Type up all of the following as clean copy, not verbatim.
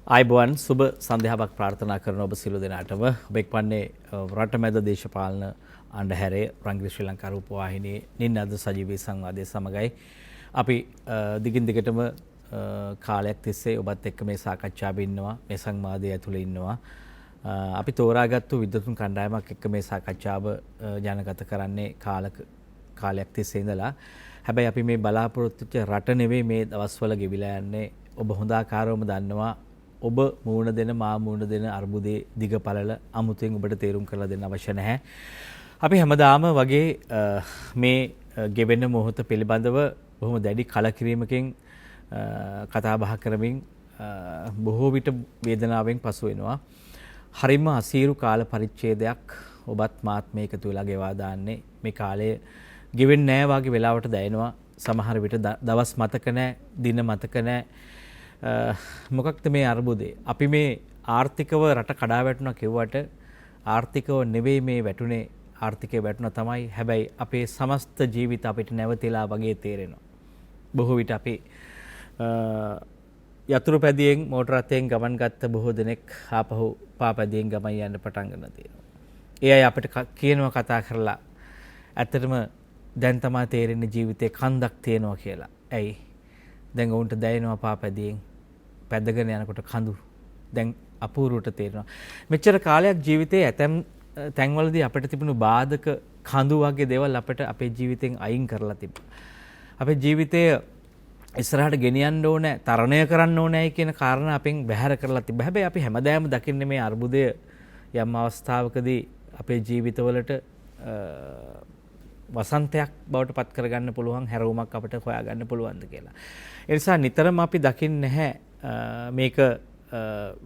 ආයුබෝවන් සුබ සන්ධ්‍යාවක් ප්‍රාර්ථනා කරන ඔබ සියලු දෙනාටම ඔබ එක්වන්නේ රටමැද දේශපාලන අන්ධහැරේ රංගින ශ්‍රී ලංකා රූපවාහිනියේ නින්නද සජීවී සංවාදයේ සමගයි අපි දිගින් දිගටම කාලයක් තිස්සේ ඔබත් එක්ක මේ සාකච්ඡාවේ ඉන්නවා මේ සංවාදයේ ඇතුළේ ඉන්නවා අපි තෝරාගත්තු විද්වතුන් කණ්ඩායමක් එක්ක මේ සාකච්ඡාව ජනගත කරන්නේ කාලයක් තිස්සේ ඉඳලා හැබැයි අපි මේ බලාපොරොත්තු වෙච්ච රට නෙවෙයි මේ දවස්වල ගෙවිලා යන්නේ ඔබ හොඳ ආකාරවම දන්නවා ඔබ මූණ දෙන මා මූණ දෙන අර්බුදයේ දිග පළල අමුතුවෙන් ඔබට තේරුම් කරලා දෙන්න අවශ්‍ය නැහැ. අපි හැමදාම වගේ මේ ගෙවෙන මොහොත පිළිබඳව බොහොම දැඩි කලකිරීමකින් කතා බහ කරමින් බොහෝ විට වේදනාවෙන් පසු වෙනවා. හරිම අසීරු කාල පරිච්ඡේදයක් ඔබත් මාත් මේක තුලා ගෙවා දාන්නේ. මේ කාලය ගෙවෙන්නේ නැහැ වාගේ වෙලාවට දැනෙනවා. සමහර විට දවස් මතක නැහැ, දින මතක නැහැ. මොකක්ද මේ අර්බුදේ? අපි මේ ආර්ථිකව රට කඩා වැටුණා කිව්වට ආර්ථිකව නෙවෙයි මේ වැටුනේ. ආර්ථිකය වැටුණා තමයි. හැබැයි අපේ සමස්ත ජීවිත අපිට නැවතිලා වගේ තේරෙනවා. බොහෝ විට අපි යතුරු පැදියෙන් මෝටර රථයෙන් ගමන් ගත්ත බොහෝ දෙනෙක් ආපහු පාපැදියෙන් ගමන් යන්න පටන් ගන්න තියෙනවා. ඒ අය අපිට කියනවා කතා කරලා ඇත්තටම දැන් තමයි තේරෙන්නේ ජීවිතේ කන්දක් තියෙනවා කියලා. ඇයි? දැන් උන්ට දැනෙනවා පාපැදියෙන් පැදගෙන යනකොට කඳු. දැන් අපූර්වට තේරෙනවා. මෙච්චර කාලයක් ජීවිතේ ඇතැම් තැන්වලදී අපිට තිබුණු බාධක කඳු වගේ දේවල් අපිට අපේ ජීවිතෙන් අයින් කරලා තිබුණා. අපේ ජීවිතය ඉස්සරහට ගෙනියන්න ඕනේ, තරණය කරන්න ඕනේ කියන කාරණා අපෙන් බැහැර කරලා තිබ්බා. හැබැයි අපි හැමදාම දකින්නේ මේ අර්බුදය යම් අවස්ථාවකදී අපේ ජීවිතවලට වසන්තයක් බවට පත් කරගන්න පුළුවන් හැරවුමක් අපිට හොයාගන්න පුළුවන්ද කියලා. ඒ නිසා නිතරම අපි දකින්නේ නැහැ මේක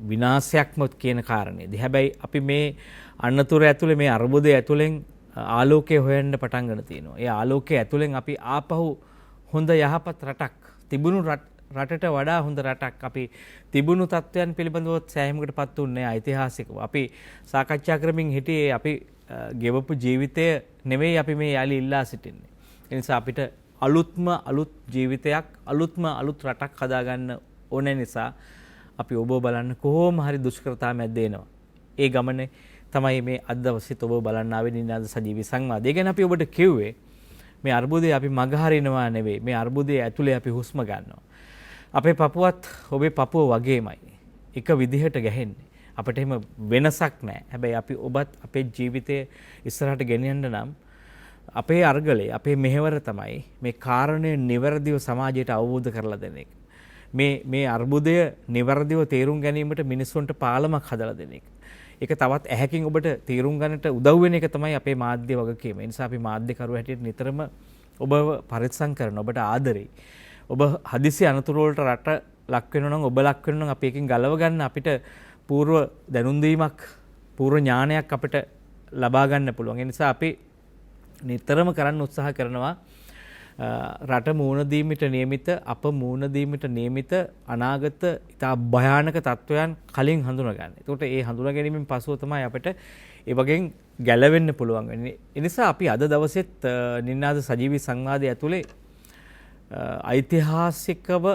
විනාශයක්ම කියන කාරණේදී. හැබැයි අපි මේ අන්නතුර ඇතුලේ මේ අර්බුදයේ ඇතුලෙන් ආලෝකය හොයන්න පටන් ගන්න තියෙනවා. ඒ ආලෝකයේ ඇතුලෙන් අපි ආපහු හොඳ යහපත් රටක් තිබුණු රටට වඩා හොඳ රටක් අපි තිබුණු තත්ත්වයන් පිළිබඳව සෑහීමකටපත් උන්නේ ඓතිහාසිකව. අපි සාකච්ඡා කරමින් හිටියේ අපි ගෙවපු ජීවිතය නෙවෙයි අපි මේ යාලි ඉල්ලා සිටින්නේ. ඒ නිසා අපිට අලුත් ජීවිතයක් අලුත් රටක් හදාගන්න ඕනේ නිසා අපි ඔබ බලන්න කොහොම හරි දුෂ්කරතා මැද්දේ එනවා. ඒ ගමනේ තමයි මේ අද දවසේත් ඔබ බලන්න ආවේ නිනාද සජීවී සංවාදය. ඒ කියන්නේ අපි ඔබට කිව්වේ මේ අර්බුදේ අපි මගහරිනවා නෙවෙයි. මේ අර්බුදයේ ඇතුලේ අපි හුස්ම ගන්නවා. අපේ පපුවත් ඔබේ පපුව වගේමයි. එක විදිහට ගැහෙන්නේ. අපිට එහෙම වෙනසක් නැහැ. හැබැයි අපි ඔබත් අපේ ජීවිතය ඉස්සරහට ගෙනියන්න නම් අපේ අර්ගලේ අපේ මෙහෙවර තමයි මේ කාරණය නිවැරදිව සමාජයට අවබෝධ කරලා දෙන එක. මේ අර්බුදය නිවැරදිව තේරුම් ගැනීමට මිනිස්සුන්ට පාලමක් හදලා දෙන එක. ඒක තවත් ඇහැකින් ඔබට තේරුම් ගන්නට උදව් වෙන එක තමයි අපේ මාධ්‍ය වගකීම. ඒ නිසා අපි මාධ්‍යකරුවෝ හැටියට නිතරම ඔබව පරිස්සම් කරන ඔබට ආදරෙයි. ඔබ හදිසි අනතුරු වලට රට ලක් වෙනවා නම් ඔබ ලක් වෙනවා නම් අපි එකකින් ගලව ගන්න අපිට පූර්ව දැනුම් දීමක් පූර්ව ඥානයක් අපිට ලබා ගන්න පුළුවන්. ඒ නිසා අපි නිතරම කරන්න උත්සාහ කරනවා රට මූණ දීමට නියමිත අප මූණ දීමට නියමිත අනාගත ඉතා භයානක තත්වයන් කලින් හඳුනා ගන්න. ඒකට ඒ හඳුනා ගැනීමෙන් පසුව තමයි අපිට ඒ වගේන් ගැලවෙන්න පුළුවන් වෙන්නේ. ඒ නිසා අපි අද දවසෙත් නිනාද සජීවී සංවාදයේ ඇතුලේ ඓතිහාසිකව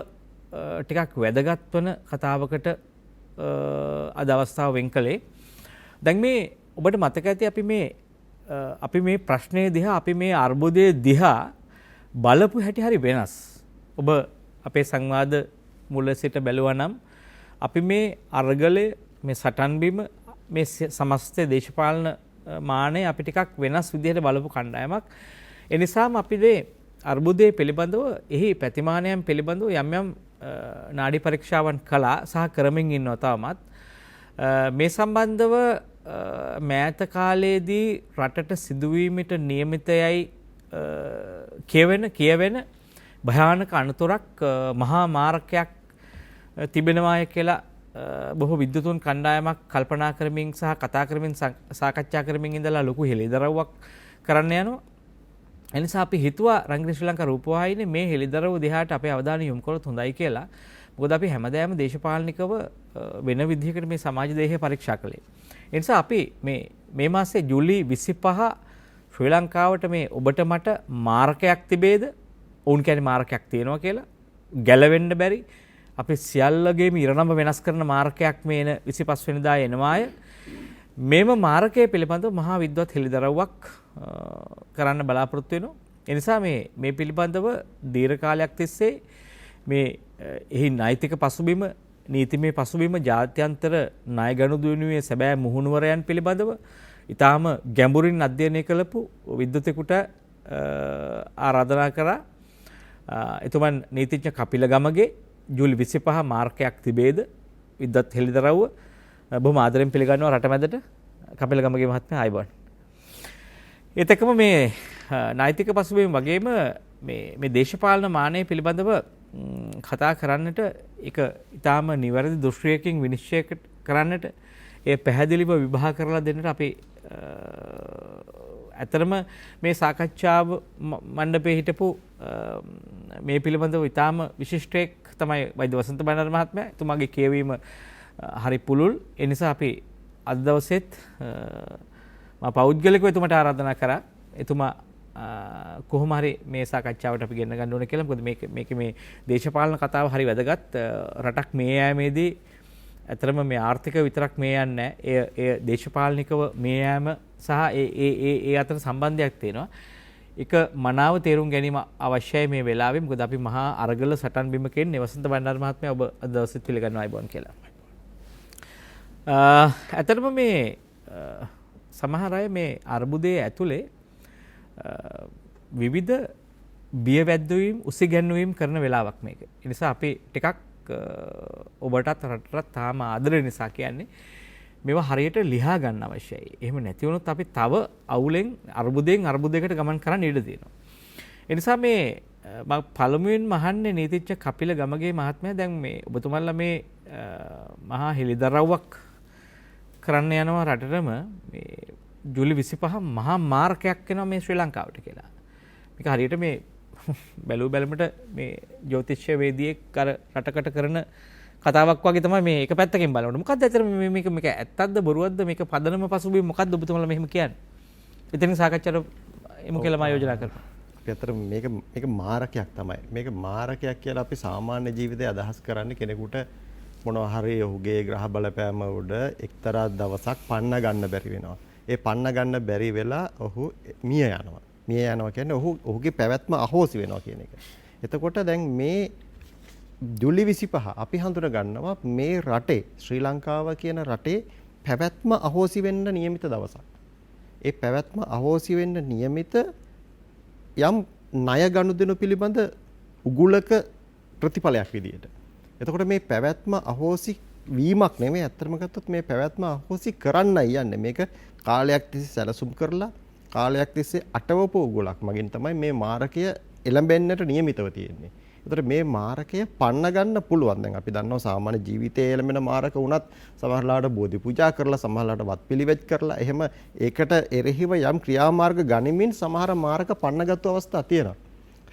ටිකක් වැදගත් වන කතාවකට අද අවස්ථාව වෙන් කළේ. දැන් මේ ඔබට මතක ඇති අපි මේ ප්‍රශ්නය දිහා අපි මේ අර්බුදයේ දිහා බලපු හැටි හරි වෙනස්. ඔබ අපේ සංවාද මුල සිට බැලුවා නම් අපි මේ අර්ගලය මේ සටන් බිම මේ සමස්ත දේශපාලන මානය අපි ටිකක් වෙනස් විදිහට බලපු කණ්ඩායමක්. ඒ නිසාම අපි මේ අර්බුදයේ පිළිබඳව එහි ප්‍රතිමානයන් පිළිබඳව යම් නාඩි පරීක්ෂාවන් කළා සහ කරමින් ඉන්නවා තවමත්. මේ සම්බන්ධව මෑත කාලයේදී රටට සිදුවීමට නියමිතයයි කියවෙන භයානක අනතුරක් මහා මාරකයක් තිබෙනවාය කියලා බොහෝ විද්වතුන් කණ්ඩායමක් කල්පනා කරමින් සහ කතා කරමින් සාකච්ඡා කරමින් ඉඳලා ලොකු හෙළිදරව්වක් කරන්න යනවා. එනිසා අපි හිතුවා රංගින ශ්‍රී ලංකා රූපවාහිනියේ මේ හෙළිදරව් දිහාට අපේ අවධානය යොමු කළොත් හොඳයි කියලා. මොකද අපි හැමදාම දේශපාලනිකව වෙන විදිහකට මේ සමාජ දේහය පරීක්ෂා කළේ. ඒ නිසා අපි මේ මාසේ ජූලි 25 ශ්‍රී ලංකාවට මේ ඔබට මට මාරකයක් තිබේද? ඔවුන් කියන්නේ මාරකයක් තියෙනවා කියලා. ගැලවෙන්න බැරි අපි සියල්ලගේම ඉරණම වෙනස් කරන මාර්ගයක් මේ එන 25 වෙනිදා එනවාය. මේම මාර්ගය පිළිබඳව මහා විද්වත් හෙළිදරව්වක් කරන්න බලාපොරොත්තු වෙනවා. ඒ නිසා මේ පිළිබඳව දීර්ඝ කාලයක් තිස්සේ මේ එහි නෛතික පසුබිම නීතිමය පසුබිම ජාත්‍යන්තර ණය ගනුදෙනුවේ සැබෑ මුහුණුවරයන් පිළිබඳව ඊටාම ගැඹුරින් අධ්‍යයනය කළපු විද්වතෙකුට ආරාධනා කරා. එතුමන් නීතිඥ කපිල ගමගේ ජූලි 25 මාර්කයක් තිබේද විද්වත් හෙළිදරව්ව බොහොම ආදරෙන් පිළිගන්නවා රටමැදට කපිල ගමගේ මහත්මයා ආයිබෝන්. ඒත් එක්කම මේ නෛතික පසුබිම වගේම මේ දේශපාලන මානය පිළිබඳව කතා කරන්නට ඒක ඊටාම නිවැරදි දෘෂ්ටියකින් විනිශ්චය කරන්නට ඒ පැහැදිලිව විභාග කරලා දෙන්නට අපි ඇතරම මේ සාකච්ඡාව මණ්ඩපයේ හිටපු මේ පිළිබඳව ඊටාම විශිෂ්ටයෙක් තමයි වෛද්‍ය වසන්ත බණ්ඩාර මහත්මයා. එතුමාගේ කියවීම හරි පුළුල්. ඒ නිසා අපි අද දවසේත් මම පෞද්ගලිකව එතුමාට ආරාධනා කරා. එතුමා කොහොම හරි මේ සාකච්ඡාවට අපි ගෙන්න ගන්න ඕනේ කියලා. මොකද මේක මේ දේශපාලන කතාව හරි වැදගත්. රටක් මේ යෑමේදී ඇතරම මේ ආර්ථික විතරක් මේ යන්නේ නැහැ. ඒ දේශපාලනිකව මේ යෑම සහ ඒ අතර සම්බන්ධයක් තියෙනවා. ඒක මනාව තේරුම් ගැනීම අවශ්‍යයි මේ වෙලාවේ. මොකද අපි මහා අරගල සටන් බිමක ඉන්නේ. වසන්ත බණ්ඩාර මහත්මයා ඔබ අද දවසෙත් පිළිගන්නවා අයිබෝන් කියලා. ඇතරම මේ සමහර අය මේ අර්බුදයේ ඇතුලේ විවිධ බියවැද්දවීම් උසිගැන්වීම් කරන වෙලාවක් මේක. ඒ නිසා අපි ටිකක් ඔබටත් රටටත් තාම ආදරය නිසා කියන්නේ මේවා හරියට ලියා ගන්න අවශ්‍යයි. එහෙම නැති වුණොත් අපි තව අවුලෙන් අර්බුදයෙන් අර්බුදයකට ගමන් කරන්න ඉඩ තියෙනවා. ඒ නිසා මේ මම පළමුවෙන්ම අහන්නේ නීතිඥ කපිල ගමගේ මහත්මයා දැන් මේ ඔබතුමන්ලා මේ මහා හෙළිදරව්වක් කරන්න යනවා රටටම මේ ජූලි 25 මහා මාර්කයක් වෙනවා මේ ශ්‍රී ලංකාවට කියලා. මේක හරියට මේ බැලු බැලමට මේ ජ්‍යොතිෂ්‍ය වේදියෙක් අර රටකට කරන කතාවක් වගේ තමයි මේ එක පැත්තකින් බලනකොට. මොකක්ද ඇත්තට මේක ඇත්තක්ද බොරුවක්ද මේක පදනම පසුබිම මොකක්ද ඔබතුමාලා මෙහෙම කියන්නේ? එතනින් සාකච්ඡාවට එමු කියලා මම යෝජනා කරනවා. අපි අතර මේක මාරකයක් තමයි. මේක මාරකයක් කියලා අපි සාමාන්‍ය ජීවිතේ අදහස් කරන්නේ කෙනෙකුට මොනවා හරි ඔහුගේ ග්‍රහ බලපෑම උඩ එක්තරා දවසක් පන්න ගන්න බැරි වෙනවා. ඒ පන්න ගන්න බැරි වෙලා ඔහු මිය යනවා. මිය යනවා කියන්නේ ඔහුගේ පැවැත්ම අහෝසි වෙනවා කියන එක. එතකොට දැන් මේ ජූලි 25 අපි හඳුන ගන්නවා මේ රටේ ශ්‍රී ලංකාව කියන රටේ පැවැත්ම අහෝසි වෙන්න නියමිත දවසක්. ඒ පැවැත්ම අහෝසි වෙන්න නියමිත යම් ණය ගනුදෙනු පිළිබඳ උගුලක ප්‍රතිඵලයක් විදියට. එතකොට මේ පැවැත්ම අහෝසි වීමක් නෙමෙයි අත්‍තරම ගත්තොත් මේ පැවැත්ම අහෝසි කරන්නයි යන්නේ. මේක කාලයක් තිස්සේ සැලසුම් කරලා කාලයක් තිස්සේ අටවපු උගුලක් මගින් තමයි මේ මාරකය එළඹෙන්නට නියමිතව තියෙන්නේ. ඒතර මේ මාරකය පන්න ගන්න පුළුවන්. දැන් අපි දන්නවා සාමාන්‍ය ජීවිතයේ එළඹෙන මාරක වුණත් සමහරලාට බෝධි පූජා කරලා සමහරලාට වත් පිළිවෙත් කරලා එහෙම ඒකට එරෙහිව යම් ක්‍රියාමාර්ග ගනිමින් සමහර මාරක පන්නගත්තු අවස්ථා තියෙනවා.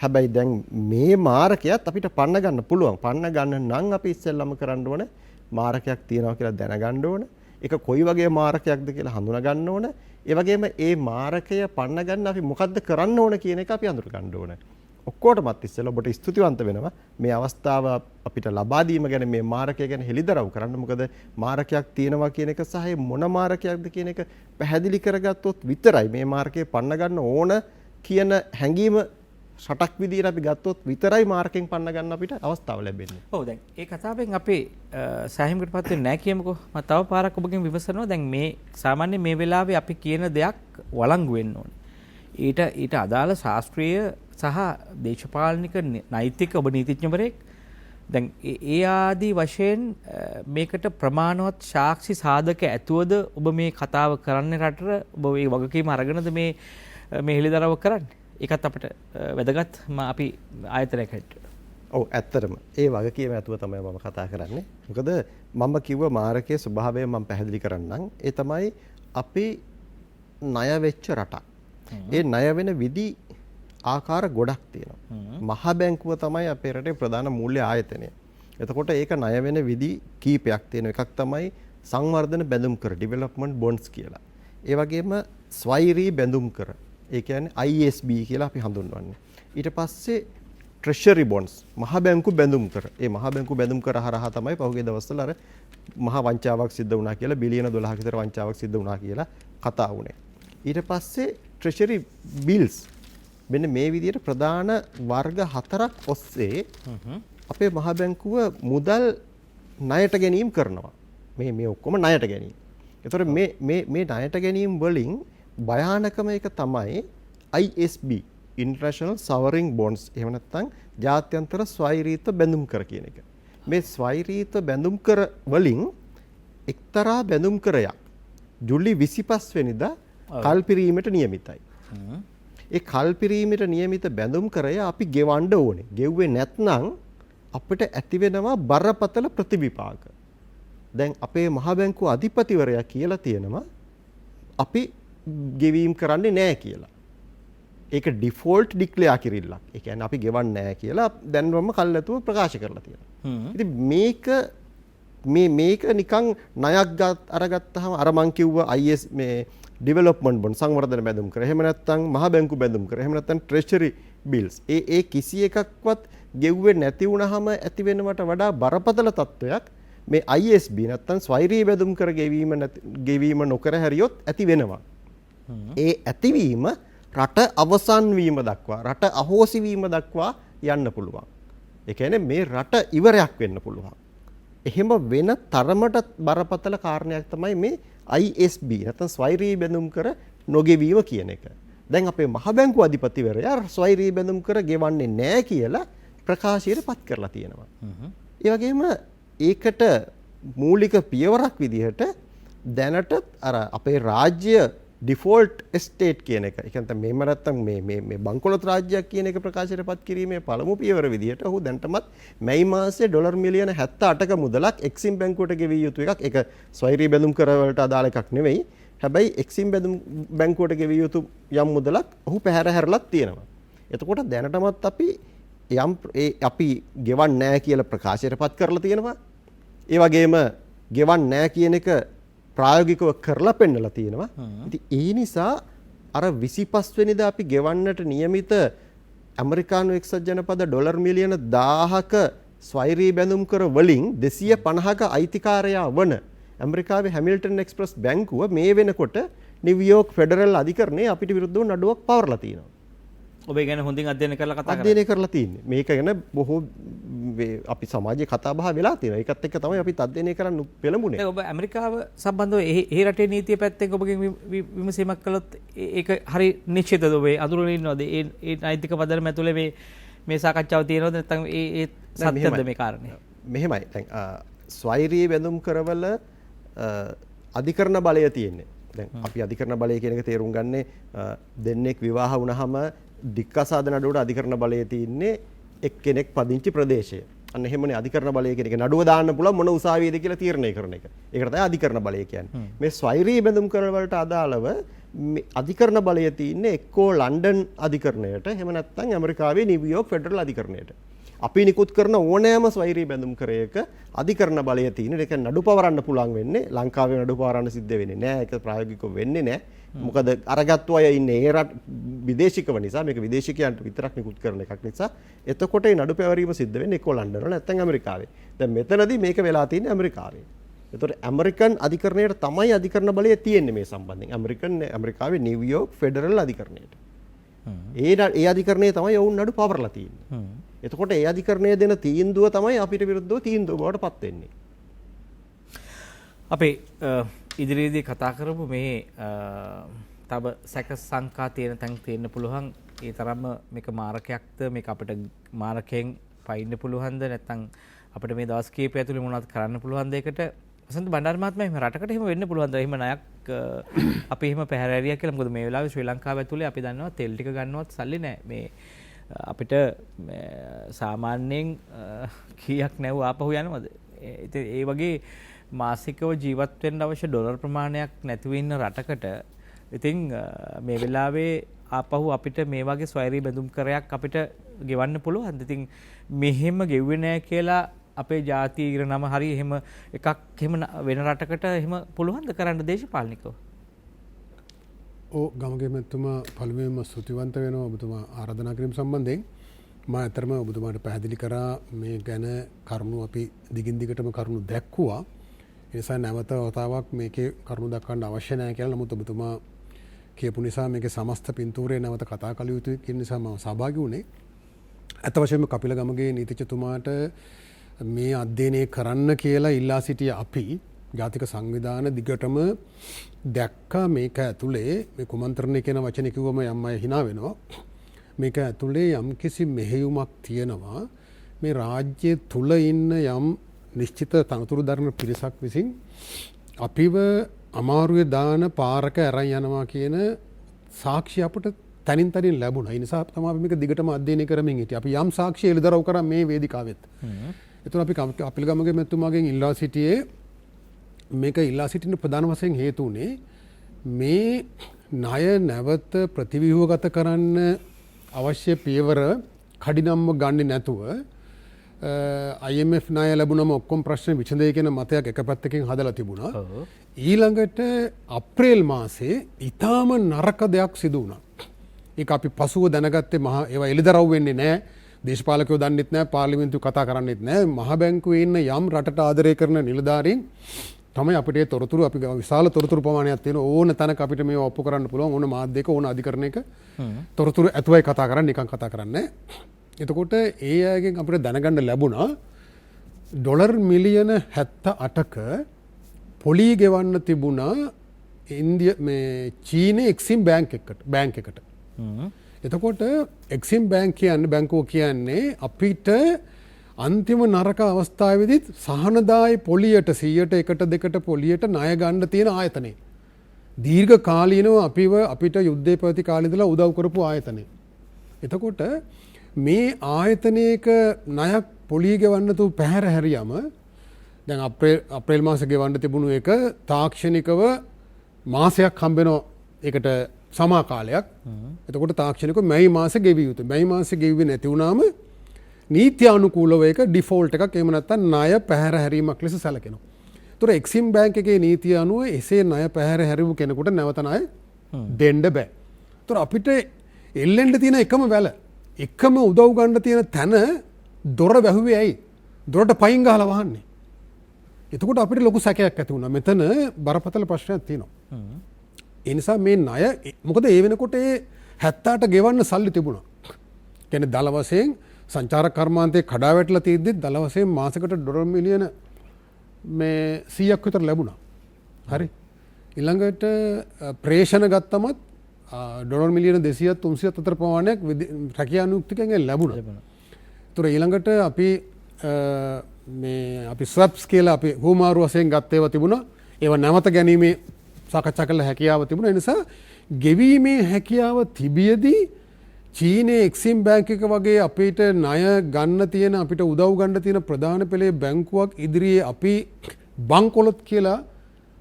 හැබැයි දැන් මේ මාරකයත් අපිට පන්න ගන්න පුළුවන්. පන්න ගන්න නම් අපි ඉස්සෙල්ලම කරන්න ඕනේ මාරකයක් තියෙනවා කියලා දැනගන්න ඕනේ. ඒක කොයි වගේ මාරකයක්ද කියලා හඳුනා ගන්න ඕනේ. ඒ වගේම ඒ මාරකය පන්න ගන්න අපි මොකද්ද කරන්න ඕන කියන එක අපි හඳුනා ගන්න ඕනේ. ඔක්කොටමත් ඉස්සෙල්ලා ඔබට ස්තුතිවන්ත වෙනවා මේ අවස්ථාව අපිට ලබා දීම ගැන මේ මාරකය ගැන හෙළිදරව් කරන්න. මොකද මාරකයක් තියෙනවා කියන එක සහ මොන මාරකයක්ද කියන එක පැහැදිලි කරගත්තොත් විතරයි මේ මාරකය පන්න ගන්න ඕන කියන හැඟීම රටක් විදියට අපි ගත්තොත් විතරයි මාර්කෙන් පන්න ගන්න අපිට අවස්ථාව ලැබෙන්නේ. ඔව් දැන් ඒ කතාවෙන් අපි සෑහීමකටපත් වෙන්නේ නැහැ කියමුකෝ. මම තව පාරක් ඔබගෙන් විමසනවා. දැන් මේ සාමාන්‍ය මේ වෙලාවේ අපි කියන දෙයක් වළංගු වෙන්න ඕනේ. ඊට අදාළ ශාස්ත්‍රීය සහ දේශපාලනික නෛතික ඔබ නීතිඥවරයෙක් දැන් ඒ ආදී වශයෙන් මේකට ප්‍රමාණවත් සාක්ෂි සාධක ඇතුවද ඔබ මේ කතාව කරන්නේ රටට ඔබ මේ වගකීම අරගෙනද මේ හෙළිදරව් කරන්නේ? ඒකත් අපිට වැදගත් අපි ආයතනයක් හැටියට. ඔව් ඇත්තටම ඒ වගකීම ඇතුව තමයි මම කතා කරන්නේ. මොකද මම කිව්ව මාරකයේ ස්වභාවය මම පැහැදිලි කරන්නම්. ඒ තමයි අපි ණය වෙච්ච රටක්. ඒ ණය වෙන විදි ආකාර ගොඩක් තියෙනවා. මහ බැංකුව තමයි අපේ රටේ ප්‍රධාන මූල්‍ය ආයතනය. එතකොට ඒක ණය වෙන විදි කීපයක් තියෙනවා. එකක් තමයි සංවර්ධන බැඳුම් කර ඩෙවලොප්මන්ට් බොන්ඩ්ස් කියලා. ඒ වගේම ස්වෛරී බැඳුම් කර ඒ කියන්නේ ISB කියලා අපි හඳුන්වන්නේ. ඊට පස්සේ ට්‍රෙෂරි බොන්ඩ්ස් මහ බැංකු බැඳුම් කර. ඒ මහ බැංකු බැඳුම් කර හරහා තමයි පහුගිය දවස්වල අර මහා වංචාවක් සිද්ධ වුණා කියලා බිලියන 12ක විතර වංචාවක් සිද්ධ වුණා කියලා කතා වුණේ. ඊට පස්සේ ට්‍රෙෂරි බිල්ස් මෙන්න මේ විදිහට ප්‍රධාන වර්ග 4ක් ඔස්සේ අපේ මහ බැංකුව මුදල් ණයට ගැනීම කරනවා. මේ ඔක්කොම ණයට ගැනීම. ඒතකොට මේ ණයට ගැනීම වලින් භයානකම එක තමයි ISB International Sovereign Bonds එහෙම නැත්නම් ජාත්‍යන්තර ස්වෛරීත්ව බැඳුම් කර කියන එක. මේ ස්වෛරීත්ව බැඳුම් කර වලින් එක්තරා බැඳුම් කරයක් ජූලි 25 වෙනිදා කල්පිරීමට නියමිතයි. ඒ කල්පිරීමට නියමිත බැඳුම් කරය අපි ගෙවන්න ඕනේ. ගෙව්වේ නැත්නම් අපිට ඇති වෙනවා බරපතල ප්‍රතිවිපාක. දැන් අපේ මහ බැංකුව අධිපතිවරයා කියලා තියෙනවා අපි ගෙවීම් කරන්නේ නැහැ කියලා. ඒක ඩිෆෝල්ට් ඩික්ලෙයාර් කිරිල්ලක්. ඒ කියන්නේ අපි ගෙවන්නේ නැහැ කියලා දැන්වම කල්ැතුව ප්‍රකාශ කරලා තියෙනවා. ඉතින් මේක නිකන් ණයක් අරගත්තාම අර මං කිව්ව IS මේ ඩෙවලොප්මන්ට් බොන්ඩ් සංවර්ධන බැඳුම් කර. එහෙම නැත්නම් මහ බැංකු බැඳුම් කර. එහෙම නැත්නම් ට්‍රෙෂරි බිල්ස්. ඒ කිසි එකක්වත් ගෙව්වේ නැති වුණාම ඇති වෙනවට වඩා බරපතල තත්වයක් මේ ISB නැත්නම් ස්වෛරී බැඳුම් කර ගෙවීම නොකර හැරියොත් ඇති වෙනවා. ඒ ඇතිවීම රට අවසන් වීම දක්වා රට අහෝසි වීම දක්වා යන්න පුළුවන්. ඒ කියන්නේ මේ රට ඉවරයක් වෙන්න පුළුවන්. එහෙම වෙන තරමට බරපතල කාරණයක් තමයි මේ ISB නැත්නම් ස්වෛරී බැඳුම් කර නොගෙවීම කියන එක. දැන් අපේ මහ බැංකුව අධිපතිවරයා ස්වෛරී බැඳුම් කර ගෙවන්නේ නැහැ කියලා ප්‍රකාශයට පත් කරලා තියෙනවා. ඒ වගේම ඒකට මූලික පියවරක් විදිහට දැනට අර අපේ රාජ්‍ය ඩිෆෝල්ට් එස්ටේට් කියන එක. ඒ කියන්නේ මේව නැත්තම් මේ බංකොලොත් රාජ්‍යයක් කියන එක ප්‍රකාශයට පත් කිරීමේ පළමු පියවර විදිහට ඔහු දැන්ටමත් මැයි මාසයේ ඩොලර් මිලියන 78ක මුදලක් එක්සිම් බැංකුවට ගෙවිය යුතු එකක්. ඒක ස්වෛරී බැඳුම් කර වලට අදාළ එකක් නෙවෙයි. හැබැයි එක්සිම් බැංකුවට ගෙවිය යුතු යම් මුදලක් ඔහු පැහැර හැරලත් තියෙනවා. එතකොට දැනටමත් අපි ගෙවන්නේ නැහැ කියලා ප්‍රකාශයට පත් කරලා තියෙනවා. ඒ වගේම ගෙවන්නේ නැහැ කියන එක ප්‍රායෝගිකව කරලා පෙන්නලා තියෙනවා. ඉතින් ඒ නිසා අර 25 වෙනිදා අපි ගෙවන්නට නියමිත ඇමරිකානු එක්සත් ජනපද ඩොලර් මිලියන 1000ක ස්වෛරී බැඳුම් කර වලින් 250ක අයිතිකාරයා වන ඇමරිකාවේ හැමිල්ටන් එක්ස්ප්‍රස් බැංකුව මේ වෙනකොට නිව්යෝක් ෆෙඩරල් අධිකරණයේ අපිට විරුද්ධව නඩුවක් පවරලා තියෙනවා. ඔබ ඒ ගැන හොඳින් අධ්‍යයනය කරලා කතා කරලා අධ්‍යයනය කරලා තියෙන්නේ. මේක ගැන බොහෝ අපි සමාජයේ කතා බහ වෙලා තියෙනවා. ඒකත් එක්ක තමයි අපි අධ්‍යයනය කරන්න පෙළඹුණේ. ඔබ ඇමරිකාව සම්බන්ධව ඒ රටේ නීතිය පැත්තෙන් ඔබගෙන් විමසීමක් කළොත් ඒක හරි නිශ්චිතද ඔබ අඳුරගෙන ඉන්නවද? ඒ නෛතික පදනම ඇතුලේ මේ සාකච්ඡාව තියෙනවද නැත්නම් ඒ සත්‍යද මේ කාරණේ? මෙහෙමයි. දැන් ස්වෛරී බැඳුම් කරවල අධිකරණ බලය තියෙන්නේ. දැන් අපි අධිකරණ බලය කියන එක තේරුම් ගන්නේ දෙන්නෙක් විවාහ වුණාම දික්කසාද නඩුවට අධිකරණ බලය තියෙන්නේ එක්කෙනෙක් පදිංචි ප්‍රදේශය. අන්න එහෙමනේ අධිකරණ බලය කියන එක නඩුව දාන්න පුළුවන් මොන උසාවියේද කියලා තීරණය කරන එක. ඒකට තමයි අධිකරණ බලය කියන්නේ. මේ ස්වෛරී බැඳුම් කරන වලට අදාළව අධිකරණ බලය තියෙන්නේ එක්කෝ ලන්ඩන් අධිකරණයට එහෙම නැත්නම් ඇමරිකාවේ නිව්යෝක් ෆෙඩරල් අධිකරණයට. අපි නිකුත් කරන ඕනෑම ස්වෛරී බැඳුම් කරයක අධිකරණ බලය තියෙන. ඒක නඩු පවරන්න පුළුවන් වෙන්නේ ලංකාවේ නඩු පවරන්න සිද්ධ වෙන්නේ නැහැ. ඒක ප්‍රායෝගිකව වෙන්නේ නැහැ. මොකද අරගත්තු අය ඉන්නේ ඒ රට විදේශිකව නිසා මේක විදේශිකයන්ට විතරක් නිකුත් කරන එකක් නිසා එතකොට ඒ නඩු පැවරීම සිද්ධ වෙන්නේ එක්ක ලන්ඩන් වල නැත්නම් ඇමරිකාවේ. දැන් මෙතනදී මේක වෙලා තියෙන්නේ ඇමරිකාවේ. ඒතකොට ඇමරිකන් අධිකරණයට තමයි අධිකරණ බලය තියෙන්නේ මේ සම්බන්ධයෙන්. ඇමරිකාවේ නිව්යෝක් ෆෙඩරල් අධිකරණයට. ඒ අධිකරණයේ තමයි ඔවුන් නඩු පවරලා තියෙන්නේ. එතකොට ඒ අධිකරණය දෙන තීන්දුව තමයි අපිට විරුද්ධව තීන්දුව බවට පත් වෙන්නේ. අපේ ඉදිරියේදී කතා කරපු මේ තව සැක සංකා තියෙන තැන් තියෙන්න පුළුවන්. ඒ තරම්ම මේක මාරකයක්ද මේක අපිට මාරකයෙන් පයින්න පුළුවන්ද නැත්නම් අපිට මේ දවස් කීපය ඇතුළේ මොනවද කරන්න පුළුවන්ද ඒකට වසන්ත බණ්ඩාර මහත්මයා එහෙම රටකට එහෙම වෙන්න පුළුවන්ද? එහෙම ණයක් අපි එහෙම පැහැරහැරියක් කියලා. මොකද මේ වෙලාවේ ශ්‍රී ලංකාව ඇතුලේ අපි දන්නවා තෙල් ටික ගන්නවත් සල්ලි නැහැ. මේ අපිට සාමාන්‍යයෙන් කීයක් නැව ආපහු යනවද? ඒ වගේ මාසිකව ජීවත් වෙන්න අවශ්‍ය ඩොලර් ප්‍රමාණයක් නැතිව ඉන්න රටකට ඉතින් මේ වෙලාවේ ආපහු අපිට මේ වගේ ස්වෛරී බැඳුම් කරයක් අපිට ගෙවන්න පුළුවන්ද? ඉතින් මෙහෙම ගෙව්වේ නැහැ කියලා අපේ ජාතිය ඉර නම හරි එහෙම එකක් එහෙම වෙන රටකට එහෙම පුළුවන්ද කරන්න දේශපාලනිකව? ගමගේ මැතිතුමා පළමුවෙන්ම ස්තුතිවන්ත වෙනවා ඔබතුමා ආරාධනා කිරීම සම්බන්ධයෙන්. මම අතරම ඔබතුමාට පැහැදිලි කරා මේ ගැන කරුණු අපි දිගින් දිගටම කරුණු දැක්කුවා. ඒ නිසා නැවත වතාවක් මේකේ කරුණු දක්වන්න අවශ්‍ය නැහැ කියලා. නමුත් ඔබතුමා කියපු නිසා මේකේ සමස්ත පින්තූරය නැවත කතා කළ යුතුයි කියන නිසා මම සහභාගී වුණේ. අත වශයෙන්ම කපිලගමගේ නීතිඥතුමාට මේ අධ්‍යයනය කරන්න කියලා ඉල්ලා සිටිය අපි ජාතික සංවිධාන දිගටම දැක්කා මේක ඇතුලේ මේ කුමන්ත්‍රණය කියන වචනේ කිව්වම යම් අය hina වෙනවා. මේක ඇතුලේ යම්කිසි මෙහෙයුමක් තියෙනවා මේ රාජ්‍ය තුල ඉන්න යම් නිශ්චිත තනතුරු දරන පිරිසක් විසින් අපිව අමාරුවේ දාන පාරක අරන් යනවා කියන සාක්ෂි අපට තනින් තනින් ලැබුණා. ඒ නිසා තමයි අපි මේක දිගටම අධ්‍යයනය කරමින් හිටියේ. අපි යම් සාක්ෂි එළිදරව් කරා මේ වේදිකාවෙත්. ඒතර අපි කපිලගමගේ මෙතුමාගෙන් ඉල්ලා සිටියේ මේක ඉල්ලා සිටින ප්‍රධාන වශයෙන් හේතු උනේ මේ ණය නැවත ප්‍රතිව්‍යුහගත කරන්න අවශ්‍ය පියවර කඩිනම්ම ගන්නේ නැතුව IMF ණය ලැබුණම ඔක්කොම ප්‍රශ්න විසඳේ කියන මතයක් එක පැත්තකින් හදලා තිබුණා. ඊළඟට අප්‍රේල් මාසේ ඊටාම නරක දෙයක් සිදු වුණා. ඒක අපි පසුව දැනගත්තේ මහා ඒවා එළිදරව් වෙන්නේ නැහැ. දේශපාලකයෝ දන්නෙත් නැහැ, පාර්ලිමේන්තුව කතා කරන්නෙත් නැහැ. මහ බැංකුවේ ඉන්න යම් රටට ආදරය කරන නිලධාරීන් තමයි අපිට ඒ තොරතුරු අපි විශාල තොරතුරු ප්‍රමාණයක් තියෙන ඕන තැනක අපිට මේව ඔප්පු කරන්න පුළුවන් ඕන මාධ්‍යයක ඕන අධිකරණයක තොරතුරු ඇතුවයි කතා කරන්නේ නිකන් කතා කරන්නේ. එතකොට ඒ අයගෙන් අපිට දැනගන්න ලැබුණා ඩොලර් මිලියන 78ක පොලි ගෙවන්න තිබුණා මේ චීනේ එක්සිම් බැංක් එකට. එතකොට එක්සිම් බැංකුව කියන්නේ අපිට අන්තිම නරක අවස්ථාවේදීත් සහනදායි පොලියට 100ට 1ට 2ට පොලියට ණය ගන්න තියෙන ආයතනය. දීර්ඝ කාලීනව අපිට යුද්ධේ පැවති කාලේ ඉඳලා උදව් කරපු ආයතනය. එතකොට මේ ආයතනයක ණයක් පොලිය ගෙවන්න තු පැහැර හැරියම දැන් අප්‍රේල් මාසේ ගෙවන්න තිබුණු එක තාක්ෂණිකව මාසයක් හම්බෙනවා ඒකට සමා කාලයක්. එතකොට තාක්ෂණිකව මැයි මාසේ ගෙවිය යුතුයි. මැයි මාසේ ගෙවුවේ නැති වුණාම නීති අනුකූලව ඒක ඩිෆෝල්ට් එකක් එහෙම නැත්නම් ණය පැහැර හැරීමක් ලෙස සැලකෙනවා. ඒතර එක්සිම් බැංක් එකේ නීතිය අනුව එසේ ණය පැහැර හැරවු කෙනෙකුට නැවත ණය දෙන්න බෑ. ඒතර අපිට එල්ලෙන්න තියෙන එකම වැල එකම උදව් ගන්න තියෙන තැන දොර වැහුවේ ඇයි? දොරට පයින් ගහලා වහන්නේ. එතකොට අපිට ලොකු සැකයක් ඇති වුණා. මෙතන බරපතල ප්‍රශ්නයක් තියෙනවා. ඒ නිසා මේ ණය මොකද ඒ වෙනකොට ඒ 78 ගෙවන්න සල්ලි තිබුණා. කියන්නේ දල වශයෙන් සංචාරක කර්මාන්තයේ කඩා වැටලා තියෙද්දි දල වශයෙන් මාසෙකට ඩොලර් මිලියන මේ 100ක් විතර ලැබුණා. හරි. ඊළඟට ප්‍රේෂණ ගත්තමත් ඩොලර් මිලියන 200ක් 300ක් අතර ප්‍රමාණයක් රැකියා අනුයුක්තිකෙන් ලැබුණා. ඒතර ඊළඟට අපි ස්වැප්ස් කියලා අපි හුමාරු වශයෙන් ගත්ත ඒවා තිබුණා. ඒවා නැවත ගැනීමේ සාකච්ඡා කළ හැකියාව තිබුණා. ඒ නිසා ගෙවීමේ හැකියාව තිබියදී චීනේ එක්සිම් බැංක් එක වගේ අපිට ණය ගන්න තියෙන අපිට උදව් ගන්න තියෙන ප්‍රධාන පෙළේ බැංකුවක් ඉදිරියේ අපි බංකොලොත් කියලා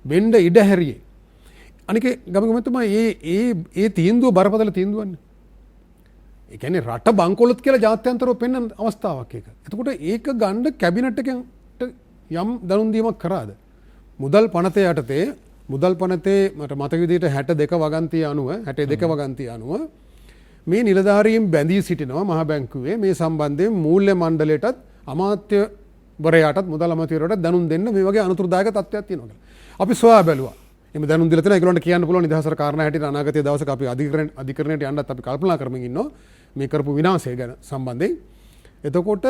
වෙන්න ඉඩ හැරියේ. අනික ගමතුමා ඒ තීන්දුව බරපතල තීන්දුවන්නේ. ඒ කියන්නේ රට බංකොලොත් කියලා ජාත්‍යන්තරව පෙන්වන අවස්ථාවක් ඒක. එතකොට ඒක ගන්න කැබිනට් එකෙන් යම් දැනුම් දීමක් කරාද? මුදල් පනතේ යටතේ මුදල් පනතේ මට මතක විදිහට 62 වගන්තිය අනුව 62 වගන්තිය අනුව මේ නිලධාරීන් බැඳී සිටිනවා මහ බැංකුවේ මේ සම්බන්ධයෙන් මූල්‍ය මණ්ඩලයටත් අමාත්‍යවරයාටත් මුදල් අමාත්‍යවරයාටත් දැනුම් දෙන්න මේ වගේ අනුතුරුදායක තත්ත්වයක් තියෙනවා කියලා. අපි සොයා බැලුවා. එimhe දැනුම් දීලා තියෙනවා ඒගොල්ලන්ට කියන්න පුළුවන් නිදහසට කාරණා හැටියට අනාගතයේ දවසක අපි අධිකරණයට යන්නත් අපි කල්පනා කරමින් ඉන්නවා මේ කරපු විනාශය ගැන සම්බන්ධයෙන්. එතකොට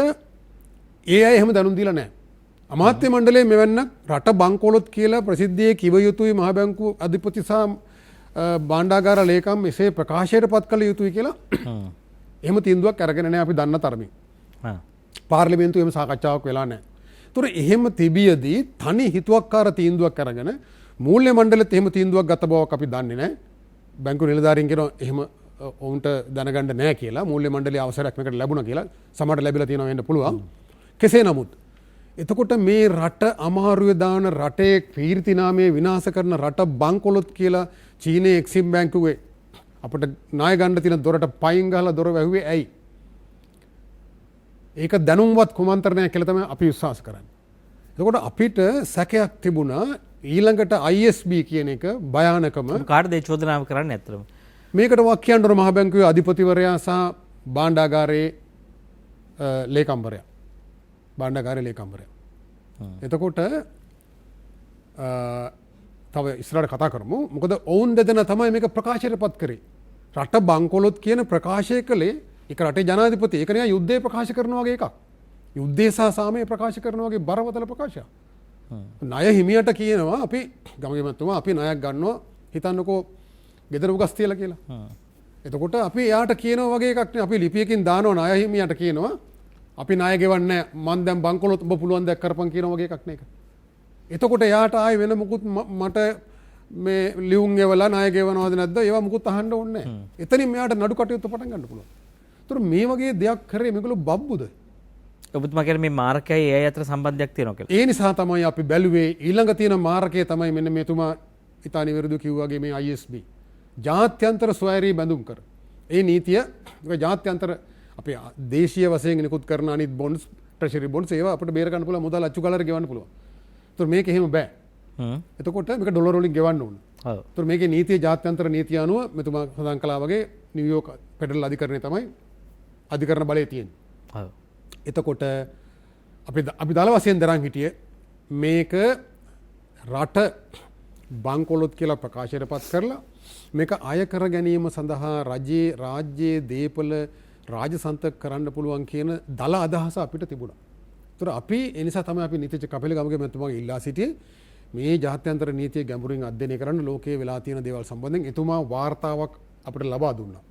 ඒ අය එහෙම දැනුම් දීලා නැහැ. අමාත්‍ය මණ්ඩලයේ මෙවන්නක් රට බංකොලොත් කියලා ප්‍රසිද්ධියේ කිව යුතුයි මහ බැංකුව අධිපති සහ බාණ්ඩාගාර ලේකම් එසේ ප්‍රකාශයට පත් කළ යුතුයි කියලා එහෙම තීන්දුවක් අරගෙන නැහැ අපි දන්න තරමින්. පාර්ලිමේන්තුවේ එහෙම සාකච්ඡාවක් වෙලා නැහැ. ඒතොර එහෙම තිබියදී තනි හිතුවක්කාර තීන්දුවක් අරගෙන මූල්‍ය මණ්ඩලෙත් එහෙම තීන්දුවක් ගත බවක් අපි දන්නේ නැහැ. බැංකු නිලධාරීන් කියනවා එහෙම ඔවුන්ට දැනගන්න නැහැ කියලා. මූල්‍ය මණ්ඩලයේ අවසරයක් මේකට ලැබුණා කියලා. සමහරට ලැබිලා තියෙනවා වෙන්න පුළුවන්. කෙසේ නමුත් එතකොට මේ රට අමාරුවේ දාන රටේ කීර්ති නාමයේ විනාශ කරන රට බංකොලොත් කියලා චීනේ එක්සිම් බැංකුවේ අපිට ණය ගන්න තියෙන දොරට පයින් ගහලා දොර වැහුවේ ඇයි? ඒක දැනුම්වත් කුමන්ත්‍රණයක් කියලා තමයි අපි විශ්වාස කරන්නේ. එතකොට අපිට සැකයක් තිබුණා ඊළඟට ISB කියන එක භයානකම කාටද චෝදනාව කරන්නේ ඇත්තටම? මේකට වාක්‍යයන්තර මහ බැංකුවේ අධිපතිවරයා සහ බාණ්ඩාගාරයේ ලේකම්වරයා. බණ්ඩාගාරේ ලේකම්වරයා. එතකොට තව ඉස්සරහට කතා කරමු. මොකද ඔවුන් දෙදෙනා තමයි මේක ප්‍රකාශයටපත් කරේ. රට බංකොලොත් කියන ප්‍රකාශය කළේ ඒක රටේ ජනාධිපති. ඒක නිකන් යුද්ධය ප්‍රකාශ කරනවා වගේ එකක්. යුද්ධය සහ සාමය ප්‍රකාශ කරනවා වගේ බරපතල ප්‍රකාශයක්. ණය හිමියට කියනවා අපි ගමගේ මැතිතුමා අපි ණයක් ගන්නවා හිතන්නකෝ ගෙදර උගස් තියලා කියලා. එතකොට අපි එයාට කියනවා වගේ එකක් නේ. අපි ලිපියකින් දානවා ණය හිමියට කියනවා අපි ණය ගෙවන්නේ නැහැ. මං දැන් බංකොලොත් ඔබ පුළුවන් දෙයක් කරපන් කියනවා වගේ එකක් නේ ඒක. එතකොට එයාට ආයේ වෙන මුකුත් මට මේ ලියුම් ගෙවලා ණය ගෙවනවද නැද්ද ඒවා මුකුත් අහන්න ඕනේ නැහැ. එතනින් මෙයාට නඩු කටයුතු පටන් ගන්න පුළුවන්. ඒතර මේ වගේ දෙයක් කරේ මේගොල්ලෝ බබ්බුද? ඔබතුමා කියන්නේ මේ මාරකයයි ඒ අතර සම්බන්ධයක් තියෙනවා කියලා. ඒ නිසා තමයි අපි බැලුවේ ඊළඟ තියෙන මාරකය තමයි මෙන්න මෙතුමා ඉතා නිවැරදිව කිව්වාගේ මේ ISB. ජාත්‍යන්තර ස්වෛරී බැඳුම් කර. ඒ නීතිය ජාත්‍යන්තර අපේ දේශීය වශයෙන් නිකුත් කරන අනිත් බොන්ඩ්ස් ට්‍රෙෂරි බොන්ඩ්ස් ඒවා අපිට බේර ගන්න පුළුවන් මුදල් අච්චු කලර ගෙවන්න පුළුවන්. ඒතර මේක එහෙම බෑ. එතකොට මේක ඩොලර් වලින් ගෙවන්න ඕන. ඔව්. ඒතර මේකේ නීතිය ජාත්‍යන්තර නීතිය අනුව මෙතුමා සඳහන් කළා වගේ නිව්යෝර්ක් ෆෙඩරල් අධිකරණය තමයි අධිකරණ බලය තියෙන්නේ. ඔව්. එතකොට අපි දල වශයෙන් දරන් හිටියේ මේක රට බංකොලොත් කියලා ප්‍රකාශයට පත් කරලා මේක අය කර ගැනීම සඳහා රාජ්‍යයේ දේපල රාජසන්තක කරන්න පුළුවන් කියන දල අදහස අපිට තිබුණා. ඒතර අපි ඒ නිසා තමයි අපි නීතිඥ කපිලගමගේ මැතිතුමාගේ ඉල්ලා සිටියේ මේ ජාත්‍යන්තර නීතිය ගැඹුරින් අධ්‍යයනය කරන්න ලෝකයේ වෙලා තියෙන දේවල් සම්බන්ධයෙන් එතුමා වාර්තාවක් අපිට ලබා දුන්නා.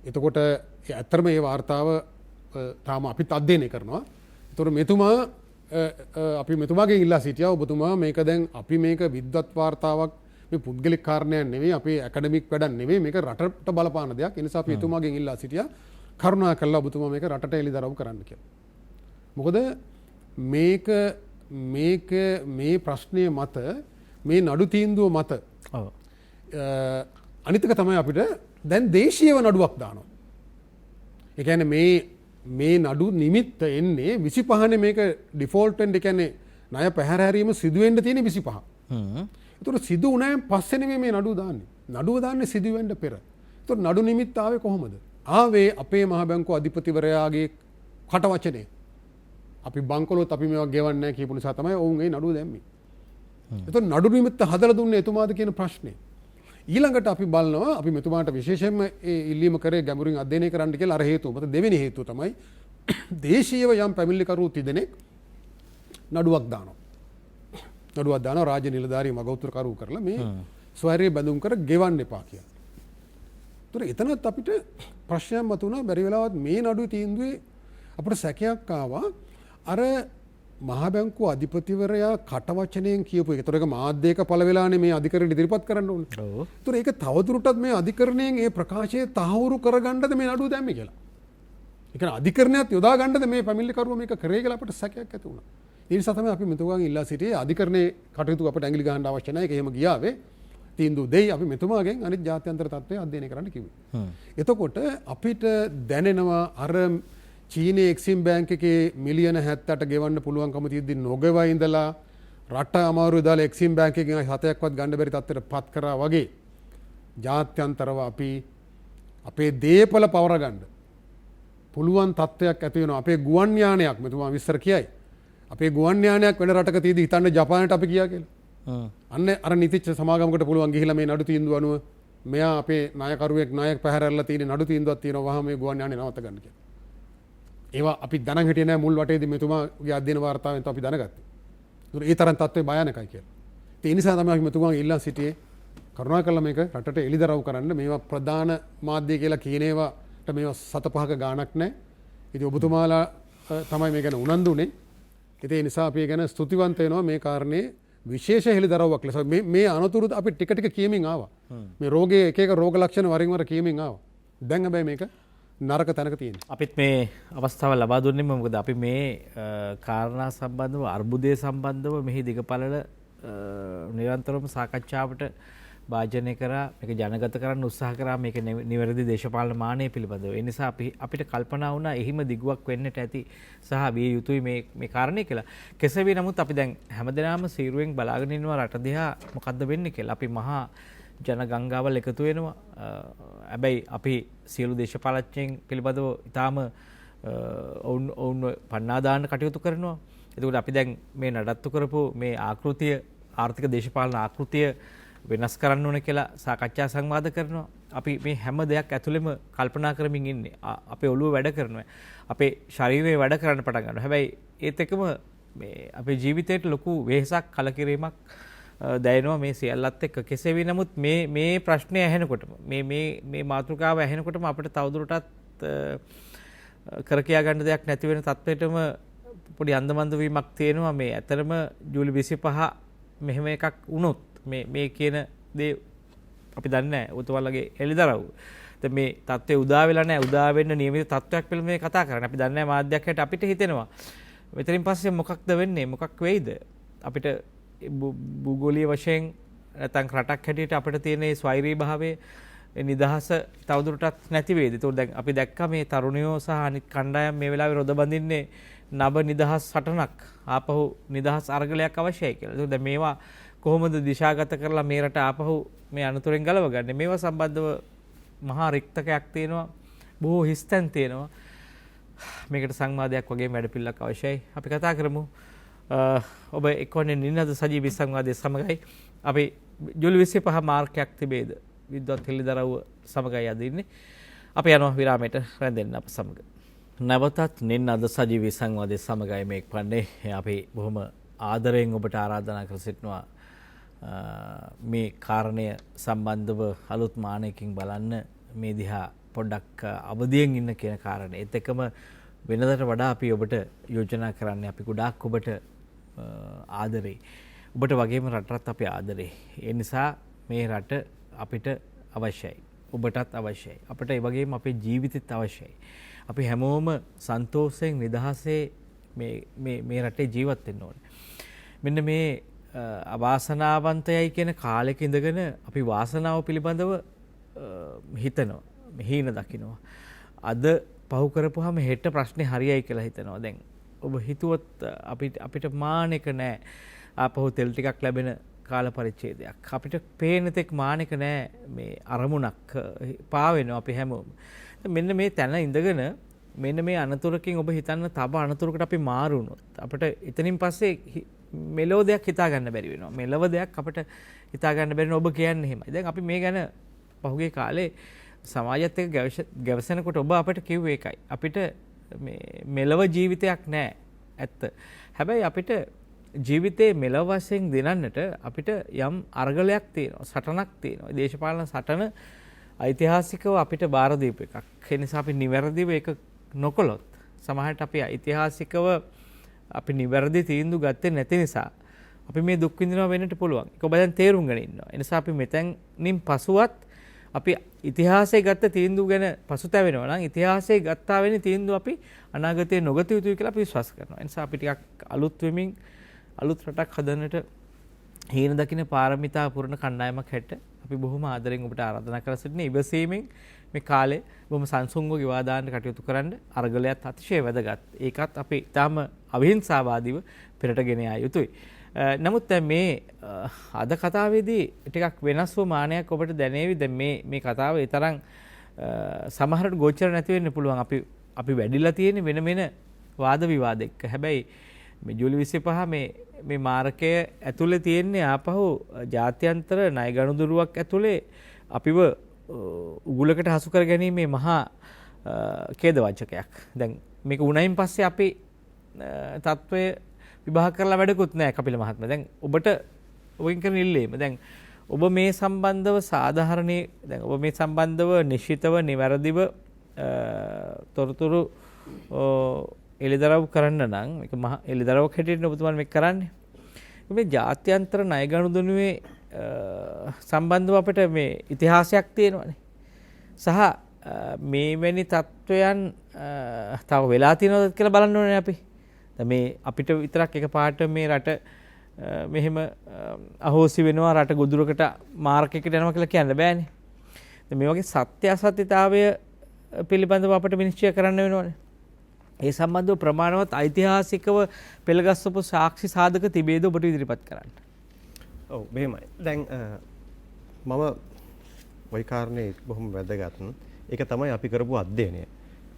එතකොට ඇත්තටම මේ වාර්තාව තාම අපිත් අධ්‍යයනය කරනවා. ඒතර මෙතුමා අපි මෙතුමාගෙන් ඉල්ලා සිටියා ඔබතුමා මේක දැන් අපි මේක විද්වත් වාර්තාවක් මේ පුද්ගලික කාරණයක් නෙවෙයි අපේ ඇකඩමික් වැඩක් නෙවෙයි මේක රටට බලපාන දෙයක්. ඒ නිසා අපි එතුමාගෙන් ඉල්ලා සිටියා කරුණාකරලා ඔබතුමා මේක රටට එළිදරව් කරන්න කියලා. මොකද මේක මේ ප්‍රශ්නය මත මේ නඩු තීන්දුව මත අනිතක තමයි අපිට දැන් දේශීයව නඩුවක් දානවා. ඒ කියන්නේ මේ නඩු නිමිත්ත එන්නේ 25නේ මේක ඩිෆෝල්ට් වෙන්න කියන්නේ ණය පැහැර හැරීම සිදු වෙන්න තියෙන 25. ඒතර සිදු වුණායින් පස්සේ නෙමෙයි මේ නඩුව දාන්නේ. නඩුව දාන්නේ සිදු වෙන්න පෙර. ඒතර නඩු නිමිත්ත ආවේ කොහොමද? ආවේ අපේ මහ බැංකුව අධිපතිවරයාගේ කටවචනේ. අපි බංකොලොත් අපි මේවා ගෙවන්නේ නැහැ කියපු නිසා තමයි ඔවුන් ඒ නඩුව දැම්මේ. ඒතර නඩු නිමිත්ත හදලා දුන්නේ එතුමාද කියන ප්‍රශ්නේ. ඊළඟට අපි බලනවා අපි මෙතුමාට විශේෂයෙන්ම ඒ ඉල්ලීම කරේ ගැඹුරින් අධ්‍යයනය කරන්න කියලා අර හේතුව. මත දෙවෙනි හේතුව තමයි දේශීයව යම් පැමිණිලිකරු තිදෙනෙක් නඩුවක් දානවා. නඩුවක් දානවා රාජ්‍ය නිලධාරී මගෞතුකරු කරලා මේ ස්වෛරී බැඳුම් කර ගෙවන්න එපා කියලා. ඒතර එතනත් අපිට ප්‍රශ්නයක් මතුණා බැරි වෙලාවත් මේ නඩුවේ තීන්දුවේ අපිට සැකයක් ආවා අර මහ බැංකුව අධිපතිවරයා කටවචනයෙන් කියපු එක. ඒතර ඒක මාධ්‍යයක පළ වෙලානේ මේ අධිකරණය ඉදිරිපත් කරන්න ඕනේ. ඔව්. ඒතර ඒක තවදුරටත් මේ අධිකරණයෙන් මේ ප්‍රකාශය තහවුරු කරගන්නද මේ නඩුව දැම්මේ කියලා. ඒ කියන්නේ අධිකරණයත් යොදා ගන්නද මේ පැමිණිලිකරුව මේක කරේ කියලා අපිට සැකයක් ඇති වුණා. ඒ නිසා තමයි අපි මෙතුමාගෙන් ඉල්ලා සිටියේ අධිකරණයේ කටයුතු අපිට ඇඟිලි ගහන්න අවශ්‍ය නැහැ. ඒක එහෙම ගියාවේ තීන්දුව දෙයි අපි මෙතුමාගෙන් අනිත් ජාත්‍යන්තර තත්ත්වය අධ්‍යයනය කරන්න කිව්වේ. එතකොට අපිට දැනෙනවා අර චීනයේ එක්සිම් බැංක් එකේ මිලියන 78 ගෙවන්න පුළුවන්කම තියෙද්දි නොගෙවා ඉඳලා රට අමාරුවේ දාලා එක්සිම් බැංක් එකෙන් 7ක්වත් ගන්න බැරි තත්ත්වයට පත් කරා වගේ ජාත්‍යන්තරව අපි අපේ දේපල පවර ගන්න පුළුවන් තත්ත්වයක් ඇති වෙනවා. අපේ ගුවන් යානයක් මෙතුමා විස්තර කියයි. අපේ ගුවන් යානයක් වෙන රටක තියෙදි හිතන්න ජපානයට අපි ගියා කියලා. අන්න අර නීතිච්ච සමාගමකට පුළුවන් ගිහිලා මේ නඩු තීන්දුව අනුව මෙයා අපේ නායකරුවෙක් නායක පැහැරලා තියෙන නඩු තීන්දුවක් තියෙනවා වහම මේ ගුවන් යානේ නවත්ත ගන්න කියලා. ඒවා අපි දැනන් හිටියේ නෑ මුල් වටේදී මෙතුමාගේ අධ්‍යයන වාර්තාවෙන් අපි දැනගත්තා. ඒ තරම් තත්ත්වය භයානකයි කියලා. ඒ නිසා තමයි අපි මෙතුමාගේ ඉල්ලා සිටියේ කරුණාකරලා මේක රටට එළිදරව් කරන්න. මේවා ප්‍රධාන මාධ්‍ය කියලා කියන ඒවාට මේවා 7-5ක ගාණක් නෑ. ඉතින් ඔබතුමාලා තමයි මේ ගැන උනන්දුනේ. ඒ නිසා අපි ගැන ස්තුතිවන්ත වෙනවා මේ කාරණේ විශේෂ හෙළිදරව්වක් ලෙස මේ අනතුරු අපි ටික ටික කියමින් ආවා. මේ රෝගයේ එක එක රෝග ලක්ෂණ වරින් වර කියමින් ආවා. දැන් හැබැයි මේක නරක තැනක තියෙනවා. අපිත් මේ අවස්ථාව ලබා දුන්නේ මොකද අපි මේ කාරණා සම්බන්ධව අර්බුදය සම්බන්ධව මෙහි දිගපළල නිරන්තරව සාකච්ඡාවට භාජනය කරා මේක ජනගත කරන්න උත්සාහ කරා මේක නිවැරදි දේශපාලන මානය පිළිබඳව. ඒ නිසා අපිට කල්පනා වුණා එහිම දිගුවක් වෙන්නට ඇති සහ විය යුතුයි මේ කාරණේ කියලා. කෙසේ වෙතත් නමුත් අපි දැන් හැමදෙනාම සීරුවෙන් බලාගෙන ඉන්නවා රට දිහා මොකද්ද වෙන්නේ කියලා. අපි මහා ජන ගංගාවල් එකතු වෙනවා. හැබැයි අපි සියලු දේශපාලඥයන් පිළිබඳව ඊටාම ඔවුන් පන්නා දාන්න කටයුතු කරනවා. එතකොට අපි දැන් මේ නඩත්තු කරපු මේ ආකෘතිය ආර්ථික දේශපාලන ආකෘතිය වෙනස් කරන්න ඕන කියලා සාකච්ඡා සංවාද කරනවා. අපි මේ හැම දෙයක් ඇතුළෙම කල්පනා කරමින් ඉන්නේ. අපේ ඔළුව වැඩ කරනවා. අපේ ශරීරය වැඩ කරන්න පටන් ගන්නවා. හැබැයි ඒත් එක්කම මේ අපේ ජීවිතේට ලොකු වෙහෙසක් කලකිරීමක් දැනෙනවා මේ සියල්ලත් එක්ක. කෙසේ වෙ නමුත් මේ ප්‍රශ්නය ඇහෙනකොටම මේ මාතෘකාව ඇහෙනකොටම අපිට තවදුරටත් කර කියා ගන්න දෙයක් නැති වෙන තත්ත්වයටම පොඩි අන්දමන්ද වීමක් තියෙනවා. මේ ඇතරම ජූලි 25 මෙහෙම එකක් වුණොත් මේ කියන දේ අපි දන්නේ නැහැ. ඔතවලගේ එළිදරව්. දැන් මේ තත්ත්වය උදා වෙලා නැහැ. උදා වෙන්න නියමිත තත්ත්වයක් පිළිබඳව මේ කතා කරන්නේ. අපි දන්නේ නැහැ මාධ්‍යයක් හැට අපිට හිතෙනවා. මෙතනින් පස්සේ මොකක්ද වෙන්නේ? මොකක් වෙයිද? අපිට භූගෝලීය වශයෙන් නැත්නම් රටක් හැටියට අපිට තියෙන මේ ස්වෛරී භාවයේ නිදහස තවදුරටත් නැති වේද? ඒතකොට දැන් අපි දැක්කා මේ තරුණයෝ සහ අනිත් කණ්ඩායම් මේ වෙලාවේ රොද බඳින්නේ නව නිදහස් සටනක්. ආපහු නිදහස් අරගලයක් අවශ්‍යයි කියලා. ඒතකොට දැන් මේවා කොහොමද දිශාගත කරලා මේ රට ආපහු මේ අනතුරෙන් ගලව ගන්න? මේවා සම්බන්ධව මහා රික්තකයක් තියෙනවා. බොහෝ හිස්තැන් තියෙනවා. මේකට සංවාදයක් වගේ වැඩපිළිවෙලක් අවශ්‍යයි. අපි කතා කරමු. ඔබ එක්වන්නේ නිනද සජීවී සංවාදයේ සමගයි. අපි ජූලි 25 මාර්කයක් තිබේද? විද්වත් හෙළිදරව් සමගයි අද ඉන්නේ. අපි යනවා විරාමයට රැඳෙන්න අප සමග. නැවතත් නිනද සජීවී සංවාදයේ සමගයි මේ එක්වන්නේ. අපි බොහොම ආදරයෙන් ඔබට ආරාධනා කර සිටිනවා මේ කාරණය සම්බන්ධව අලුත් මානයකින් බලන්න මේ දිහා පොඩ්ඩක් අවදියෙන් ඉන්න කියන කාරණේ. ඒත් එක්කම වෙනදට වඩා අපි ඔබට යෝජනා කරන්නේ අපි ගොඩාක් ඔබට ආදරේ. ඔබට වගේම රටටත් අපි ආදරේ. ඒ නිසා මේ රට අපිට අවශ්‍යයි. ඔබටත් අවශ්‍යයි. අපිට ඒ වගේම අපේ ජීවිතෙත් අවශ්‍යයි. අපි හැමෝම සන්තෝෂයෙන් නිදහසේ මේ රටේ ජීවත් වෙන්න ඕනේ. මෙන්න මේ අවාසනාවන්තයයි කියන කාලෙක ඉඳගෙන අපි වාසනාව පිළිබඳව හිතනවා. හීන දකිනවා. අද පහු කරපුවාම හෙට ප්‍රශ්නේ හරියයි කියලා හිතනවා. දැන් ඔබ හිතුවොත් අපිට මානෙක නැහැ. ආපහු තෙල් ටිකක් ලැබෙන කාල පරිච්ඡේදයක්. අපිට පේන තෙක් මානෙක නැහැ මේ අරමුණක් පාවෙනවා අපි හැමෝම. මෙන්න මේ තැන ඉඳගෙන මෙන්න මේ අනතුරකින් ඔබ හිතන්න තව අනතුරකට අපි මාරු වුණොත් අපිට එතනින් පස්සේ මෙලොව දෙයක් හිතා ගන්න බැරි වෙනවා. මෙලව දෙයක් අපිට හිතා ගන්න බැරි වෙන ඔබ කියන්නේ එහෙමයි. දැන් අපි මේ ගැන පහුගිය කාලේ සමාජයත් එක්ක ගැවසෙනකොට ඔබ අපිට කිව්වේ ඒකයි. අපිට මේ මෙලව ජීවිතයක් නැහැ. ඇත්ත. හැබැයි අපිට ජීවිතේ මෙලව වශයෙන් දිනන්නට අපිට යම් අරගලයක් තියෙනවා. සටනක් තියෙනවා. දේශපාලන සටන ඓතිහාසිකව අපිට බාර දීපු එකක්. ඒ නිසා අපි නිවැරදිව ඒක නොකළොත් සමහරට අපි ඓතිහාසිකව අපි නිවැරදි තීන්දුව ගත්තේ නැති නිසා අපි මේ දුක් විඳිනවා වෙන්නට පුළුවන්. ඒක ඔබ දැන් තේරුම් ගන්න ඉන්නවා. ඒ නිසා අපි මෙතනින් පසුවත් අපි ඉතිහාසයේ ගත්ත තීන්දුව ගැන පසුතැවෙනවා නම් ඉතිහාසයේ ගත්තා වෙන තීන්දුව අපි අනාගතයේ නොගත යුතුයි කියලා අපි විශ්වාස කරනවා. ඒ නිසා අපි ටිකක් අලුත් වෙමින් අලුත් රටක් හදන්නට හීන දකින්න පාරමිතා පුරන කණ්ඩායමක් හැට අපි බොහොම ආදරෙන් ඔබට ආරාධනා කර සිටින ඉවසීමෙන් මේ කාලේ බොහොම සංසුන්ව ගෙවා දාන්න කටයුතු කරන්න. අරගලයත් අතිශය වැදගත්. ඒකත් අපි තාම අවිහිංසාවාදීව පෙරට ගෙන යා යුතුයි. නමුත් දැන් මේ අද කතාවේදී ටිකක් වෙනස් වූ මානයක් ඔබට දැනේවි. දැන් මේ කතාව ඒ තරම් සමහරට ගෝචර නැති වෙන්න පුළුවන්. අපි වැඩිලා තියෙන්නේ වෙන වාද විවාද එක්ක. හැබැයි මේ ජූලි 25 මේ මාරකය ඇතුලේ තියෙන්නේ ආපහු ජාත්‍යන්තර ණය ගනුදෙනුවක් ඇතුලේ අපිව උගුලකට හසු කර ගැනීමේ මහා ඛේදවාචකයක්. දැන් මේක උණයින් පස්සේ අපි තත්වය විභාග කරලා වැඩකුත් නැහැ කපිල මහත්මයා. දැන් ඔබට ඔයින් කරන ඉල්ලීම. දැන් ඔබ මේ සම්බන්ධව සාධාරණේ දැන් ඔබ මේ සම්බන්ධව නිශ්චිතව නිවැරදිව තොරතුරු එළිදරව් කරන්න නම් මේක මහ එළිදරව්වක් හැටියට ඔබතුමාලා මේක කරන්නේ. මේ ජාත්‍යන්තර ණය ගනුදෙනුවේ සම්බන්ධව අපිට මේ ඉතිහාසයක් තියෙනවානේ. සහ මේවැනි තත්වයන් තව වෙලා තියෙනවද කියලා බලන්න ඕනේ අපි. මේ අපිට විතරක් එකපාරට මේ රට මෙහෙම අහෝසි වෙනවා රට ගොදුරකට මාර්කයකට යනවා කියලා කියන්න බෑනේ. මේ වගේ සත්‍ය අසත්‍යතාවය පිළිබඳව අපිට විනිශ්චය කරන්න වෙනවනේ. ඒ සම්බන්ධව ප්‍රමාණවත් ඓතිහාසිකව පෙළගස්සපු සාක්ෂි සාධක තිබේද ඔබට ඉදිරිපත් කරන්න? ඔව් මෙහෙමයි. දැන් මම ওই කාරණේ බොහොම වැදගත්. ඒක තමයි අපි කරපු අධ්‍යයනය.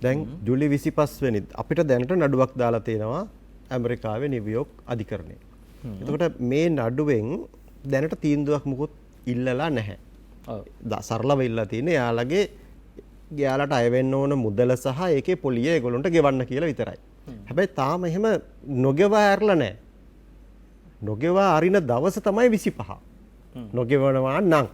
දැන් ජූලි 25 වෙනිදා අපිට දැනට නඩුවක් දාලා තියෙනවා ඇමරිකාවේ නිව්යෝක් අධිකරණයේ. එතකොට මේ නඩුවෙන් දැනට තීන්දුවක් මුකුත් ඉල්ලලා නැහැ. ඔව්. සරලව ඉල්ලලා තියෙන්නේ යාලට අය වෙන්න ඕන මුදල සහ ඒකේ පොලිය ඒගොල්ලන්ට ගෙවන්න කියලා විතරයි. හැබැයි තාම එහෙම නොගෙවා ඇරලා නැහැ. නොගෙවා අරින දවස තමයි 25. නොගෙවනවා නම්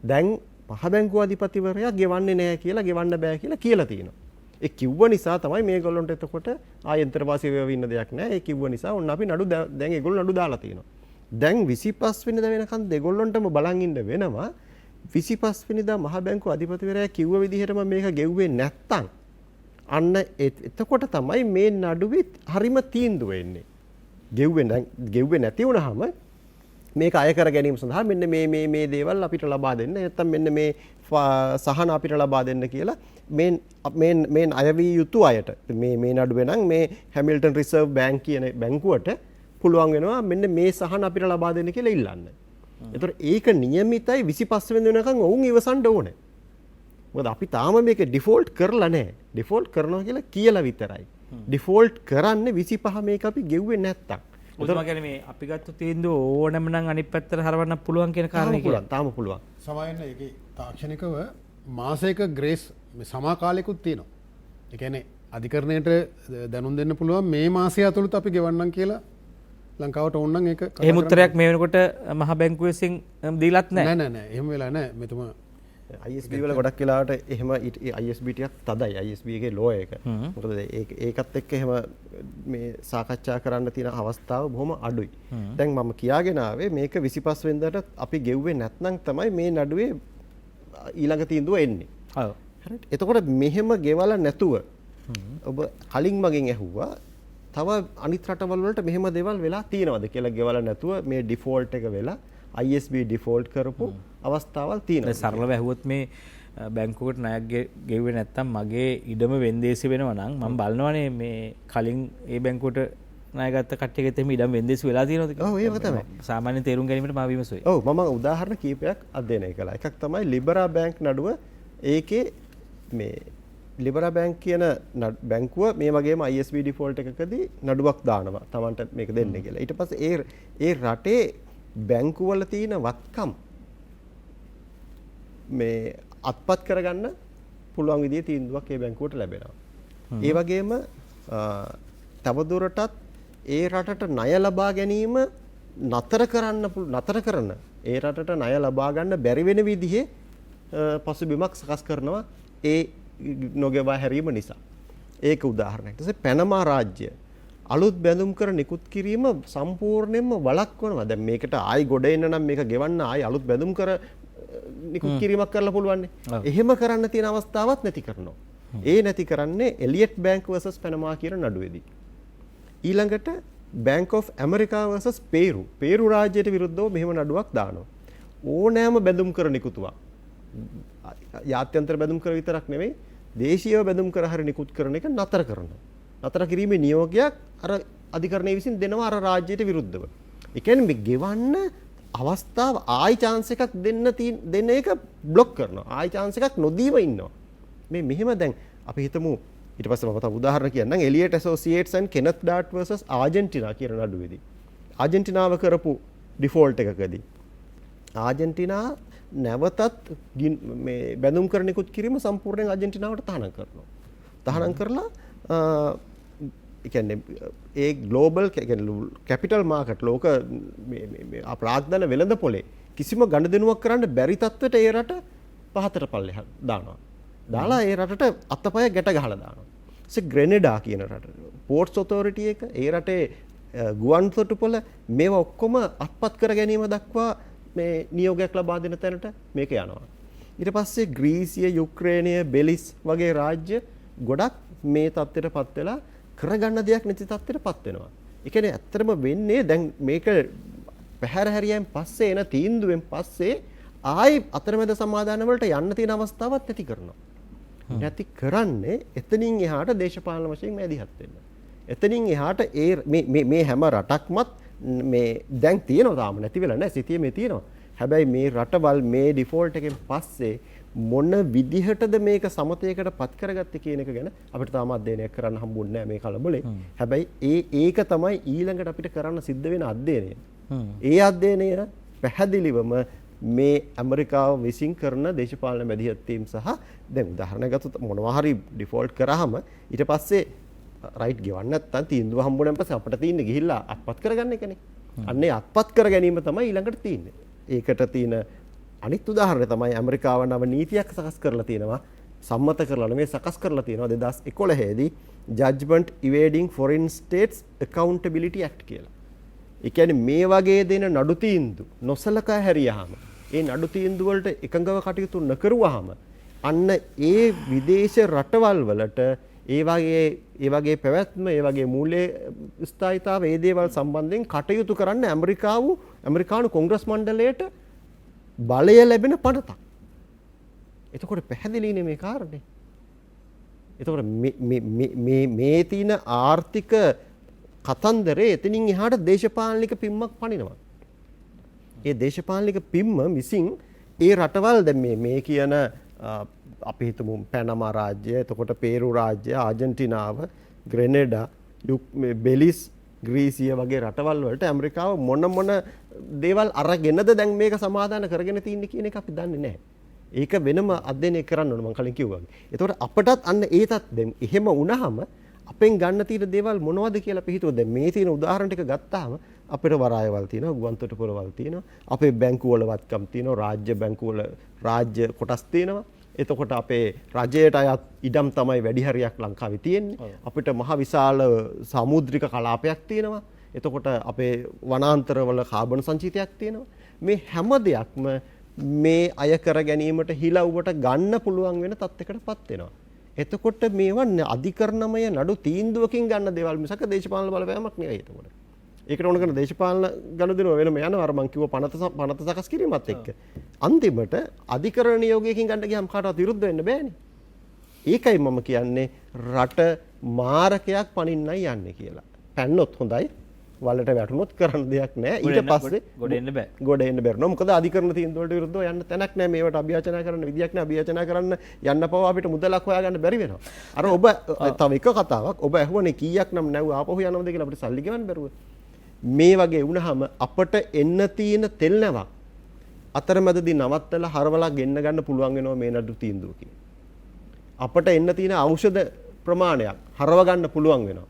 දැන් මහ බැංකුව අධිපතිවරයා ගෙවන්නේ නැහැ කියලා ගෙවන්න බෑ කියලා තියෙනවා. ඒ කිව්ව නිසා තමයි මේගොල්ලන්ට එතකොට ආයන්ත්‍රවාසී වේව ඉන්න දෙයක් නැහැ. ඒ කිව්ව නිසා ඔන්න අපි නඩු දැන් ඒගොල්ලෝ නඩු දාලා තියෙනවා. දැන් 25 වෙනිදා වෙනකන් දෙගොල්ලන්ටම බලන් ඉන්න වෙනවා. 25 වෙනිදා මහ බැංකුව අධිපතිවරයා කිව්ව විදිහටම මේක ගෙව්වේ නැත්තම් අන්න එතකොට තමයි මේ නඩුවේ හරිම තීන්දුව එන්නේ. ගෙව්වේ නැති වුණාම මේක අය කර ගැනීම සඳහා මෙන්න මේ දේවල් අපිට ලබා දෙන්න නැත්නම් මෙන්න මේ සහන අපිට ලබා දෙන්න කියලා මේ අයවී යුතු අයට මේ නඩුවේ නම් මේ හැමිල්ටන් රිසර්ව් බැංක් කියන බැංකුවට පුළුවන් වෙනවා මෙන්න මේ සහන අපිට ලබා දෙන්න කියලා ඉල්ලන්න. ඒතර ඒක නියමිතයි 25 වෙනි වෙනකන් ඔවුන් ඉවසන්න ඕනේ. මොකද අපි තාම මේක ඩිෆෝල්ට් කරලා නැහැ. ඩිෆෝල්ට් කරනවා කියලා විතරයි. ඩිෆෝල්ට් කරන්නේ 25 මේක අපි ගෙව්වේ නැත්තම්. ඔතන කියන්නේ මේ අපි ගත්ත තීන්දුව ඕනම නම් අනිත් පැත්තට හරවන්න පුළුවන් කියන කාරණේ කියලා. තාම පුළුවන්. සමහරවිට ඒකේ තාක්ෂණිකව මාසයක ග්‍රේස් සමා කාලයකුත් තියෙනවා. ඒ කියන්නේ අධිකරණයට දැනුම් දෙන්න පුළුවන් මේ මාසය ඇතුළත අපි ගෙවන්නම් කියලා ලංකාවට ඕන නම් ඒක එහෙම උත්තරයක් මේ වෙනකොට මහ බැංකුව විසින් දීලත් නැහැ. නෑ එහෙම වෙලා නැහැ. මෙතුමා ISB වල ගොඩක් වෙලාවට එහෙම ISB ටිකක් තදයි ISB එකේ ලෝ එක. මොකද ඒකත් එක්ක එහෙම මේ සාකච්ඡා කරන්න තියෙන අවස්ථාව බොහොම අඩුයි. දැන් මම කියාගෙන ආවේ මේක 25 වෙනිදාට අපි ගෙව්වේ නැත්නම් තමයි මේ නඩුවේ ඊළඟ තීන්දුව එන්නේ. ඔව්. හරියට. එතකොට මෙහෙම ගෙවලා නැතුව ඔබ කලින් මගෙන් ඇහුවා තව අනිත් රටවල් වලට මෙහෙම දේවල් වෙලා තියෙනවද කියලා ගෙවලා නැතුව මේ ඩිෆෝල්ට් එක වෙලා ISB ඩිෆෝල්ට් කරපු අවස්ථාවල් තියෙනවා. සරලව ඇහුවොත් මේ බැංකුවකට ණයක් ගෙව්වේ නැත්තම් මගේ ඉඩම වෙන්දේසි වෙනවා නම් මම බලනවානේ මේ කලින් ඒ බැංකුවට ණය ගත්ත කට්ටියගෙත් එහෙම ඉඩම් වෙන්දේසි වෙලා තියෙනවද කියලා. ඔව් ඒක තමයි. සාමාන්‍ය තේරුම් ගැනීමට මම විමසුවේ. ඔව් මම උදාහරණ කීපයක් අධ්‍යයනය කළා. එකක් තමයි ලිබරා බැංක් නඩුව. ඒකේ මේ ලිබරා බැංක් කියන බැංකුව මේ වගේම ISB ඩිෆෝල්ට් එකකදී නඩුවක් දානවා. Tamanට මේක දෙන්න කියලා. ඊට පස්සේ ඒ රටේ බැංකුවල තියෙන වත්කම් මේ අත්පත් කරගන්න පුළුවන් විදිහේ තීන්දුවක් ඒ බැංකුවට ලැබෙනවා. ඒ වගේම තවදුරටත් ඒ රටට ණය ලබා ගැනීම නතර කරන ඒ රටට ණය ලබා ගන්න බැරි වෙන විදිහේ පසුබිමක් සකස් කරනවා ඒ නොගෙවා හැරීම නිසා. ඒක උදාහරණයක්. ඊට පස්සේ පැනමා රාජ්‍ය අලුත් බැඳුම් කර නිකුත් කිරීම සම්පූර්ණයෙන්ම වළක්වනවා. දැන් මේකට ආයි ගොඩ එන්න නම් මේක ගෙවන්න ආයි අලුත් බැඳුම් කර නිකුත් කිරීමක් කරලා පුළුවන් නේ. එහෙම කරන්න තියෙන අවස්ථාවක් නැති කරනවා. ඒ නැති කරන්නේ එලියට් බැංක් vs පැනමා කියන නඩුවේදී. ඊළඟට බැංක් ඔෆ් ඇමරිකා vs පේරු. පේරු රාජ්‍යයට විරුද්ධව මෙහෙම නඩුවක් දානවා. ඕනෑම බැඳුම් කර නිකුතුවක්. යාත්‍යන්තර බැඳුම් කර විතරක් නෙවෙයි දේශීය බැඳුම් කර හරි නිකුත් කරන එක නතර කරනවා. නතර කිරීමේ නියෝගයක් අර අධිකරණය විසින් දෙනවා අර රාජ්‍යයට විරුද්ධව. ඒ කියන්නේ මේ ගෙවන්න අවස්ථාව ආයි chance එකක් දෙන්න එක બ્લોක් කරනවා. ආයි chance එකක් නොදීම ඉන්නවා. මෙහෙම දැන් අපි හිතමු ඊට පස්සේ මම තව උදාහරණ කියන්නම් එලියට් ඇසෝසියේට්ස් and කෙනත් ඩාට් vs ආජන්ටිනා කියන නඩුවේදී. ආජන්ටිනාව කරපු ඩිෆෝල්ට් එකකදී ආජන්ටිනා නැවතත් මේ බැඳුම් කර නිකුත් කිරීම සම්පූර්ණයෙන් ආජන්ටිනාවට තහනම් කරනවා. තහනම් කරලා ඒ කියන්නේ ඒ ග්ලෝබල් කැපිටල් මාකට් ලෝක මේ ප්‍රාග්ධන වෙළඳ පොලේ කිසිම ගනුදෙනුවක් කරන්න බැරි තත්ත්වයට ඒ රට පහතට පල්ලෙහා දානවා. දාලා ඒ රටට අතපය ගැට ගහලා දානවා. ඊට ග්‍රෙනඩා කියන රට පෝර්ට්ස් ඔතොරිටි එක ඒ රටේ ගුවන් තොටුපොළ මේවා ඔක්කොම අත්පත් කර ගැනීම දක්වා මේ නියෝගයක් ලබා දෙන තැනට මේක යනවා. ඊට පස්සේ ග්‍රීසිය, යුක්‍රේනය, බෙලිස් වගේ රාජ්‍ය ගොඩක් මේ තත්ත්වයටපත් වෙලා කරගන්න දෙයක් නැති තත්ත්වයටපත් වෙනවා. ඒ කියන්නේ ඇත්තටම වෙන්නේ දැන් මේක පැහැර හැරියෙන් පස්සේ එන තීන්දුවෙන් පස්සේ ආයි අතරමැද සමාදාන වලට යන්න තියෙන අවස්ථාවක් ඇති කරනවා. නැති කරන්නේ එතනින් එහාට දේශපාලන වශයෙන් මැදිහත් වෙන්න. එතනින් එහාට මේ හැම රටක්මත් මේ දැන් තියෙනවා තාම නැති වෙලා නැහැ සිටියේ මේ තියෙනවා. හැබැයි මේ රටවල් මේ ඩිෆෝල්ට් එකෙන් පස්සේ මොන විදිහටද මේක සමතයකට පත් කරගත්තේ කියන එක ගැන අපිට තාම අධ්‍යයනයක් කරන්න හම්බුන්නේ නැහැ මේ කලබලේ. හැබැයි ඒක තමයි ඊළඟට අපිට කරන්න සිද්ධ වෙන අධ්‍යයනය. ඒ අධ්‍යයනය පැහැදිලිවම මේ ඇමරිකාව විසින් කරන දේශපාලන මැදිහත් වීම සහ දැන් උදාහරණයක් ගත්තොත් මොනවා හරි ඩිෆෝල්ට් කරාම ඊට පස්සේ රයිට් ගෙවන්න නැත්නම් තීන්දුව හම්බුනන් පස්සේ අපිට තියෙන්නේ ගිහිල්ලා අත්පත් කරගන්න එකනේ. අන්නේ අත්පත් කර ගැනීම තමයි ඊළඟට තියෙන්නේ. ඒකට තියෙන අනිත් උදාහරණය තමයි ඇමරිකාව නව නීතියක් සකස් කරලා තියෙනවා. සම්මත කරලා නෙමෙයි සකස් කරලා තියෙනවා 2011 දී Judgment Evading Foreign States Accountability Act කියලා. ඒ කියන්නේ මේ වගේ දෙන නඩු තීන්දුව නොසලකා හැරියාම ඒ නඩු තීන්දුව වලට එකඟව කටයුතු නොකරුවාම අන්න ඒ විදේශ රටවල් වලට ඒ වගේ පැවැත්ම ඒ වගේ මූල්‍ය ස්ථායීතාව ඒ දේවල් සම්බන්ධයෙන් කටයුතු කරන්න ඇමරිකානු කොංග්‍රස් මණ්ඩලයට බලය ලැබෙන පනතක්. එතකොට පැහැදිලිනේ මේ කාරණේ. එතකොට මේ තියෙන ආර්ථික කතන්දරේ එතනින් එහාට දේශපාලනික පිම්මක් පනිනවා. ඒ දේශපාලනික පිම්ම විසින් ඒ රටවල් දැන් මේ කියන අපි හිතමු පැනමා රාජ්‍ය, එතකොට පේරු රාජ්‍ය, ආජන්ටිනාව, ග්‍රෙනඩා, බෙලිස්, ග්‍රීසිය වගේ රටවල් වලට ඇමරිකාව මොන දේවල් අරගෙනද දැන් මේක සමාදාන කරගෙන තින්නේ කියන එක අපි දන්නේ නැහැ. ඒක වෙනම අධ්‍යයනය කරන්න ඕන මම කලින් කිව්වා. එතකොට අපටත් අන්න ඒතත් දැන් එහෙම වුණාම අපෙන් ගන්න තියෙන දේවල් මොනවද කියලා අපි හිතුවා. දැන් මේ තියෙන උදාහරණ ටික ගත්තාම අපිට වරායවල් තියෙනවා, ගුවන්තොටුපළවල් තියෙනවා, අපේ බැංකු වල වත්කම් තියෙනවා, රාජ්‍ය බැංකු වල රාජ්‍ය කොටස් තියෙනවා. එතකොට අපේ රජයට අයත් ඉඩම් තමයි වැඩි හරියක් ලංකාවේ තියෙන්නේ. අපිට මහ විශාල සමුද්‍රික කලාපයක් තියෙනවා. එතකොට අපේ වනාන්තරවල කාබන් සංචිතයක් තියෙනවා. මේ හැම දෙයක්ම මේ අය කර ගැනීමට හිලව්වට ගන්න පුළුවන් වෙන තත්යකටපත් වෙනවා. එතකොට මේවා අධිකරණමය නඩු තීන්දුවකින් ගන්න දේවල් මිසක දේශපාලන බලපෑමක් නෙවෙයි. එතකොට ඒකට ඕන කරන දේශපාලන ගනුදෙනුව වෙනම යනවා. අර මං කිව්ව පනත සකස් කිරීමත් එක්ක අන්තිමට අධිකරණ නියෝගයකින් ගන්න ගියාම කාටවත් විරුද්ධ වෙන්න බෑනේ. ඒකයි මම කියන්නේ රට මාරකයක් පනින්නයි යන්නේ කියලා. පැන්නොත් හොඳයි, වලට වැටුනොත් කරන්න දෙයක් නැහැ. ඊට පස්සේ ගොඩ එන්න බැරි නෝ. මොකද අධිකරණ තීන්දුව වලට විරුද්ධව යන්න තැනක් නැහැ. මේවට අභියාචනා කරන්න විදියක් නැහැ. අභියාචනා කරන්න යන්න පව අපිට මුදලක් හොයාගන්න බැරි වෙනවා. අර ඔබ තව එක කතාවක් ඔබ ඇහුවනේ කීයක් නම් නැව ආපහු යනවද කියලා අපිට සල්ලි ගෙවන්න බැරුව. මේ වගේ වුණාම අපට එන්න තියෙන තෙල් නැවක් අතරමැදදී නවත්තලා හරවලා ගෙන්න ගන්න පුළුවන් වෙනවා මේ නඩු තීන්දුවකින්. අපට එන්න තියෙන ඖෂධ ප්‍රමාණයක් හරව ගන්න පුළුවන් වෙනවා.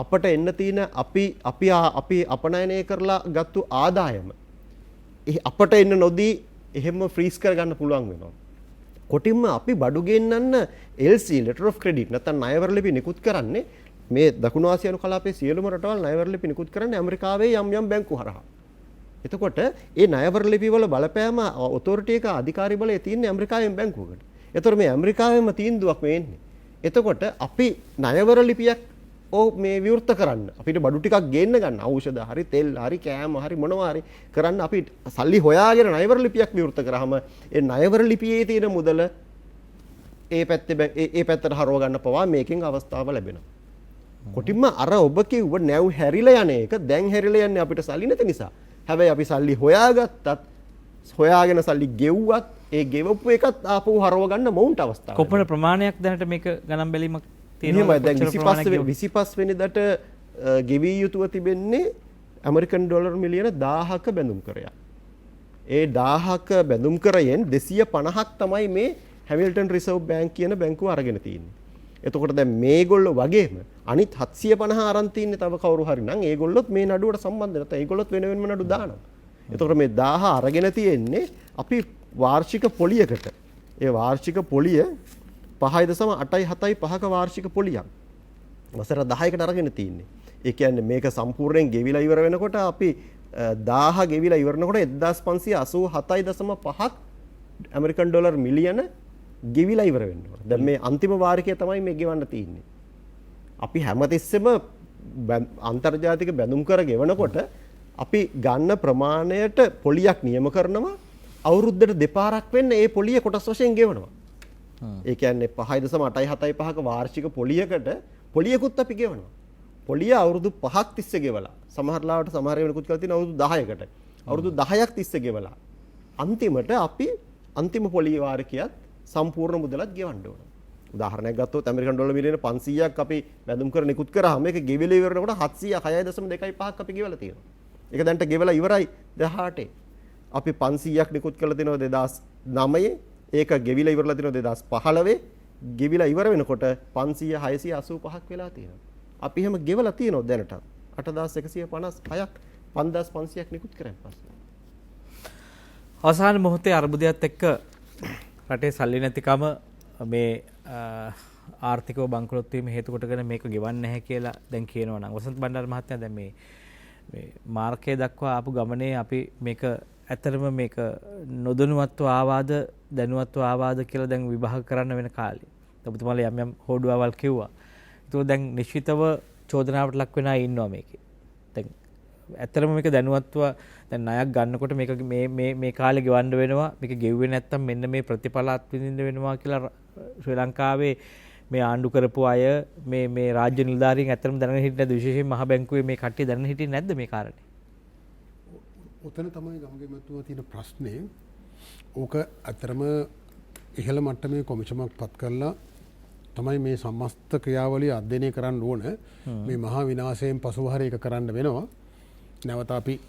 අපට එන්න තියෙන අපි අපනයනය කරලා ගත්තු ආදායම අපට එන්න නොදී එහෙම ෆ්‍රීස් කරගන්න පුළුවන් වෙනවා. කොටින්ම අපි බඩු ගෙන්නන්න LC letter of credit නැත්නම් ණයවර ලිපි නිකුත් කරන්නේ මේ දකුණු ආසියානු කලාපයේ සියලුම රටවල් ණයවර ලිපි නිකුත් කරන්නේ ඇමරිකාවේ යම් බැංකු හරහා. එතකොට ඒ ණයවර ලිපි වල බලපෑම ඔතොරිටි එක අධිකාරී බලය තියෙන්නේ ඇමරිකාවෙන් බැංකුවකට. එතකොට මේ ඇමරිකාවෙම තීන්දුවක් මේ එන්නේ. එතකොට අපි ණයවර ලිපියක් මේ විවෘත කරන්න අපිට බඩු ටිකක් ගේන්න ගන්න ඖෂධ හරි තෙල් හරි කෑම හරි මොනවා හරි කරන්න අපි සල්ලි හොයාගෙන ණයවර ලිපියක් විවෘත කරාම ඒ ණයවර ලිපියේ තියෙන මුදල ඒ පැත්තට හරව ගන්න පවා මේකෙන් අවස්ථාව ලැබෙනවා. කොටින්ම අර ඔබ කිව්ව නැව් හැරිලා යන එක දැන් හැරිලා යන්නේ අපිට සල්ලි නැති නිසා. හැබැයි අපි සල්ලි හොයාගත්තත් හොයාගෙන සල්ලි ගෙව්වත් ඒ ගෙවපු එකත් ආපහු හරව ගන්න මොවුන්ට අවස්ථාවක්. කොපමණ ප්‍රමාණයක් දැනට මේක ගණන් බැලීමක් තියෙනවා? දැන් 25 වෙනිදාට ගෙවී යුතුව තිබෙන්නේ ඇමරිකන් ඩොලර් මිලියන 1000ක බැඳුම් කරයක්. ඒ 1000ක බැඳුම් කරයෙන් 250ක් තමයි මේ හැමිල්ටන් රිසර්ව් බැංක් කියන බැංකුව අරගෙන තියෙන්නේ. එතකොට දැන් මේගොල්ලෝ වගේම අනිත් 750 අරන් තින්නේ තව කවුරු හරි නම් ඒගොල්ලොත් මේ නඩුවට සම්බන්ධ නැත්නම් ඒගොල්ලොත් වෙන වෙනම නඩු දානවා. එතකොට මේ 1000 අරගෙන තියෙන්නේ අපි වාර්ෂික පොලියකට. ඒ වාර්ෂික පොලිය 5.875ක වාර්ෂික පොලියක්. වසර 10කට අරගෙන තින්නේ. ඒ කියන්නේ මේක සම්පූර්ණයෙන් ගෙවිලා ඉවර වෙනකොට අපි 1000 ගෙවිලා ඉවරනකොට 1587.5ක් ඇමරිකන් ඩොලර් මිලියන ගෙවිලා ඉවර වෙන්න ඕන. දැන් මේ අන්තිම වාරිකය තමයි මේ ගෙවන්න තියෙන්නේ. අපි හැමතිස්සෙම අන්තර්ජාතික බැඳුම් කර ගෙවනකොට අපි ගන්න ප්‍රමාණයට පොලියක් නියම කරනවා. අවුරුද්දට දෙපාරක් වෙන්න ඒ පොලිය කොටස් වශයෙන් ගෙවනවා. ඒ කියන්නේ 5.875ක වාර්ෂික පොලියකට පොලියකුත් අපි ගෙවනවා. පොලිය අවුරුදු 5ක් තිස්සේ ගෙවලා. සමහර ලාවට සමහර වෙනකුත් කරලා තියෙන අවුරුදු 10කට. අවුරුදු 10ක් තිස්සේ ගෙවලා. අන්තිමට අපි අන්තිම පොලිය වාරිකයත් සම්පූර්ණ මුදලත් ගෙවන්න ඕන. උදාහරණයක් ගත්තොත් ඇමරිකන් ඩොලර් මිලියන 500ක් අපි බැඳුම් කර නිකුත් කරාම මේක ගෙවිලා ඉවරනකොට 706.25ක් අපි ගෙවලා තියෙනවා. ඒක දැන්ට ගෙවලා ඉවරයි 18. අපි 500ක් නිකුත් කරලා තිනවා 2009. ඒක ගෙවිලා ඉවරලා තිනවා 2015. ගෙවිලා ඉවර වෙනකොට 500 685ක් වෙලා තියෙනවා. අපි එහෙම ගෙවලා තියෙනවා දැනට 8156ක් 5500ක් නිකුත් කරන් පස්සේ. අවසාන මොහොතේ අර්බුදයත් එක්ක රටේ සල්ලි නැතිකම මේ ආර්ථිකව බංකොලොත් වීම හේතු කොටගෙන මේක ගෙවන්නේ නැහැ කියලා දැන් කියනවා නම් වසන්ත බණ්ඩාර මහත්මයා දැන් මේ මාර්කයේ දක්වා ආපු ගමනේ අපි මේක ඇත්තටම මේක නොදැනුවත්ව ආවාද දැනුවත්ව ආවාද කියලා දැන් විභාග කරන්න වෙන කාලේ. ඔබතුමාලා යම් යම් හොඩුවවල් කිව්වා. ඒක දැන් නිශ්චිතව චෝදනාවට ලක් වෙනා ඉන්නවා මේකේ. දැන් ඇත්තටම මේක දැනුවත්ව දැන් ණයක් ගන්නකොට මේක මේ කාලේ ගෙවන්න වෙනවා. මේක ගෙව්වේ නැත්තම් මෙන්න මේ ප්‍රතිඵල අත්විඳින්න වෙනවා කියලා ශ්‍රී ලංකාවේ මේ ආණ්ඩු කරපු අය මේ රාජ්‍ය නිලධාරීන් ඇත්තටම දැනගෙන හිටියේ නැද්ද? විශේෂයෙන් මහ බැංකුවේ මේ කට්ටිය දැනගෙන හිටියේ නැද්ද මේ කාරණේ? ඔතන තමයි ගමගේ මැතිතුමා තියෙන ප්‍රශ්නේ. ඕක ඇත්තටම ඉහළ මට්ටමේ කොමිෂමක් පත් කරලා තමයි මේ සමස්ත ක්‍රියාවලිය අධ්‍යයනය කරන්න ඕන. මේ මහා විනාශයෙන් පසුව හරි ඒක කරන්න වෙනවා. නැවත අපි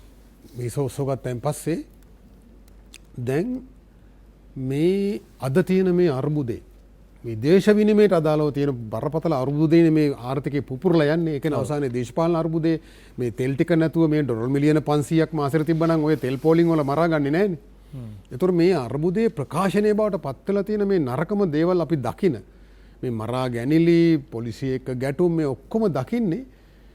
මේ සෝසෝගත්තෙන් පස්සේ දැන් මේ අද තියෙන මේ අර්බුදේ මේ දේශ විනිමයට අදාළව තියෙන බරපතල අර්බුදේ මේ ආර්ථිකය පුපුරලා යන්නේ. ඒක නේ අවසානයේ දේශපාලන අර්බුදේ මේ තෙල් ටික නැතුව මේ ඩොලර් මිලියන 500ක් මාසෙට තිබ්බනම් ඔය තෙල් පෝලිං වල මරාගන්නේ නැහැනේ. ඒතර මේ අර්බුදේ ප්‍රකාශනයේ බවට පත් වෙලා තියෙන මේ නරකම දේවල් අපි දකින මේ මරා ගැනිලි පොලිසිය එක්ක ගැටුම් මේ ඔක්කොම දකින්නේ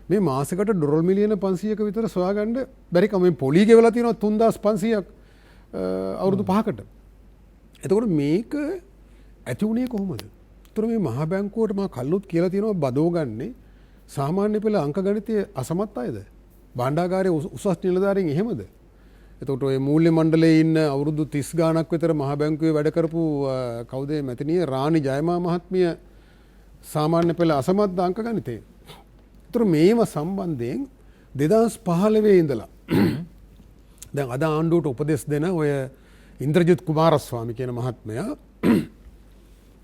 මේ මාසෙකට ඩොලර් මිලියන 500ක විතර සොයාගන්න බැරි කම මේ පොලි ගෙවලා තියෙනවා 3500ක් අවුරුදු 5කට. එතකොට මේක ඇති වුණේ කොහොමද? ඒතර මේ මහා බැංකුවට මා කල්ලුත් කියලා තියෙනවා බදෝ ගන්නේ සාමාන්‍ය පෙළ අංක ගණිතයේ අසමත් අයද? භාණ්ඩාගාරයේ උසස් නිලධාරීන් එහෙමද? එතකොට ඔය මූල්‍ය මණ්ඩලයේ ඉන්න අවුරුදු 30 ගාණක් විතර මහා බැංකුවේ වැඩ කරපු කවුද මැතිණිය රාණි ජයමා මහත්මිය සාමාන්‍ය පෙළ අසමත් අංක ගණිතේ. ඒතර මේව සම්බන්ධයෙන් 2015 ඉඳලා දැන් අද ආණ්ඩුවට උපදෙස් දෙන ඔය ඉන්ද්‍රජිත් කුමාරස්වාමි කියන මහත්මයා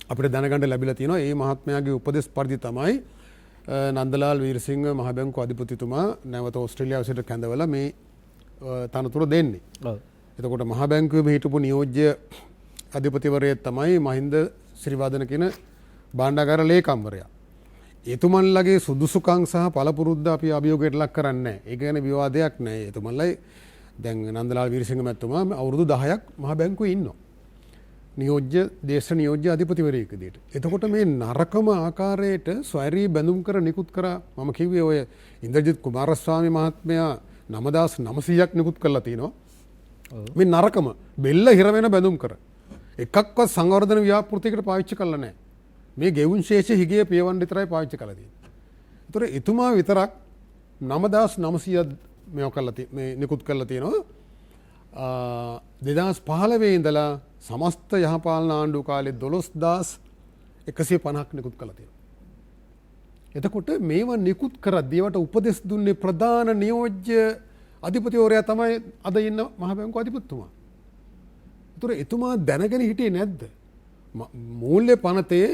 අපිට දැනගන්න ලැබිලා තියෙනවා. මේ මහත්මයාගේ උපදෙස් පරිදි තමයි නන්දලාල් වීරසිංහ මහ බැංකුව අධිපතිතුමා නැවත ඕස්ට්‍රේලියාව සිට කැඳවලා මේ තනතුර දෙන්නේ. එතකොට මහ බැංකුවේ හිටපු නියෝජ්‍ය අධිපතිවරයෙක් තමයි මහින්ද සිරිවර්ධන කියන භාණ්ඩාගාර ලේකම්වරයා. එතුමන්ලගේ සුදුසුකම් සහ පළපුරුද්ද අපි අභියෝගයට ලක් කරන්නේ නැහැ. ඒ කියන්නේ විවාදයක් නැහැ. එතුමන්ලයි දැන් නන්දලාල් වීරසිංහ මැතිතුමා අවුරුදු 10ක් මහ බැංකුවේ ඉන්නවා. නියෝජ්‍ය දේශ නියෝජ්‍ය අධිපතිවරයෙක් විදිහට. එතකොට මේ නරකම ආකාරයට ස්වෛරී බැඳුම් කර නිකුත් කරා මම කිව්වේ ඔය ඉන්ද්‍රජිත් කුමාරස්වාමි මහත්මයා 9900ක් නිකුත් කරලා තිනවා. මේ නරකම බෙල්ල හිර වෙන බැඳුම් කර එකක්වත් සංවර්ධන ව්‍යාපෘතියකට පාවිච්චි කළා නැහැ. මේ ගෙවුන් ශේෂ හිගේ පියවන්න විතරයි පාවිච්චි කළා තියෙන්නේ. ඒතර එතුමා විතරක් 9900 මේක කළා මේ නිකුත් කරලා තියෙනවා. 2015 ඉඳලා සමස්ත යහපාලන ආණ්ඩු කාලේ 12150ක් නිකුත් කළා තියෙනවා. එතකොට මේවා නිකුත් කරද්දී ඒවට උපදෙස් දුන්නේ ප්‍රධාන නියෝජ්‍ය අධිපතිවරයා තමයි අද ඉන්න මහ බැංකුව අධිපතිතුමා. ඒතර එතුමා දැනගෙන හිටියේ නැද්ද? මූල්‍ය පනතෙන්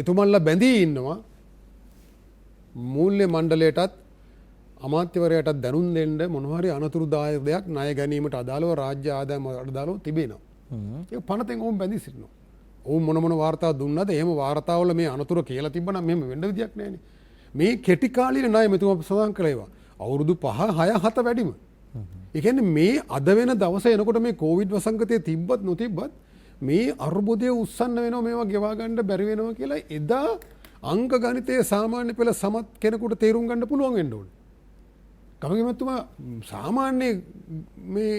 එතුමන්ලා බැඳී ඉන්නවා. මූල්‍ය මණ්ඩලයටත් අමාත්‍යවරයටත් දැනුම් දෙන්න මොනවා හරි අනතුරුදායක දෙයක් ණය ගැනීමට අදාළව රාජ්‍ය ආදායම අදාළව තිබෙනවා. ඒක පනතෙන් ඕම් බැඳී සිටිනවා. ඔවුන් මොන වාර්තා දුන්නද? එහෙම වාර්තාවල මේ අනතුරු කියලා තිබ්බනම් මෙහෙම වෙන්න විදියක් නැහැනේ. මේ කෙටි කාලීන ණය මෙතුමා සඳහන් කළා ඒවා. අවුරුදු 5 6 7 වැඩිම. ඒ කියන්නේ මේ අද වෙන දවසේ එනකොට මේ කොවිඩ් වසංගතය තිබ්බත් නොතිබ්බත් මේ අර්බුදය උස්සන්න වෙනවා මේවා ගෙවා ගන්න බැරි වෙනවා කියලා එදා අංක ගණිතයේ සාමාන්‍ය පෙළ සමත් කෙනෙකුට තේරුම් ගන්න පුළුවන් වෙන්න ඕනේ. ගමගේ මැතිතුමා සාමාන්‍ය මේ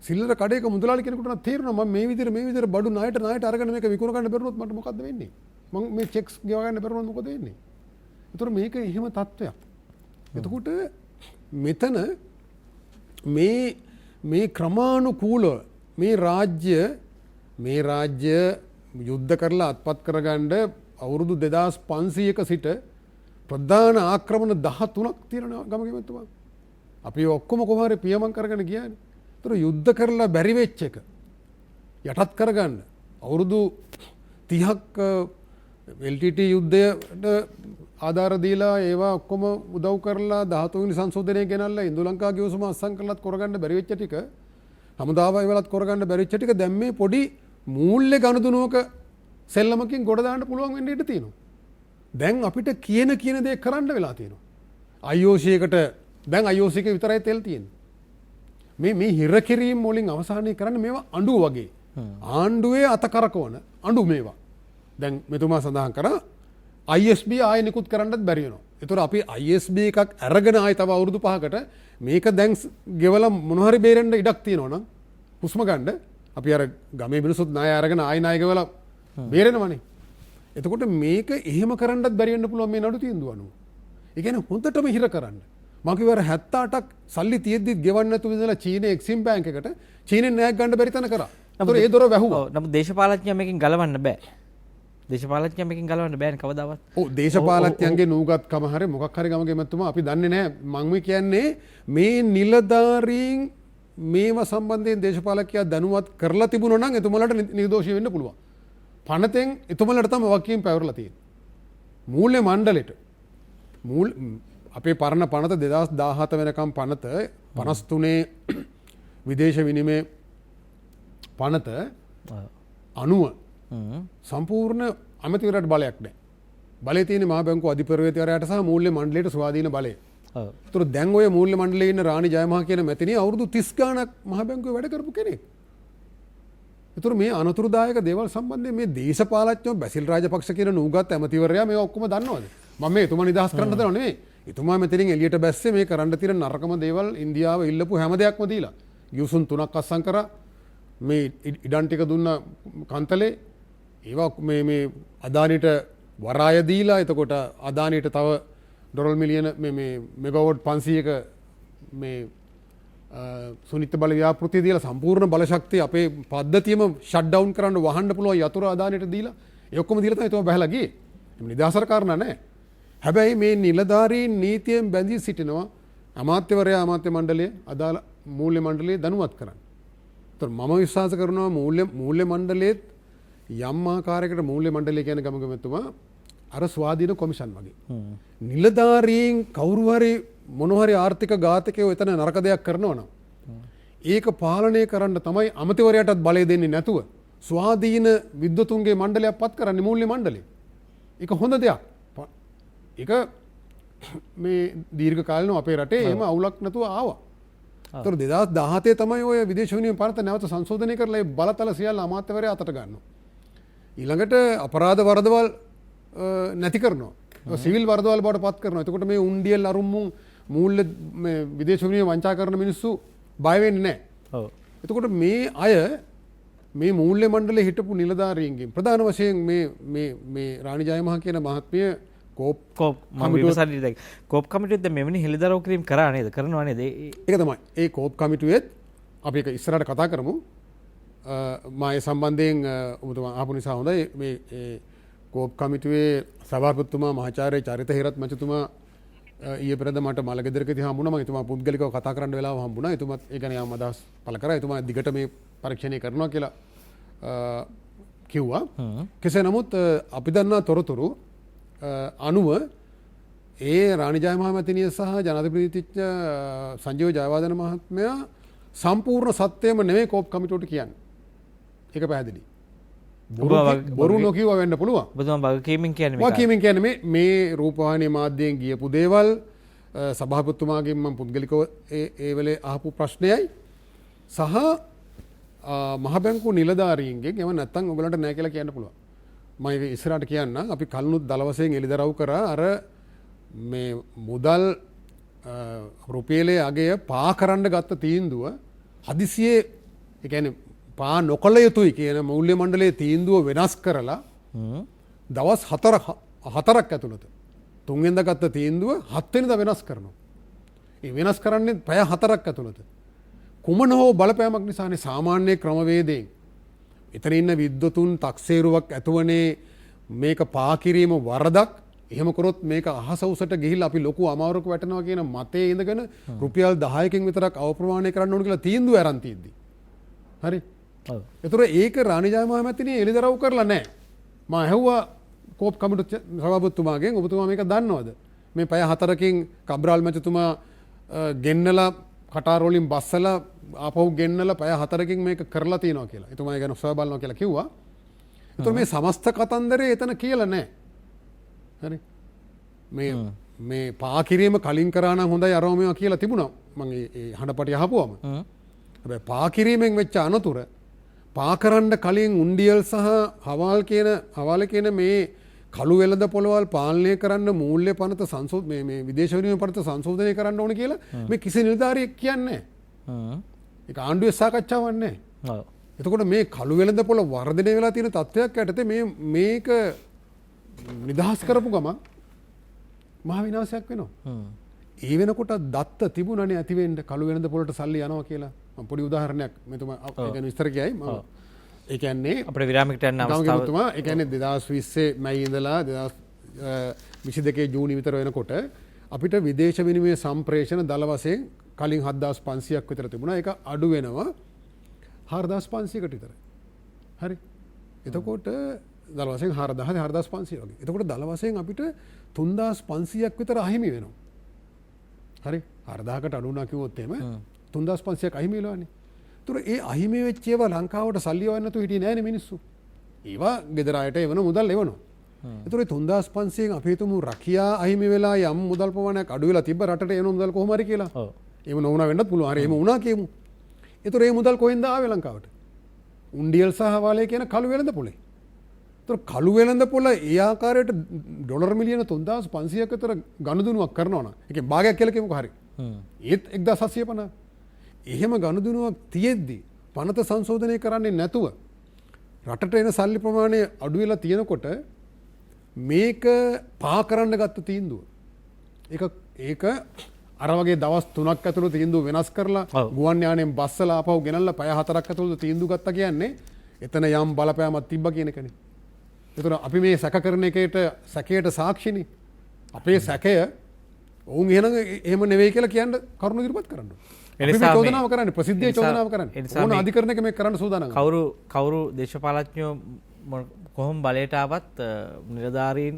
සිල්ලර කඩේක මුදලාලි කෙනෙකුට නම් තේරෙනවා මම මේ විදිහට බඩු ණයට අරගෙන මේක විකුණ ගන්න බැරුණොත් මට මොකද්ද වෙන්නේ? මම මේ චෙක්ස් ගෙවා ගන්න බැරුණොත් මොකද වෙන්නේ? ඒතර මේක එහෙම තත්ත්වයක්. එතකොට මෙතන මේ ක්‍රමානුකූලව මේ රාජ්‍ය යුද්ධ කරලා අත්පත් කරගන්න අවුරුදු 2500ක සිට ප්‍රධාන ආක්‍රමණ 13ක් තියෙනවා ගමගේ මැතිතුමා. අපි ඔක්කොම කොහොම හරි පියමන් කරගෙන ගියානේ. ඒතර යුද්ධ කරලා බැරි වෙච්ච එක. යටත් කරගන්න අවුරුදු 30ක් LTT යුද්ධයට ආධාර දීලා ඒවා ඔක්කොම උදව් කරලා 13 වෙනි සංශෝධනය ගෙනල්ලා ඉන්දු ලංකා ගිවිසුම අත්සන් කරලත් කරගන්න බැරි වෙච්ච ටික හමුදාව ඒවලත් කරගන්න බැරි වෙච්ච ටික දැන් මේ පොඩි මූල්‍ය ගනුදෙනුවක සෙල්ලමකින් ගොඩ දාන්න පුළුවන් වෙන්න ඉඩ තියෙනවා. දැන් අපිට කියන දේ කරන්න වෙලා තියෙනවා. IOC එකට දැන් IOC එක විතරයි තෙල් තියෙන්නේ. මේ හිර කිරීම වලින් අවසානය කරන්න මේවා අඬුව වගේ. ආණ්ඩුවේ අත කරකවන අඬු මේවා. දැන් මෙතුමා සඳහන් කරා ISB ආයෙ නිකුත් කරන්නත් බැරි වෙනවා. ඒතර අපි ISB එකක් අරගෙන ආයෙ තව අවුරුදු 5කට මේක දැන් ගෙවලා මොන හරි බේරෙන්න ඉඩක් තියෙනවා නම් හුස්ම ගන්න අපි අර ගමේ මිනිස්සුත් ණය අරගෙන ආයෙ ණය ගෙවලා බේරෙනවනේ. එතකොට මේක එහෙම කරන්නත් බැරි වෙන්න පුළුවන් මේ නඩු තීන්දුව අනුව. ඒ කියන්නේ හොඳටම හිර කරන්න. මම කිව්වා 78ක් සල්ලි තියෙද්දිත් ගෙවන්න නැතුව ඉඳලා චීනේ එක්සිම් බැංක් එකට චීනෙන් ණයක් ගන්න බැරි තැන කරා. ඒතර ඒ දොර වැහුවා. නමුත් දේශපාලඥයා මේකෙන් ගලවන්න බෑ. දේශපාලඥයා මේකෙන් ගලවන්න බෑනේ කවදාවත්. ඔව් දේශපාලඥයන්ගේ නූගත්කම හරි මොකක් හරි ගමගේ මැතිතුමා අපි දන්නේ නැහැ. මම කියන්නේ මේ නිලධාරීන් මේව සම්බන්ධයෙන් දේශපාලකයා දැනුවත් කරලා තිබුණා නම් එතුමලට නිර්දෝෂී වෙන්න පුළුවන්. පනතෙන් එතුමලට තමයි වගකීම් පැවරලා තියෙන්නේ. මූල්‍ය මණ්ඩලෙට අපේ පරණ පනත 2017 වෙනකම් පනත 53 විදේශ විනිමය පනත අනුව සම්පූර්ණ අමතිවරට බලයක් නැහැ. බලය තියෙන මහ බැංකුව අධිපතිවරයාට සහ මූල්‍ය මණ්ඩලයට ස්වාධීන බලය. ඒතර දැන් ඔය මූල්‍ය මණ්ඩලයේ ඉන්න රාණි ජයමහා කියන මැතිණිය අවුරුදු 30 ගාණක් මහ බැංකුවේ වැඩ කරපු කෙනෙක්. ඒතර මේ අනතුරුදායක දේවල් සම්බන්ධයෙන් මේ දේශපාලඥයෝ බැසිල් රාජපක්ෂ කියන නූගත් ඇමතිවරයා මේවා ඔක්කොම දන්නවද? මම මේ එතුමා නිදහස් කරන්න හදනව නෙවෙයි. එතුමා මෙතනින් එළියට බැස්සේ මේ කරන්න තියෙන නරකම දේවල් ඉන්දියාව ඉල්ලපු හැම දෙයක්ම දීලා. ගිවිසුම් 3ක් අත්සන් කරා. මේ ඉඩම් ටික දුන්න කන්තලේ ඒවා මේ අදානිට වරාය දීලා එතකොට අදානිට තව ඩොලර් මිලියන මේ මෙගාවොට් 500ක මේ සුනිත් බල ව්‍යාපෘතිය දීලා සම්පූර්ණ බල ශක්තිය අපේ පද්ධතියම ෂට් ඩවුන් කරන්න වහන්න පුළුවන් යතුරු අදානිට දීලා ඒ ඔක්කොම දීලා තමයි එතුමා බහැලා ගියේ. මේ නිදහසර කාරණා නැහැ. හැබැයි මේ නිලධාරීන් නීතියෙන් බැඳී සිටිනවා අමාත්‍යවරයා අමාත්‍ය මණ්ඩලයේ අදාළ මූල්‍ය මණ්ඩලයේ දැනුවත් කරන්න. ඒතර මම විශ්වාස කරනවා මූල්‍ය මණ්ඩලයේ යම් ආකාරයකට මූල්‍ය මණ්ඩලය කියන ගමගමතුමා අර ස්වාධීන කොමිෂන් වගේ. නිලධාරීන් කවුරු හරි මොන හරි ආර්ථික ඝාතකයෝ එතන නරක දෙයක් කරනවා නම් ඒක පාලනය කරන්න තමයි අමාත්‍යවරයාටත් බලය දෙන්නේ නැතුව ස්වාධීන විද්වතුන්ගේ මණ්ඩලයක් පත් කරන්නේ මූල්‍ය මණ්ඩලය. ඒක හොඳ දෙයක්. ඒක මේ දීර්ඝ කාලීනව අපේ රටේ එහෙම අවුලක් නැතුව ආවා. ඒතර 2017 තමයි ඔය විදේශ විනිමය පනත නැවත සංශෝධනය කරලා ඒ බලතල සියල්ල අමාත්‍යවරයා අතට ගන්නවා. ඊළඟට අපරාධ වරදවල් නැති කරනවා. සිවිල් වරදවල් බවට පත් කරනවා. එතකොට මේ උණ්ඩියල් අරුම්මුන් මූල්‍ය මේ විදේශ විනිමය වංචා කරන මිනිස්සු බය වෙන්නේ නැහැ. ඔව්. එතකොට මේ අය මේ මූල්‍ය මණ්ඩලයේ හිටපු නිලධාරීන්ගෙන් ප්‍රධාන වශයෙන් මේ රාණි ජයමහා කියන මහත්මිය කෝප් කමිටුවෙත් මෙවැනි හෙළිදරව් කිරීම කරා නේද? කරනවා නේද? ඒක තමයි. ඒ කෝප් කමිටුවෙත් අපි ඒක ඉස්සරහට කතා කරමු. මා ඒ සම්බන්ධයෙන් ඔබතුමා ආපු නිසා හොඳයි. මේ කෝප් කමිටුවේ සභාපතිතුමා මහාචාර්ය චරිත හේරත් මහතුමා ඊයේ පෙරේද මට මලගෙදරකදී හම්බුණා. මම එතුමා පුද්ගලිකව කතා කරන්න වෙලාව හම්බුණා. එතුමාත් ඒ ගැන යම් අදහස් පළ කරා. එතුමා දිගට මේ පරීක්ෂණය කරනවා කියලා කිව්වා. කෙසේ නමුත් අපි දන්නා තොරතුරු අනුව ඒ රාණි ජයමහා මැතිණිය සහ ජනාධිපතිත්වය සංජීව ජයවර්ධන මහත්මයා සම්පූර්ණ සත්‍යම නෙමෙයි කෝප් කමිටුවට කියන්නේ. ඒක පැහැදිලි. බොරු නොකියව වෙන්න පුළුවන්. ඔබතුමා වගකීමෙන් කියන්නේ මේක. වගකීමෙන් කියන්නේ මේ රූපවාහිනී මාධ්‍යයෙන් ගියපු දේවල් සභාපතිතුමාගෙන් මම පුද්ගලිකව ඒ වෙලේ අහපු ප්‍රශ්නයයි සහ මහ බැංකුව නිලධාරීන්ගෙන් එව නැත්තම් ඔයගලන්ට නෑ කියලා කියන්න පුළුවන්. මම ඒක ඉස්සරහට කියන්න. අපි කලනුත් දල වශයෙන් එළිදරව් කරා අර මේ මුදල් රුපියලේ අගය පා කරන්න ගත්ත තීන්දුව හදිසියේ ඒ කියන්නේ පා නොකළ යුතුයි කියන මූල්‍ය මණ්ඩලයේ තීන්දුව වෙනස් කරලා දවස් 4ක් ඇතුළත තුන්වෙනිදා ගත්ත තීන්දුව 7 වෙනිදා වෙනස් කරනවා. ඒ වෙනස් කරන්නේ පැය 4ක් ඇතුළත. කුමන හෝ බලපෑමක් නිසානේ සාමාන්‍ය ක්‍රමවේදයෙන් එතන ඉන්න විද්වතුන් තක්සේරුවක් ඇතුවනේ මේක පා කිරීම වරදක්. එහෙම කරොත් මේක අහස උසට ගිහිල්ලා අපි ලොකු අමාරුවක වැටෙනවා කියන මතේ ඉඳගෙන රුපියල් 10කින් විතරක් අවප්‍රමාණය කරන්න ඕන කියලා තීන්දුව අරන් තියෙද්දි. හරි. ඔව්. ඒතර ඒක රාණිජය මහමැතිණිය එළිදරව් කරලා නැහැ. මම ඇහුවා කෝප් කමිටු සභාපතිතුමාගෙන් ඔබතුමා මේක දන්නවද? මේ පැය 4කින් කබ්‍රාල් මැතිතුමා ගෙන්නලා කටාර වලින් බස්සලා ආපහු ගෙන්නලා පැය 4කින් මේක කරලා තියෙනවා කියලා. එතුමා ඒ ගැන සොයා බලනවා කියලා කිව්වා. ඒතර මේ සමස්ත කතන්දරේ එතන කියලා නැහැ. හරි. මේ පා කිරීම කලින් කරා නම් හොඳයි අරව මේවා කියලා තිබුණා. මම ඒ හඬපටි අහපුවම. හැබැයි පා කිරීමෙන් වෙච්ච අනතුර පා කරන්න කලින් උණ්ඩියල් සහ හවාල කියන මේ කළු වෙළඳ පොළවල් පාලනය කරන්න මූල්‍ය පනත මේ විදේශ විනිමය පනත සංශෝධනය කරන්න ඕන කියලා මේ කිසි නිලධාරියෙක් කියන්නේ නැහැ. ඒක ආණ්ඩුවේ සාකච්ඡාවක් නැහැ. ඔව්. එතකොට මේ කළු වෙළඳ පොළ වර්ධනය වෙලා තියෙන තත්ත්වයක් යටතේ මේක නිදහස් කරපු ගමන් මහ විනාශයක් වෙනවා. ඒ වෙනකොට දත්ත තිබුණනේ ඇති වෙන්න කළු වෙළඳ පොළට සල්ලි යනවා කියලා. මම පොඩි උදාහරණයක් මෙතුමා ගැන විස්තර කියයි. ඒ කියන්නේ අපේ විරාමයකට යන අවස්ථාව ඒ කියන්නේ 2020 මැයි ඉඳලා 2022 ජූනි විතර වෙනකොට අපිට විදේශ විනිමය සම්ප්‍රේෂණ දල වශයෙන් කලින් 7500ක් විතර තිබුණා. ඒක අඩු වෙනවා 4500කට විතර. හරි. එතකොට දල වශයෙන් 4000 4500 වගේ. එතකොට දල වශයෙන් අපිට 3500ක් විතර අහිමි වෙනවා. හරි. 4000කට අඩු වුණා කිව්වොත් එහෙම 3500ක් අහිමි වෙලානේ. ඒතර ඒ අහිමි වෙච්ච ඒවා ලංකාවට සල්ලි යවන්න නැතුව හිටියේ නෑනේ මිනිස්සු. ඒවා ගෙදර අයට එවන මුදල් එවනවා. ඒතර 3500න් අපි හිතමු රකියා අහිමි වෙලා යම් මුදල් ප්‍රමාණයක් අඩු වෙලා තිබ්බ රටට එන මුදල් කොහොම හරි කියලා. ඔව්. එහෙම නොවුණා වෙන්නත් පුළුවන්. හරි එහෙම වුණා කියමු. ඒතර ඒ මුදල් කොහෙන්ද ආවේ ලංකාවට? උණ්ඩියල් සහ හවාලේ කියන කළු වෙළඳ පොලේ. ඒතර කළු වෙළඳ පොළ ඒ ආකාරයට ඩොලර් මිලියන 3500ක විතර ගනුදෙනුවක් කරනවා නම් ඒකේ භාගයක් කියලා කියමුකෝ හරි. ඒත් 1750. එහෙම ගනුදෙනුවක් තියෙද්දි පනත සංශෝධනය කරන්නේ නැතුව රටට එන සල්ලි ප්‍රමාණය අඩු වෙලා තියෙනකොට මේක පා කරන්න ගත්ත තීන්දුව. ඒක අර වගේ දවස් 3ක් ඇතුළත තීන්දුව වෙනස් කරලා ගුවන් යානයෙන් බස්සලා ආපහු ගෙනල්ලා පැය 4ක් ඇතුළත තීන්දුව ගත්තා කියන්නේ එතන යම් බලපෑමක් තිබ්බා කියන එකනේ. ඒතර අපි මේ සැක කරන සැකයට සාක්ෂිනේ. අපේ සැකය ඔවුන් එහෙම නෙවෙයි කියලා කියන්න කරුණු ඉදිරිපත් කරන්න. එනිසා චෝදනාව කරන්නේ ප්‍රසිද්ධිය චෝදනාව කරන්නේ. ඕන අධිකරණයක මේක කරන්න සූදානම්. කවුරු දේශපාලඥයෝ කොහොම බලයට ආවත් නිලධාරීන්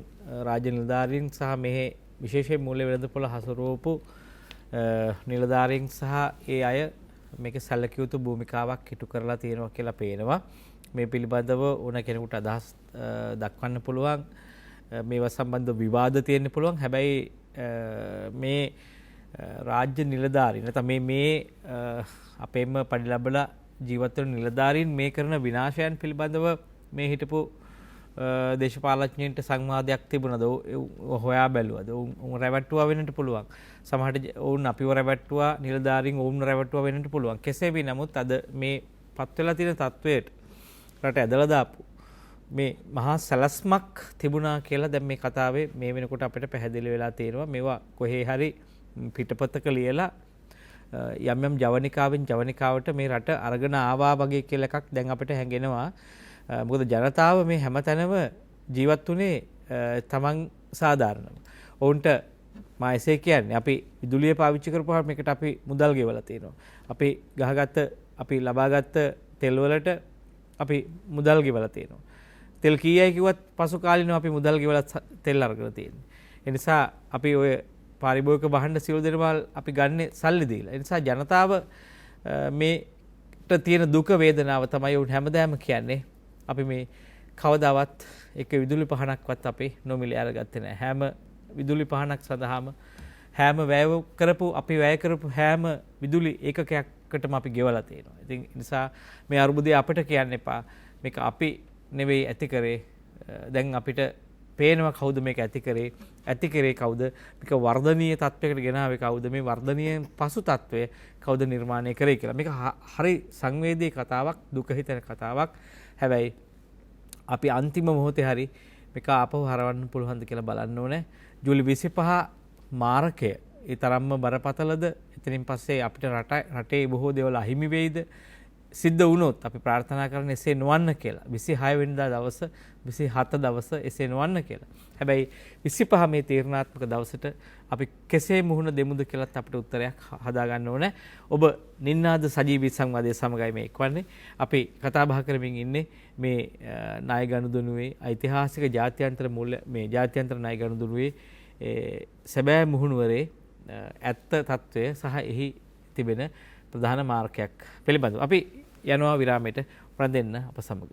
රාජ්‍ය නිලධාරීන් සහ මෙහි විශේෂයෙන් මූල්‍ය වෙළඳපොළ හසුරුවපු නිලධාරීන් සහ ඒ අය මේක සැලකිය යුතු භූමිකාවක් ඉටු කරලා තියෙනවා කියලා පේනවා. මේ පිළිබඳව ඕන කෙනෙකුට අදහස් දක්වන්න පුළුවන්. මේවා සම්බන්ධ විවාද තියෙන්න පුළුවන්. හැබැයි මේ රාජ්‍ය නිලධාරීන් නැත්නම් මේ අපේම පඩි ලැබලා ජීවත් වෙන නිලධාරීන් මේ කරන විනාශයන් පිළිබඳව මේ හිටපු දේශපාලඥයින්ට සංවාදයක් තිබුණද? හොයා බැලුවද? උන් රැවට්ටුවා වෙන්නට පුළුවන්. සමහරට ඔවුන් අපිව රැවට්ටුවා, නිලධාරීන් ඔවුන් රැවට්ටුවා වෙන්නට පුළුවන්. කෙසේ වී නමුත් අද මේ පත් වෙලා තියෙන තත්වයට රට ඇදලා දාපු මේ මහා සැලැස්මක් තිබුණා කියලා දැන් මේ කතාවේ මේ වෙනකොට අපිට පැහැදිලි වෙලා තියෙනවා. මේවා කොහේ හරි පිටපතක ලියලා යම් යම් ජවනිකාවට මේ රට අරගෙන ආවා වගේ කියලා එකක් දැන් අපිට හැඟෙනවා. මොකද ජනතාව මේ හැමතැනම ජීවත් වුණේ තමන් සාධාරණව. ඔවුන්ට මා එසේ කියන්නේ අපි විදුලිය පාවිච්චි කරපුවාම මේකට අපි මුදල් ගෙවලා තියෙනවා. අපි ලබාගත්ත තෙල් වලට අපි මුදල් ගෙවලා තියෙනවා. තෙල් කීයයි කිව්වත් පසු කාලිනව අපි මුදල් ගෙවලා තෙල් අරගෙන තියෙන්නේ. ඒ නිසා අපි ඔය පාරිභෝගික භාණ්ඩ සියලු දෙනාම අපි ගන්න සල්ලි දීලා. ඒ නිසා ජනතාව මේට තියෙන දුක වේදනාව තමයි උන් හැමදාම කියන්නේ. අපි මේ කවදාවත් එක විදුලි පහනක්වත් අපි නොමිලේ අරගත්තේ නැහැ. හැම විදුලි පහනක් සඳහාම අපි වැය කරපු හැම විදුලි ඒකකයකටම අපි ගෙවලා තියෙනවා. ඉතින් ඒ නිසා මේ අරුබුදේ අපිට කියන්න එපා. මේක අපි නෙවෙයි ඇති කරේ. දැන් අපිට පේනවා කවුද මේක ඇති කරේ කවුද? මේක වර්ධනීය තත්වයකට ගෙනාවේ කවුද? මේ වර්ධනීය පසු තත්වය කවුද නිර්මාණය කරේ කියලා. මේක හරි සංවේදී කතාවක්, දුක හිතෙන කතාවක්. හැබැයි අපි අන්තිම මොහොතේ හරි මේක ආපහු හරවන්න පුළුවන්ද කියලා බලන්න ඕනේ. ජූලි 25 මාරකය ඒ තරම්ම බරපතලද? එතනින් පස්සේ අපිට රටේ බොහෝ දේවල් අහිමි වෙයිද? සිද්ධ වුණොත් අපි ප්‍රාර්ථනා කරන එසේ නොවන්න කියලා. 26 වෙනිදා දවස 27 දවස එසේ නොවන්න කියලා. හැබැයි 25 මේ තීරණාත්මක දවසට අපි කෙසේ මුහුණ දෙමුද කියලාත් අපිට උත්තරයක් හදා ගන්න ඕනේ. ඔබ නින්නාද සජීවී සංවාදයේ සමගයි මේ එක්වන්නේ. අපි කතා බහ කරමින් ඉන්නේ මේ ණය ගනුදෙනුවේ ඓතිහාසික ජාත්‍යන්තර මූල්‍ය මේ ජාත්‍යන්තර ණය ගනුදෙනුවේ සැබෑ මුහුණුවරේ ඇත්ත తত্ত্বය සහ එහි තිබෙන ප්‍රධාන මාර්ගයක් පිළිබඳව අපි යනවා විරාමයට වරන් අප සමග.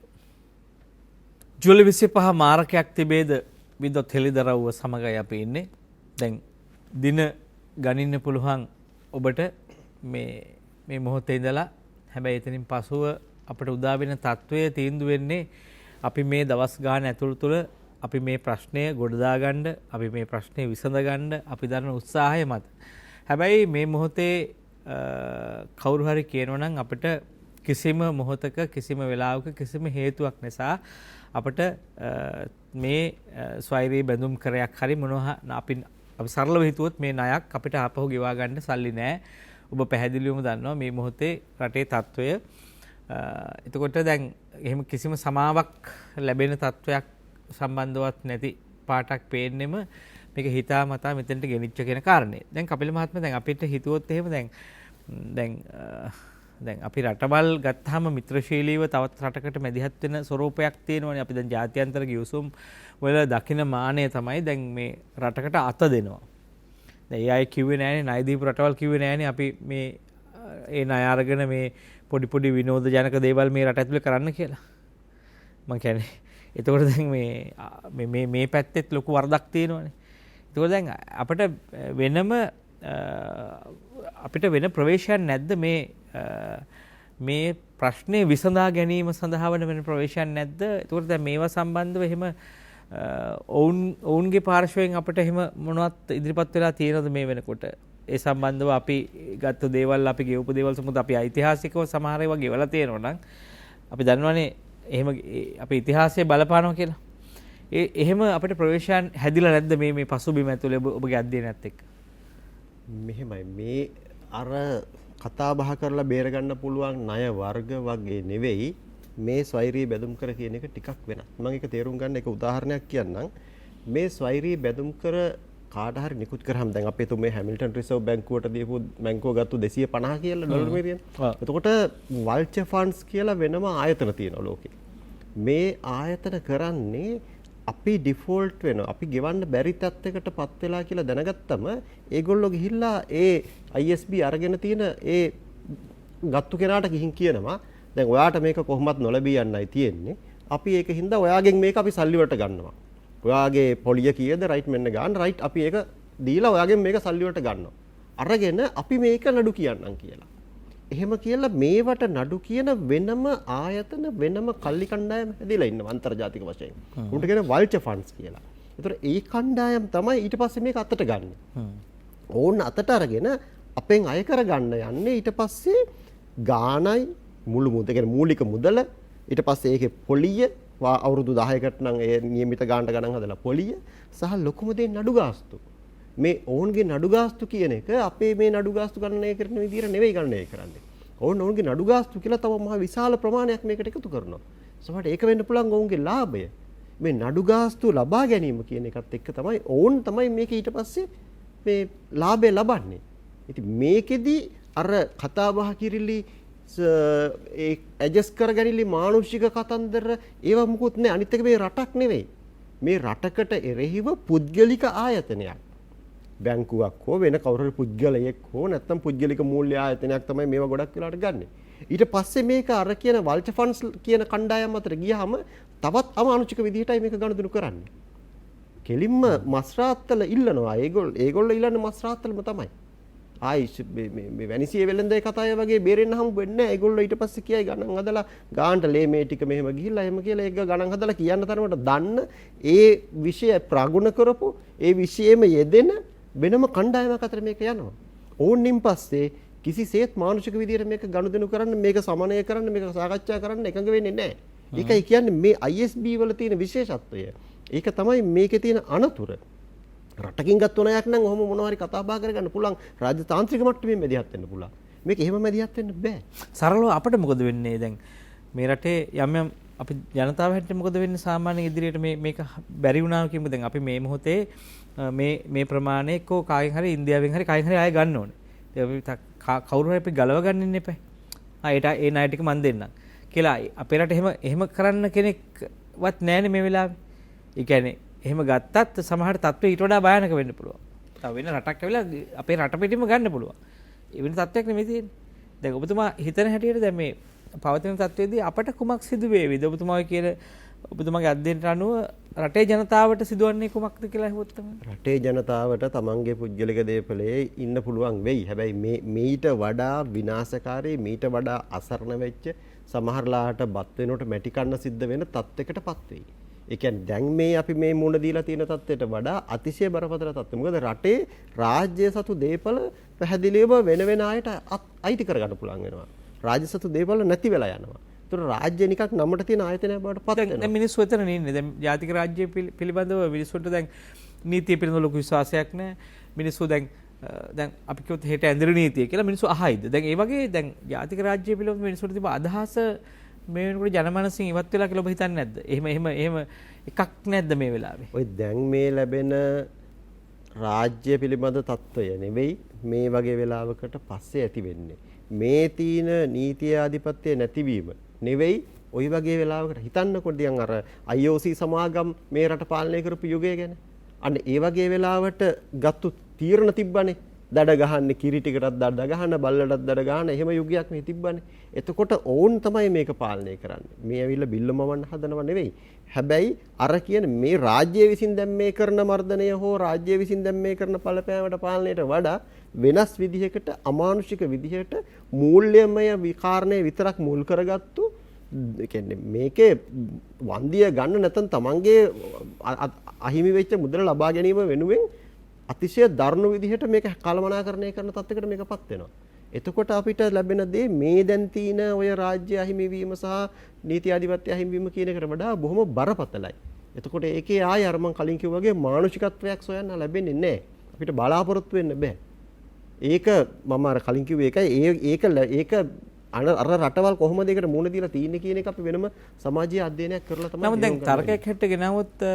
ජූලි 25 මාර්ගයක් තිබේද විදොත් හෙළිදරව්ව සමගයි අපි ඉන්නේ. දැන් දින ගණින්න පුළුවන් ඔබට මේ මොහොතේ ඉඳලා හැබැයි එතනින් පසුව අපිට උදා වෙන తত্ত্বය තීන්දුව වෙන්නේ අපි මේ දවස් ගාන ඇතුළත තුළ අපි මේ ප්‍රශ්නය ගොඩදා ගන්න අපි මේ ප්‍රශ්නේ විසඳ ගන්න අපි දරන උත්සාහය මත. හැබැයි මේ මොහොතේ කවුරු හරි කියනවා නම් අපිට කිසිම මොහොතක කිසිම වෙලාවක කිසිම හේතුවක් නිසා අපිට මේ ස්වෛරී බැඳුම් කරයක් හරි මොනවා අපි සරලව හිතුවොත් මේ ණයක් අපිට ආපහු ගෙවා ගන්න සල්ලි නැහැ. ඔබ පැහැදිලිවම දන්නවා මේ මොහොතේ රටේ තත්වය. එතකොට දැන් එහෙම කිසිම සමාවක් ලැබෙන තත්වයක් සම්බන්ධවත් නැති පාටක් පේන්නෙම මේක හිතාමතා මෙතනට ගෙනිච්ච කියන කාරණේ. දැන් කපිල මහත්මයා දැන් අපිට හිතුවොත් එහෙම දැන් අපි රටවල් ගත්තාම මිත්‍රශීලීව තවත් රටකට මැදිහත් වෙන ස්වරූපයක් තියෙනවනේ. අපි දැන් ජාත්‍යන්තර ගිවිසුම් වල දකින මානය තමයි දැන් මේ රටකට අත දෙනවා. දැන් ඒ අය කිව්වේ නෑනේ ණය දීපු රටවල් කිව්වේ නෑනේ අපි මේ ඒ ණය අරගෙන මේ පොඩි විනෝදජනක දේවල් මේ රට ඇතුලේ කරන්න කියලා. මම කියන්නේ එතකොට දැන් මේ පැත්තෙත් ලොකු වරදක් තියෙනවනේ. එතකොට දැන් අපිට වෙන ප්‍රවේශයක් නැද්ද මේ ප්‍රශ්නේ විසඳා ගැනීම සඳහා වෙන ප්‍රවේශයක් නැද්ද? එතකොට දැන් මේවා සම්බන්ධව එහෙම ඔවුන්ගේ පාර්ශවයෙන් අපිට එහෙම මොනවත් ඉදිරිපත් වෙලා තියෙනවද මේ වෙනකොට? ඒ සම්බන්ධව අපි ගත්ත දේවල් අපි ගෙවපු දේවල් සම්බන්ධව අපි ඓතිහාසිකව සමහර ඒවා ගෙවලා තියෙනවා නම් අපි දන්නවනේ එහෙම අපි ඉතිහාසයේ බලපානවා කියලා. එහෙම අපිට ප්‍රවේශයන් හැදිලා නැද්ද මේ පසුබිම ඇතුලේ ඔබගේ අධ්‍යයනයත් එක්ක? මෙහෙමයි මේ අර කතා බහ කරලා බේර ගන්න පුළුවන් ණය වර්ග වගේ නෙවෙයි මේ ස්වෛරී බැඳුම් කර කියන එක ටිකක් වෙනස්. මම ඒක තේරුම් ගන්න එක උදාහරණයක් කියන්නම්. මේ ස්වෛරී බැඳුම් කර කාට හරි නිකුත් කරාම දැන් අපි තුමේ හැමිල්ටන් රිසර්ව් බැංකුවට දීපු බැංකුව ගත්තු 250 කියලා ඩොලර් මිලියන. එතකොට වල්චර් ෆන්ඩ්ස් කියලා වෙනම ආයතන තියෙනවා ලෝකේ. මේ ආයතන කරන්නේ අපි ඩිෆෝල්ට් වෙනවා. අපි ගෙවන්න බැරි තත්යකටපත් වෙලා කියලා දැනගත්තම ඒගොල්ලෝ ගිහිල්ලා ඒ ISB අරගෙන තියෙන ඒ ගත්තු කෙනාට ගිහින් කියනවා දැන් ඔයාට මේක කොහොමත් නොලැබී යන්නයි තියෙන්නේ. අපි ඒක හින්දා ඔයාගෙන් මේක අපි සල්ලි වලට ගන්නවා. ඔයාගේ පොලිය කීයද රයිට් මෙන්න ගන්න රයිට් අපි ඒක දීලා ඔයාගෙන් මේක සල්ලි වලට ගන්නවා. අරගෙන අපි මේක නඩු කියන්නම් කියලා. එහෙම කියලා මේවට නඩු කියන වෙනම ආයතන වෙනම කල්ලි කණ්ඩායම් හැදිලා ඉන්නවා අන්තර්ජාතික වශයෙන්. උන්ට කියන වල්චර් ෆන්ඩ්ස් කියලා. ඒතර ඒ කණ්ඩායම් තමයි ඊට පස්සේ මේක අතට ගන්න. ඕන් අතට අරගෙන අපෙන් අය කරගන්න යන්නේ ඊට පස්සේ ගාණයි මුළු මුදල කියන්නේ මූලික මුදල ඊට පස්සේ ඒකේ පොලිය අවුරුදු 10කට නම් ඒ નિયમિત ගාණට ගණන් හදලා පොලිය සහ ලොකුම දේ නඩු ගාස්තු. මේ ඔවුන්ගේ නඩු ගාස්තු කියන එක අපේ මේ නඩු ගාස්තු ගණනය කරන විදිහට නෙවෙයි ගණනය කරන්නේ. ඔවුන්ගේ නඩු ගාස්තු කියලා තව මහ විශාල ප්‍රමාණයක් මේකට එකතු කරනවා. සමහරට ඒක වෙන්න පුළුවන් ඔවුන්ගේ ලාභය. මේ නඩු ගාස්තු ලබා ගැනීම කියන එකත් එක්ක තමයි ඔවුන් තමයි මේක ඊට පස්සේ මේ ලාභය ලබන්නේ. ඉතින් මේකෙදි අර කතා බහ කිරිලි ඒ ඇඩ්ජස්ට් කරගනිලි මානුෂික කතන්දර ඒවා මුකුත් නෑ. අනිත් එක මේ රටක් නෙවෙයි. මේ රටකට එරෙහිව පුද්ගලික ආයතනයක්. බැංකුවක් හෝ වෙන කවුරු හරි පුද්ගලයෙක් හෝ නැත්නම් පුද්ගලික මූල්‍ය ආයතනයක් තමයි මේවා ගොඩක් වෙලාට ගන්නෙ. ඊට පස්සේ මේක අර කියන වල්චර් ෆන්ඩ්ස් කියන කණ්ඩායම් අතර ගියාම තවත් අමානුෂික විදිහටයි මේක ගනුදෙනු කරන්නේ. කෙලින්ම මස්රාත්තල ඉල්ලනවා. ඒගොල්ලෝ ඉල්ලන්නේ මස්රාත්තලම තමයි. මේ වැනිසිය වෙලෙන්දේ කතාය වගේ බේරෙන්න හම්බ වෙන්නේ නැහැ. ඒගොල්ලෝ ඊට පස්සේ කියයි ගණන් හදලා ගාන්ට ලේ මේ ටික මෙහෙම ගිහිල්ලා එහෙම කියලා ඒක ගණන් හදලා කියන්න තරමට දන්න ඒ විෂය ප්‍රගුණ කරපු ඒ විෂයෙම යෙදෙන වෙනම කණ්ඩායමක් අතර මේක යනවා. ඕන්නින් පස්සේ කිසිසේත් මානුෂික විදියට මේක ගනුදෙනු කරන්න මේක සමනය කරන්න මේක සාකච්ඡා කරන්න එකඟ වෙන්නේ නැහැ. ඒකයි කියන්නේ මේ ISB වල තියෙන විශේෂත්වය. ඒක තමයි මේකේ තියෙන අනතුර. රටකින් ගත්ත ණයක් නම් ඔහොම මොනවා හරි කතා බහ කරගන්න පුළුවන් රාජ්‍ය තාන්ත්‍රික මට්ටමින් මෙදිහත් වෙන්න පුළුවන්. මේක එහෙම මැදිහත් වෙන්න බෑ. සරලව අපිට මොකද වෙන්නේ දැන් මේ රටේ යම් යම් අපි ජනතාව හැටියට මොකද වෙන්නේ සාමාන්‍යයෙන් ඉදිරියට මේක බැරි වුණා කියමු. දැන් අපි මේ මොහොතේ මේ ප්‍රමාණය එක්කෝ කාගෙන් හරි ඉන්දියාවෙන් හරි කාගෙන් හරි ආයෙ ගන්න ඕනේ. ඒ කවුරු හරි අපි ගලව ගන්න ඉන්න එපා. ඒ ණය ටික මන් දෙන්නම් කියලා අපේ රට එහෙම කරන්න කෙනෙක්වත් නැහැනේ මේ වෙලාවේ. ඒ කියන්නේ එහෙම ගත්තත් සමහර තත්ත්වෙ ඊට වඩා භයානක වෙන්න පුළුවන්. තව වෙන රටක් ඇවිල්ලා අපේ රට පිටින්ම ගන්න පුළුවන්. ඒ වෙන තත්ත්වයක් නෙමෙයි තියෙන්නේ. දැන් ඔබතුමා හිතන හැටියට දැන් මේ පවතින තත්ත්වයේදී අපට කුමක් සිදු වේවිද? ඔබතුමා කියන ඔබතුමාගේ අධ්‍යයනයට අනුව රටේ ජනතාවට සිදුවන්නේ කුමක්ද කියලා අහුවොත් තමයි. රටේ ජනතාවට තමන්ගේ පුද්ගලික දේපලේ ඉන්න පුළුවන් වෙයි. හැබැයි මීට වඩා විනාශකාරී මීට වඩා අසරණ වෙච්ච සමහරලාට බත් වෙනකොට මැටි කන්න සිද්ධ වෙන තත්යකටපත් වෙයි. ඒ කියන්නේ දැන් මේ අපි මේ මුණ දීලා තියෙන තත්ත්වයට වඩා අතිශය බරපතල තත්ත්වයක්. මොකද රටේ රාජ්‍ය සතු දේපල පැහැදිලිවම වෙන අයට අයිති කරගන්න පුළුවන් වෙනවා. රාජ්‍ය සතු දේපල නැති වෙලා යනවා. ඒතර රාජ්‍ය නිකක් නමට තියෙන ආයතනයක් බවට පත් වෙනවා. දැන් මිනිස්සු එතන ඉන්නේ. දැන් ජාතික රාජ්‍ය පිළිබඳව මිනිස්සුන්ට දැන් නීතිය පිළිබඳව ලොකු විශ්වාසයක් නැහැ. මිනිස්සු දැන් අපි කිව්වොත් හෙට ඇඳිරි නීතිය කියලා මිනිස්සු අහයිද? දැන් ඒ වගේ දැන් ජාතික රාජ්‍ය පිළිබඳව මිනිස්සුන්ට තිබ්බ අදහස මේ වෙනකොට ජනමානසයෙන් ඉවත් වෙලා කියලා ඔබ හිතන්නේ නැද්ද? එහෙම එකක් නැද්ද මේ වෙලාවේ? ඔය දැන් මේ ලැබෙන රාජ්‍ය පිළිබඳ තත්ත්වය නෙවෙයි මේ වගේ වෙලාවකට පස්සේ ඇති වෙන්නේ. මේ තීන නීතිය ආධිපත්‍ය නැතිවීම නෙවෙයි ওই වගේ වෙලාවකට හිතන්නකොට දැන් අර IOC සමාගම් මේ රට පාලනය කරපු යුගය ගැන. අන්න ඒ වගේ වෙලාවට ගත්තු තීරණ තිබ්බනේ. දඩ ගහන්නේ කිරි ටිකටත් දඩ ගහන බල්ලටත් දඩ ගහන එහෙම යුගයක් මේ තිබ්බනේ. එතකොට ඕන් තමයි මේක පාලනය කරන්නේ. මේ ඇවිල්ලා බිල්ලමවන්න හදනව නෙවෙයි. හැබැයි අර කියන මේ රාජ්‍ය විසින් දැන් මේ කරන මර්ධනය හෝ රාජ්‍ය විසින් දැන් මේ කරන බලපෑමට පාලනයට වඩා වෙනස් විදිහකට අමානුෂික විදිහට මූල්‍යමය විකාරණය විතරක් මුල් කරගත්තු කියන්නේ මේකේ වන්දිය ගන්න නැත්නම් තමන්ගේ අහිමි වෙච්ච මුදල ලබා ගැනීම වෙනුවෙන් අතිශය දරුණු විදිහට මේක කළමනාකරණය කරන තත්යකට මේකපත් වෙනවා. එතකොට අපිට ලැබෙන දේ මේ දැන් තියෙන ඔය රාජ්‍ය අහිමිවීම සහ නීති ආධිපත්‍ය අහිමිවීම කියන එකට වඩා බොහොම බරපතලයි. එතකොට ඒකේ ආය අර මම කලින් කිව්වා වගේ මානුෂිකත්වයක් සොයන්න ලැබෙන්නේ නැහැ. අපිට බලාපොරොත්තු වෙන්න බෑ. ඒක මම අර කලින් කිව්වේ ඒකයි ඒක අර රටවල් කොහොමද ඒකට මුහුණ දීලා තියෙන්නේ කියන එක අපි වෙනම සමාජීය අධ්‍යයනයක් කරලා තමයි. නමුත් දැන් තර්කයක් හැටට ගෙනවොත්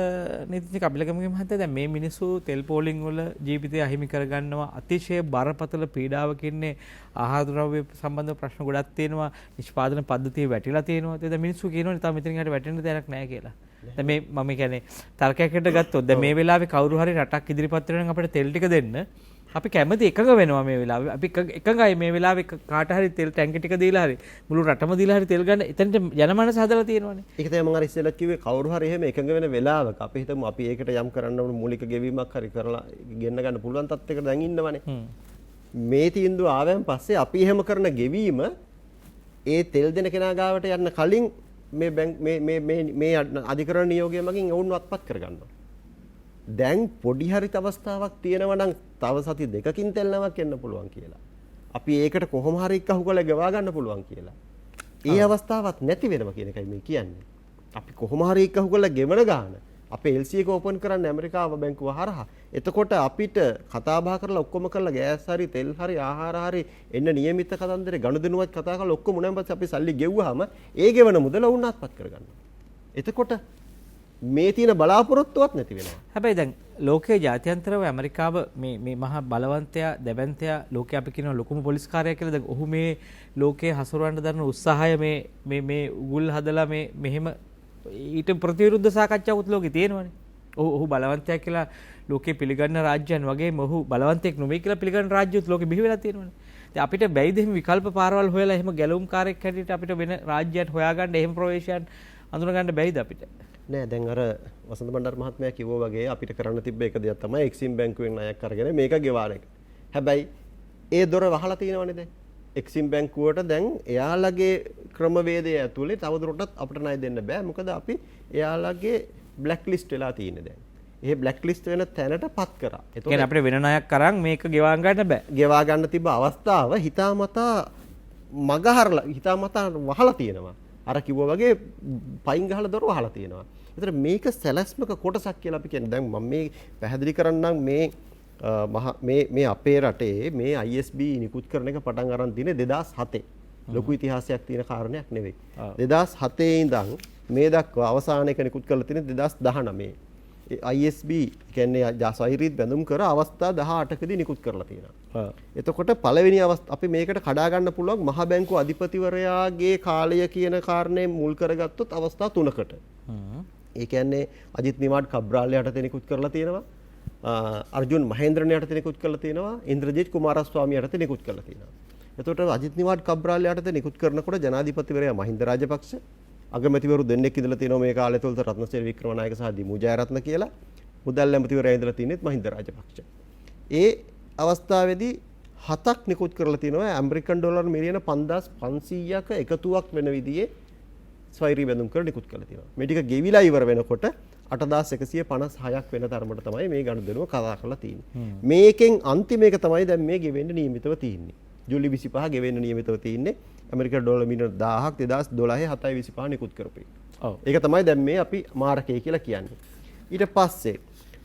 නීතිඥ කපිලගමගේ මහත්තයා දැන් මේ මිනිස්සු තෙල් පෝලිං වල ජීවිතය අහිමි කරගන්නවා අතිශය බරපතල පීඩාවක ඉන්නේ ආහාර ද්‍රව්‍ය සම්බන්ධ ප්‍රශ්න ගොඩක් තියෙනවා නිෂ්පාදන පද්ධතිය වැටිලා තියෙනවා. ඒ දැන් මිනිස්සු කියනවනේ තාම මෙතනින් හරියට වැටෙන්න දෙයක් නැහැ කියලා. දැන් මේ මම කියන්නේ තර්කයක් හැටට ගත්තොත් දැන් මේ වෙලාවේ කවුරු හරි රටක් ඉදිරිපත් වෙනවා නම් අපිට තෙල් ටික දෙන්න අපි කැමති එකඟ වෙනවා මේ වෙලාවේ. අපි එකඟයි මේ වෙලාවේ කාට හරි තෙල් ටැංකි ටික දීලා හරි මුළු රටම දීලා හරි තෙල් ගන්න එතනට ජනමානස හදලා තියෙනවානේ. ඒක තමයි මම අර ඉස්සෙල්ලා කිව්වේ කවුරු හරි එහෙම එකඟ වෙන වෙලාවක අපි හිතමු අපි ඒකට යම් කරන්න ඕන මූලික ගෙවීමක් හරි කරලා ගෙන්න ගන්න පුළුවන් තත්යකට දැන් ඉන්නවනේ. මේ තීන්දුව ආවයන් පස්සේ අපි එහෙම කරන ගෙවීම ඒ තෙල් දෙන කෙනා ගාවට යන්න කලින් මේ අධිකරණ නියෝගය මගින් ඔවුන්ව අත්පත් කරගන්නවා. දැන් පොඩි හරි අවස්ථාවක් තියෙනවා නම් තව සති දෙකකින් තෙල් නමක් එන්න පුළුවන් කියලා. අපි ඒකට කොහොම හරි එක්කහු කරලා ගෙවා ගන්න පුළුවන් කියලා. ඒ අවස්ථාවක් නැති වෙනවා කියන එකයි මේ කියන්නේ. අපි කොහොම හරි එක්කහු කරලා ගෙවන ගාන අපේ LC එක ඕපන් කරන්න ඇමරිකාව බැංකුව හරහා. එතකොට අපිට කතා බහ කරලා ඔක්කොම කරලා ගෑස් හරි තෙල් හරි ආහාර හරි එන්න නියමිත කතන්දරේ ගනුදෙනුවත් කතා කරලා ඔක්කොම උනන් පස්සේ අපි සල්ලි ගෙව්වහම ඒ ගෙවන මුදල උන්නාත්පත් කරගන්නවා. එතකොට මේ තියෙන බලාපොරොත්තුවක් නැති වෙනවා. හැබැයි දැන් ලෝකයේ ජාත්‍යන්තරව ඇමරිකාව මේ මහා බලවන්තයා දැවැන්තයා ලෝකයේ අපි කියනවා ලොකුම පොලිස් කාර්යය කියලා. දැන් ඔහු මේ ලෝකයේ හසුරවන්න දරන උත්සාහය මේ උගුල් හදලා මෙහෙම ඊට ප්‍රතිවිරුද්ධ සාකච්ඡාවක් ලෝකේ තියෙනවානේ. ඔහු බලවන්තයා කියලා ලෝකේ පිළිගන්න රාජ්‍යයන් වගේම ඔහු බලවන්තයෙක් නෙවෙයි කියලා පිළිගන්න රාජ්‍යුත් ලෝකෙ බිහි වෙලා තියෙනවානේ. දැන් අපිට බැයිද එහෙම විකල්ප පාරවල් හොයලා එහෙම ගැලවුම්කාරයෙක් හැටියට අපිට වෙන රාජ්‍යයක් හොයාගන්න එහෙම ප්‍රවේශයන් අඳුනගන්න බැයිද අපිට? නෑ දැන් අර වසන්ත බණ්ඩාර මහත්මයා කිව්වා වගේ අපිට කරන්න තිබ්බ එක දෙයක් තමයි එක්සිම් බැංකුවෙන් ණයක් අරගෙන මේක ගෙවාන එක. හැබැයි ඒ දොර වහලා තියෙනවනේ දැන්. එක්සිම් බැංකුවට දැන් එයාලගේ ක්‍රමවේදය ඇතුලේ තවදුරටත් අපිට ණය දෙන්න බෑ. මොකද අපි එයාලගේ බ්ලැක් ලිස්ට් වෙලා තියෙන්නේ දැන්. ඒ බ්ලැක් ලිස්ට් වෙන තැනටපත් කරා. ඒ කියන්නේ අපිට වෙන ණයක් අරන් මේක ගෙවා ගන්න බෑ. ගෙවා ගන්න තිබ්බ අවස්ථාව හිතාමතා මගහරලා හිතාමතා වහලා තියෙනවා. අර කිව්වා වගේ පයින් ගහලා දොර වහලා තියෙනවා. ඒතර මේක සැලැස්මක කොටසක් කියලා අපි කියන්නේ. දැන් මම මේ පැහැදිලි කරන්නම් මේ මේ අපේ රටේ මේ ISB නිකුත් කරන එක පටන් අරන් දිනේ 2007. ලොකු ඉතිහාසයක් තියෙන කාරණයක් නෙවෙයි. 2007 ඉඳන් මේ දක්වා අවසාන එක නිකුත් කරලා තියෙන්නේ 2019. ISB කියන්නේ ස්වෛරීත් බැඳුම් කර අවස්ථා 18කදී නිකුත් කරලා තියෙනවා. එතකොට පළවෙනි අපි මේකට කඩා ගන්න පුළුවන් මහ බැංකුව අධිපතිවරයාගේ කාලය කියන කාරණේ මුල් කරගත්තොත් අවස්ථා 3කට. ඒ කියන්නේ අජිත් නිවාඩ් කබ්‍රාල් යටතේ නිකුත් කරලා තියෙනවා. අර්ජුන් මහේන්ද්‍රන් යටතේ නිකුත් කරලා තියෙනවා. ඉන්ද්‍රජිත් කුමාරස්වාමී යටතේ නිකුත් කරලා තියෙනවා. එතකොට අජිත් නිවාඩ් කබ්‍රාල් යටතේ නිකුත් කරනකොට ජනාධිපතිවරයා මහින්ද රාජපක්ෂ අගමැතිවරු දෙන්නෙක් ඉඳලා තියෙනවා මේ කාලය තුළ රත්නසේන වික්‍රමනායක සහ දිමු ජයරත්න කියලා. මුදල් ඇමතිවරයා ඉඳලා තිනෙත් මහින්ද රාජපක්ෂ. ඒ අවස්ථාවේදී 7ක් නිකුත් කරලා තිනවා ඇමරිකන් ඩොලර් මිලියන 5500ක එකතුවක් වෙන විදිහේ ස්වෛරී බැඳුම් කර නිකුත් කරලා තිනවා. මේ ටික ගෙවිලා ඉවර වෙනකොට 8156ක් වෙන තරමට තමයි මේ ගනුදෙනුව කතා කරලා තියෙන්නේ. මේකෙන් අන්තිම එක තමයි දැන් මේ ගෙවෙන්න නියමිතව තියෙන්නේ. ජූලි 25 ගෙවෙන්න නියමිතව තියෙන්නේ. ඇමරිකන් ඩොලර් මිලියන 1000ක් 2012 7.25 නිකුත් කරපේ. ඔව්. ඒක තමයි දැන් මේ අපි මාරකය කියලා කියන්නේ. ඊට පස්සේ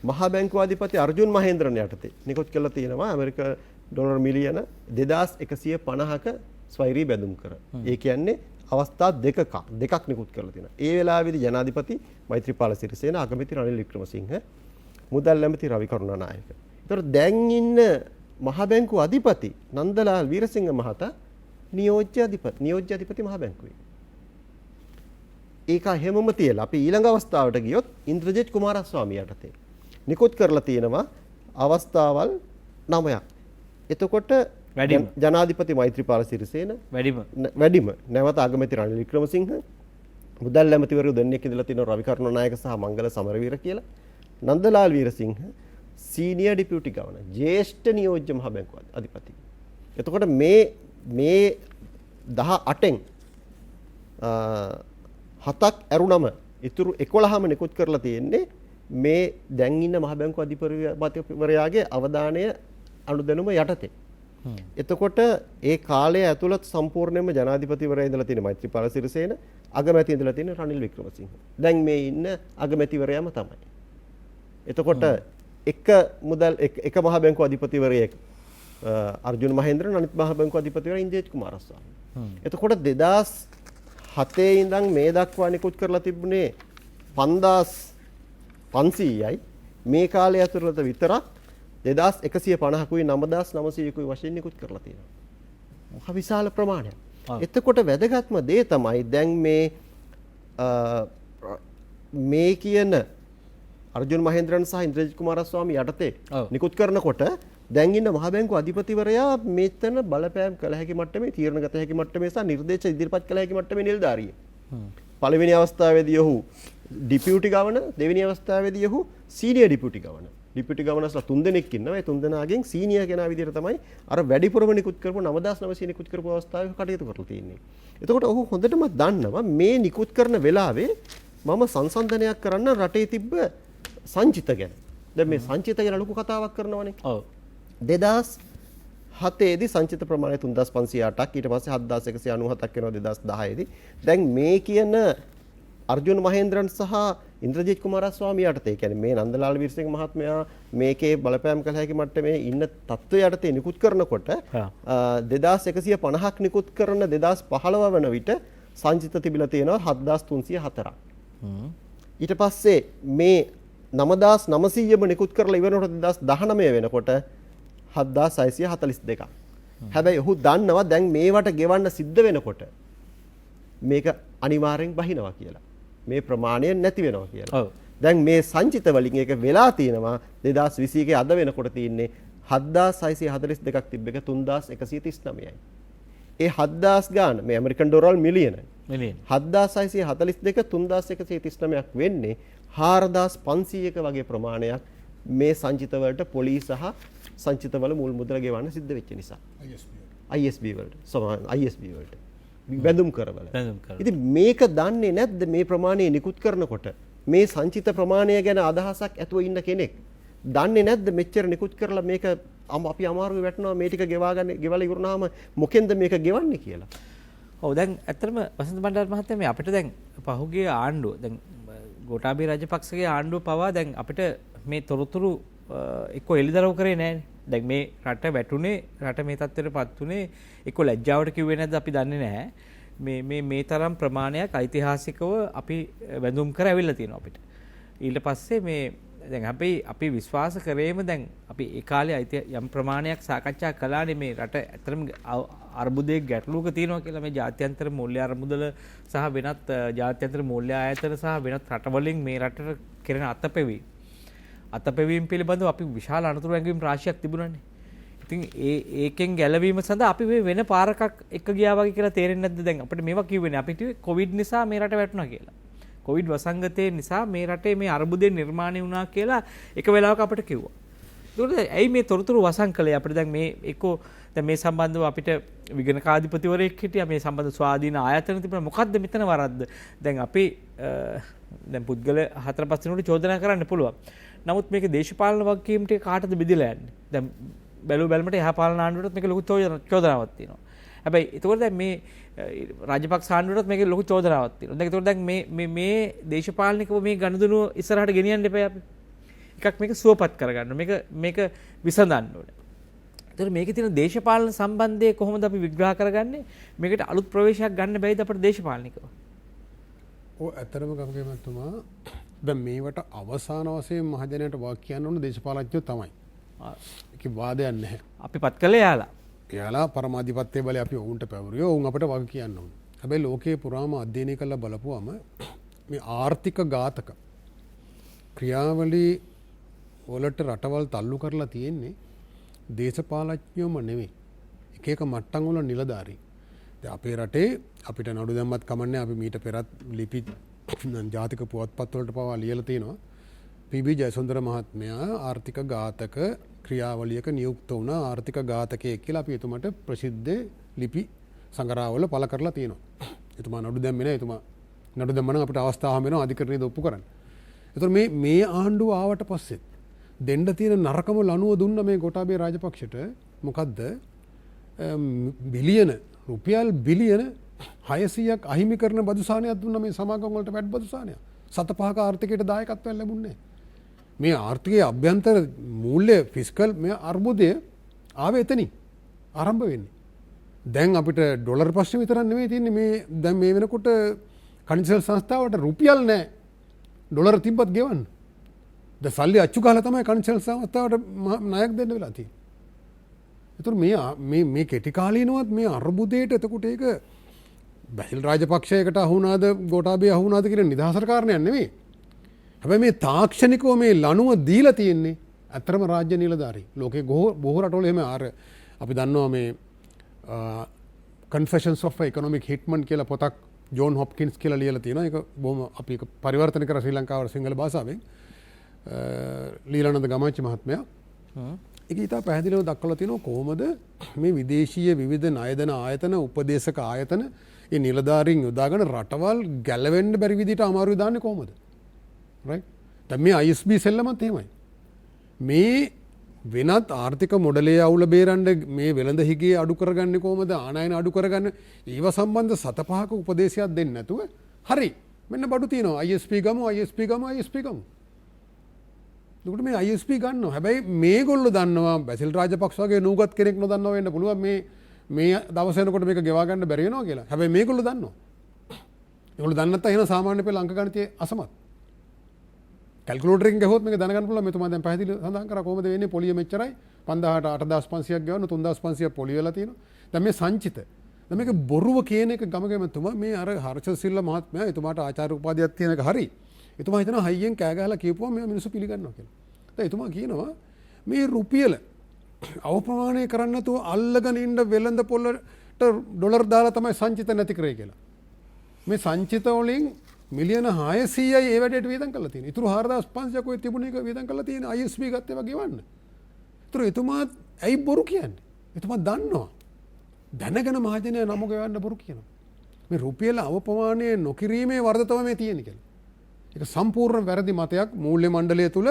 මහා බැංකුව අධිපති අර්ජුන් මහේන්ද්‍රන් යටතේ නිකුත් කරලා තියෙනවා ඇමරිකන් ඩොලර් මිලියන 2150ක ස්වෛරී බැඳුම් කර. ඒ කියන්නේ අවස්ථා දෙකක් නිකුත් කරලා තියෙනවා. ඒ වෙලාවේදී ජනාධිපති මෛත්‍රීපාල සිරිසේන, අගමැති රනිල් වික්‍රමසිංහ, මුදල් ඇමති රවි කරුණානායක. ඒතර දැන් ඉන්න මහා බැංකුව අධිපති නන්දලාල් වීරසිංහ මහතා නියෝජ්‍ය අධිපති මහා බැංකුවේ. ඒක හැමම තියලා අපි ඊළඟ අවස්ථාවට ගියොත් ඉන්ද්‍රජිත් කුමාරස්වාමී යටතේ නිකුත් කරලා තියෙනවා අවස්ථාවල් 9ක්. එතකොට ජනාධිපති මෛත්‍රීපාල සිරිසේන වැඩිම නැවත අගමැති රනිල් වික්‍රමසිංහ, මුදල් ඇමතිවරු දෙන්නෙක් ඉඳලා තියෙනවා රවි කරුණානායක සහ මංගල සමරවීර කියලා, නන්දලාල් වීරසිංහ සීනියර් ඩිපියුටි ගවර්නර් ජ්‍යෙෂ්ඨ නියෝජ්‍ය මහ බැංකුව අධිපති. එතකොට මේ 18න් 7ක් ඇරුණම ඉතුරු 11ම නිකුත් කරලා තියෙන්නේ මේ දැන් ඉන්න මහ බැංකුව අධිපතිවරයාගේ අවධානය අනුදැනුම යටතේ. එතකොට ඒ කාලය ඇතුළත සම්පූර්ණයෙන්ම ජනාධිපතිවරයා ඉඳලා තියෙන මෛත්‍රීපාල සිරිසේන, අගමැති ඉඳලා තියෙන රනිල් වික්‍රමසිංහ. දැන් මේ ඉන්න අගමැතිවරයාම තමයි. එතකොට එක මහ බැංකුව අධිපතිවරයෙක් අර්ජුන මහේන්ද්‍රන්, අනිත් මහ බැංකුව අධිපතිවරයා ඉන්ද්‍රජිත් කුමාරස්වාමී. එතකොට 2007 ඉඳන් මේ දක්වා නිකුත් කරලා තිබුණේ 5500යි. මේ කාලය ඇතුළත විතරක් 2150කුයි 9900කුයි වශයෙන් නිකුත් කරලා තියෙනවා. මොකක් විශාල ප්‍රමාණයක්. එතකොට වැදගත්ම දේ තමයි දැන් මේ කියන අර්ජුන් මහේන්ද්‍රන් සහ ඉන්ද්‍රජිත් කුමාරස්වාමී යටතේ නිකුත් කරනකොට දැන් ඉන්න මහ බැංකුව අධිපතිවරයා මෙතන බලපෑම් කළ හැකි මට්ටමේ, තීරණ ගත හැකි මට්ටමේ සහ නිර්දේශ ඉදිරිපත් කළ හැකි මට්ටමේ නිලධාරියෙක්. පළවෙනි අවස්ථාවේදී ඔහු ඩිපියුටි ගවර්නර්, දෙවෙනි අවස්ථාවේදී ඔහු සීනියර් ඩිපියුටි ගවර්නර්. ඩිපියුටි ගවර්නර්ස්ලා 3 දෙනෙක් ඉන්නවා. ඒ 3 දෙනාගෙන් සීනියර් කෙනා විදිහට තමයි අර වැඩිපුරම නිකුත් කරපු 9900 නිකුත් කරපු අවස්ථාවේ කටයුතු කරලා තියෙන්නේ. එතකොට ඔහු හොඳටම දන්නවා මේ නිකුත් කරන වෙලාවේ මම සංසන්දනයක් කරන්න රටේ තිබ්බ සංචිත ගැන. දැන් මේ සංචිත ගැන ලොකු කතාවක් කරනවනේ. ඔව්. 2007 දී සංචිත ප්‍රමාණය 3508ක්, ඊට පස්සේ 7197ක් වෙනවා 2010 දී. දැන් මේ කියන අර්ජුන මහේන්ද්‍රන් සහ ඉන්ද්‍රජිත් කුමාරස්වාමී යටතේ, කියන්නේ මේ නන්දලාල් වීරසිංහ මහත්මයා මේකේ බලපෑම් කළ හැකි මට්ටමේ ඉන්න තත්ත්වය යටතේ නිකුත් කරනකොට 2150ක් නිකුත් කරන 2015 වන විට සංචිත තිබිලා තියෙනවා 7304ක්. ඊට පස්සේ මේ 9900ම නිකුත් කරලා ඉවරනකොට 2019 වෙනකොට 7642ක්. හැබැයි ඔහු දන්නවා දැන් මේවට ගෙවන්න සිද්ධ වෙනකොට මේක අනිවාර්යෙන් බහිනවා කියලා. මේ ප්‍රමාණය නැති වෙනවා කියලා. දැන් මේ සංචිත වලින් ඒක වෙලා තියෙනවා 2021 අද වෙනකොට තියෙන්නේ 7642ක් තිබ්බ එක 3139යි. ඒ 7000 ගාන මේ ඇමරිකන් ඩොලර් මිලියන 7642 3139ක් වෙන්නේ 4500ක වගේ ප්‍රමාණයක් මේ සංචිත වලට පොලිස් සහ සංචිත වල මුල් මුදල ගෙවන්න සිද්ධ වෙච්ච නිසා. ISB වලට බැඳුම් කරවල. ඉතින් මේක දන්නේ නැද්ද මේ ප්‍රමාණය නිකුත් කරනකොට මේ සංචිත ප්‍රමාණය ගැන අදහසක් ඇතුව ඉන්න කෙනෙක් දන්නේ නැද්ද මෙච්චර නිකුත් කරලා මේක අපි අමාරුවේ වැටෙනවා මේ ටික ගෙවලා ඉවරනාම මොකෙන්ද මේක ගෙවන්නේ කියලා. ඔව් දැන් ඇත්තටම වසන්ත බණ්ඩාර මහත්තයා මේ අපිට දැන් පහුගිය ආණ්ඩුව දැන් ගෝඨාභය රාජපක්ෂගේ ආණ්ඩුව පවා දැන් අපිට මේ තොරතුරු එක්ක එළිදරව් කරේ නැහැ. දැන් මේ රට වැටුනේ රට මේ තත්ත්වයටපත් උනේ එක්ක ලැජ්ජාවට කිව්වේ නැද්ද අපි දන්නේ නැහැ. මේ තරම් ප්‍රමාණයක් ඓතිහාසිකව අපි වැඳුම් කර ඇවිල්ලා තියෙනවා අපිට. ඊට පස්සේ මේ දැන් අපි විශ්වාස කරේම දැන් අපි ඒ කාලේ යම් ප්‍රමාණයක් සාකච්ඡා කළානේ මේ රට ඇත්තටම අර්බුදයේ ගැටලුවක තියෙනවා කියලා මේ ජාත්‍යන්තර මූල්‍ය අර්බුදල සහ වෙනත් ජාත්‍යන්තර මූල්‍ය ආයතන සහ වෙනත් රටවලින් මේ රටට කෙරෙන අතපෙවීම පිළිබඳව අපි විශාල අනතුරු ඇඟවීම් රාශියක් තිබුණානේ. ඉතින් ඒකෙන් ගැලවීම සඳහා අපි මේ වෙන පාරකක් එක ගියා වගේ කියලා තේරෙන්නේ නැද්ද? දැන් අපිට මේවා කිව්වනේ අපි කිව්වේ කොවිඩ් නිසා මේ රට වැටුණා කියලා. කොවිඩ් වසංගතය නිසා මේ රටේ මේ අර්බුදය නිර්මාණය වුණා කියලා එක වෙලාවක අපිට කිව්වා. ඒකට ඇයි මේ තොරතුරු වසන් කළේ? අපිට දැන් මේ එක්කෝ දැන් මේ සම්බන්ධව අපිට විගණකාධිපතිවරයෙක් හිටියා මේ සම්බන්ධ ස්වාධීන ආයතන තිබුණා. මොකද්ද මෙතන වරද්ද? දැන් අපි දැන් පුද්ගල 4-5 දිනකට චෝදනා කරන්න පුළුවන්. නමුත් මේක දේශපාලන වගකීම් ටික කාටද බෙදලා යන්නේ? දැන් බැලුමට එහා පාලන ආණ්ඩුවටත් මේක ලොකු චෝදනාවක් තියෙනවා. හැබැයි ඒකෝර දැන් මේ රාජපක්ෂ ආණ්ඩුවටත් මේක ලොකු චෝදනාවක් තියෙනවා. දැන් ඒකෝර දැන් මේ දේශපාලනිකව මේ ගනුදෙනුව ඉස්සරහට ගෙනියන්න එපා අපි. එකක් මේක සුවපත් කරගන්න. මේක විසඳන්න ඕනේ. ඒතර මේකේ තියෙන දේශපාලන සම්බන්ධය කොහොමද අපි විග්‍රහ කරගන්නේ? මේකට අලුත් ප්‍රවේශයක් ගන්න බැයිද අපිට දේශපාලනිකව? ඔව් ඇත්තටම ගමගේ මහත්මයා දැන් මේවට අවසාන වශයෙන් මහජනයට වාක් කියන්න ඕන දේශපාලඥයෝ තමයි. ඒක වාදයක් නැහැ. අපි පත් කළේ යාලා. එයාලා පරමාධිපත්‍ය බලය අපි ඔවුන්ට පැවරියෝ ඔවුන් අපිට වග කියන්න ඕන. හැබැයි ලෝකයේ පුරාම අධ්‍යයනය කරලා බලපුවම මේ ආර්ථික ඝාතක ක්‍රියාවලි වලට රටවල් තල්ලු කරලා තියෙන්නේ දේශපාලඥයෝම නෙවෙයි. එක එක මට්ටම් වල නිලධාරී. දැන් අපේ රටේ අපිට නඩු දැම්මත් කමන්නේ අපි මීට පෙරත් ලිපි ජාතික පුවත්පත් වලට පවා ලියලා තියෙනවා. පී.බී. ජයසුන්දර මහත්මයා ආර්ථික ඝාතක ක්‍රියාවලියක නියුක්ත වුණ ආර්ථික ඝාතකයෙක් කියලා අපි එතුමාට ප්‍රසිද්ධ ලිපි සංග්‍රහවල පළ කරලා තියෙනවා. එතුමා නඩු දැම්මේ නැහැ. එතුමා නඩු දැම්ම නම් අපිට අවස්ථාවක් වෙනවා අධිකරණයේ ඔප්පු කරන්න. ඒතර මේ ආණ්ඩුව ආවට පස්සේ දෙන්න තියෙන නරකම ලනුව දුන්න මේ ගෝඨාභය රාජපක්ෂට මොකද්ද? රුපියල් බිලියන 600ක් අහිමි කරන බදු සාහනයක් දුන්න මේ සමාගම් වලට වැඩ බදු සාහනයක්. 7-5ක ආර්ථිකයට දායකත්වයක් ලැබුණේ නැහැ. මේ ආර්ථිකයේ අභ්‍යන්තර මූල්‍ය ෆිස්කල් මේ අර්බුදය ආවේ එතනින් ආරම්භ වෙන්නේ. දැන් අපිට ඩොලර් ප්‍රශ්නේ විතරක් නෙමෙයි තියෙන්නේ මේ දැන් මේ වෙනකොට කන්සල් සංස්ථාවට රුපියල් නැහැ. ඩොලර් තිබ්බත් ගෙවන්න. දැන් සල්ලි අච්චු ගහලා තමයි කන්සල් සංස්ථාවට ණයක් දෙන්න වෙලා තියෙන්නේ. ඒතර මේ කෙටි කාලීනවත් මේ අර්බුදයට එතකොට ඒක බැසිල් රාජපක්ෂයකට අහුණාද ගෝඨාභය අහුණාද කියන නිදහසට කාරණයක් නෙමෙයි. හැබැයි මේ තාක්ෂණිකව මේ ලනුව දීලා තියෙන්නේ අතරම රාජ්‍ය නිලධාරී. ලෝකේ බොහෝ රටවල එහෙම අපි දන්නවා මේ Confessions of Economic Hitman කියලා පොතක් ජෝන් හොප්කින්ස් කියලා ලියලා තියෙනවා. ඒක බොහොම අපි ඒක පරිවර්තන කරලා ශ්‍රී ලංකාවට සිංහල භාෂාවෙන් ලීලානන්ද ගමච්චි මහත්මයා. ඒක ඊට පැහැදිලිව දක්වලා තියෙනවා කොහොමද මේ විදේශීය විවිධ ණයදන ආයතන උපදේශක ආයතන ඒ නිලධාරීන් යොදාගෙන රටවල් ගැලවෙන්න බැරි විදිහට අමාරුයි දාන්නේ කොහොමද? right? දැන් මේ ISB සෙල්ලමත් එහෙමයි. මේ වෙනත් ආර්ථික මොඩලයේ අවුල බේරන්න මේ වෙළඳ හිගේ අඩු කරගන්නේ කොහොමද? ආනයන අඩු කරගන්න ඒව සම්බන්ධ 7-5ක උපදේශයක් දෙන්නේ නැතුව හරි මෙන්න බඩු තියෙනවා ISP ගමු. එතකොට මේ ISP ගන්නවා. හැබැයි මේගොල්ලෝ දන්නවා බැසිල් රාජපක්ෂ වගේ නූගත් කෙනෙක් නොදන්නවා වෙන්න පුළුවන් මේ දවස් වෙනකොට මේක ගෙවා ගන්න බැරි වෙනවා කියලා. හැබැයි මේගොල්ලෝ දන්නවා. ඒගොල්ලෝ දන්නේ නැත්නම් එහෙනම් සාමාන්‍ය පෙළ අංක ගණිතයේ අසමත්. කැල්කියුලේටර් එකෙන් ගහුවොත් මේක දැනගන්න පුළුවන්. මේ තුමා දැන් පැහැදිලිව සඳහන් කරා කොහොමද වෙන්නේ පොලිය මෙච්චරයි 5000ට 8500ක් ගෙවන්න 3500ක් පොලිය වෙලා තියෙනවා. දැන් මේ සංචිත. දැන් මේක බොරුව කියන එක ගමගම තුමා මේ අර හර්ෂ සිල්ල මහත්මයා එතුමාට ආචාර්ය උපාධියක් තියෙන එක හරි. එතුමා හිතනවා හයියෙන් කෑ ගහලා කියපුවා මේ මිනිස්සු පිළිගන්නවා කියලා. දැන් එතුමා කියනවා මේ රුපියල අවප්‍රමාණය කරන්න නැතුව අල්ලගෙන ඉන්න වෙළඳ පොළට ඩොලර් දාලා තමයි සංචිත නැති කරේ කියලා. මේ සංචිත වලින් මිලියන 600යි ඒ වැඩේට වියදම් කරලා තියෙනවා. ඊටු 4500ක් ඔය තිබුණ එක වියදම් කරලා තියෙන ISB ගත්තේ වගේ වන්න. ඊටු එතුමා ඇයි බොරු කියන්නේ? එතුමා දන්නවා. දැනගෙන මහජනයා නම ගෙවන්න බොරු කියනවා. මේ රුපියල අවප්‍රමාණය නොකිරීමේ වරද තමයි මේ තියෙන්නේ කියලා. ඒක සම්පූර්ණ වැරදි මතයක් මූල්‍ය මණ්ඩලය තුල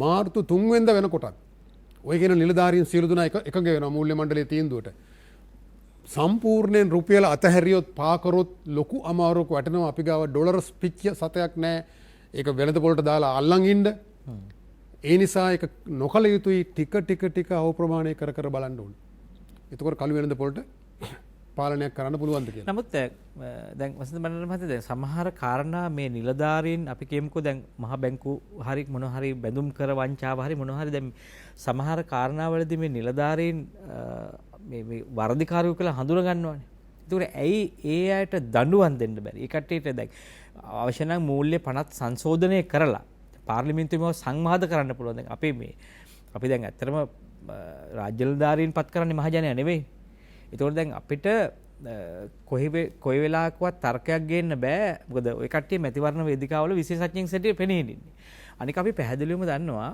මාර්තු 3 වෙනිදා වෙනකොටත් ඔය කියන නිලධාරීන් සියලු දෙනා එකඟ වෙනවා මූල්‍ය මණ්ඩලයේ තීන්දුවට. සම්පූර්ණයෙන් රුපියල අතහැරියොත් පාකරොත් ලොකු අමාරුවක් වටෙනවා. අපි ගාව ඩොලර් පිච්ච සතයක් නැහැ. ඒක වෙළඳ පොළට දාලා අල්ලන් ඉන්න. ඒ නිසා එක නොකළ යුතුයි ටික අවප්‍රමාණය කර බලන්න ඕන. එතකොට කළු වෙළඳ පොළට පාලනයක් කරන්න පුළුවන්ද කියලා. නමුත් දැන් වසන්ත බණ්ඩාර මහත්තයා දැන් සමහර කාරණා මේ නිලධාරීන් අපි කියමුකෝ දැන් මහ බැංකු හරි මොන හරි බැඳුම් කර වංචාව හරි මොන හරි දැන් සමහර කාරණාවලදී මේ නිලධාරීන් මේ වරදිකාරයෝ කියලා හඳුන ගන්නවානේ. ඒකට ඇයි ඒ අයට දඬුවම් දෙන්න බැරි? ඒ කට්ටියට දැන් අවශ්‍ය නම් මූල්‍ය පනත් සංශෝධනය කරලා පාර්ලිමේන්තුවේම සංවාද කරන්න පුළුවන්. දැන් අපි දැන් ඇත්තටම රාජ්‍ය නිලධාරීන් පත් කරන්නේ මහජනයා නෙවෙයි. ඒතකොට දැන් අපිට කොයි වෙලාවකවත් තර්කයක් ගේන්න බෑ. මොකද ওই කට්ටිය මැතිවරණ වේදිකාවල විශේෂඥයින් සැටියට පෙනී ඉන්නේ. අනික අපි පැහැදිලිවම දන්නවා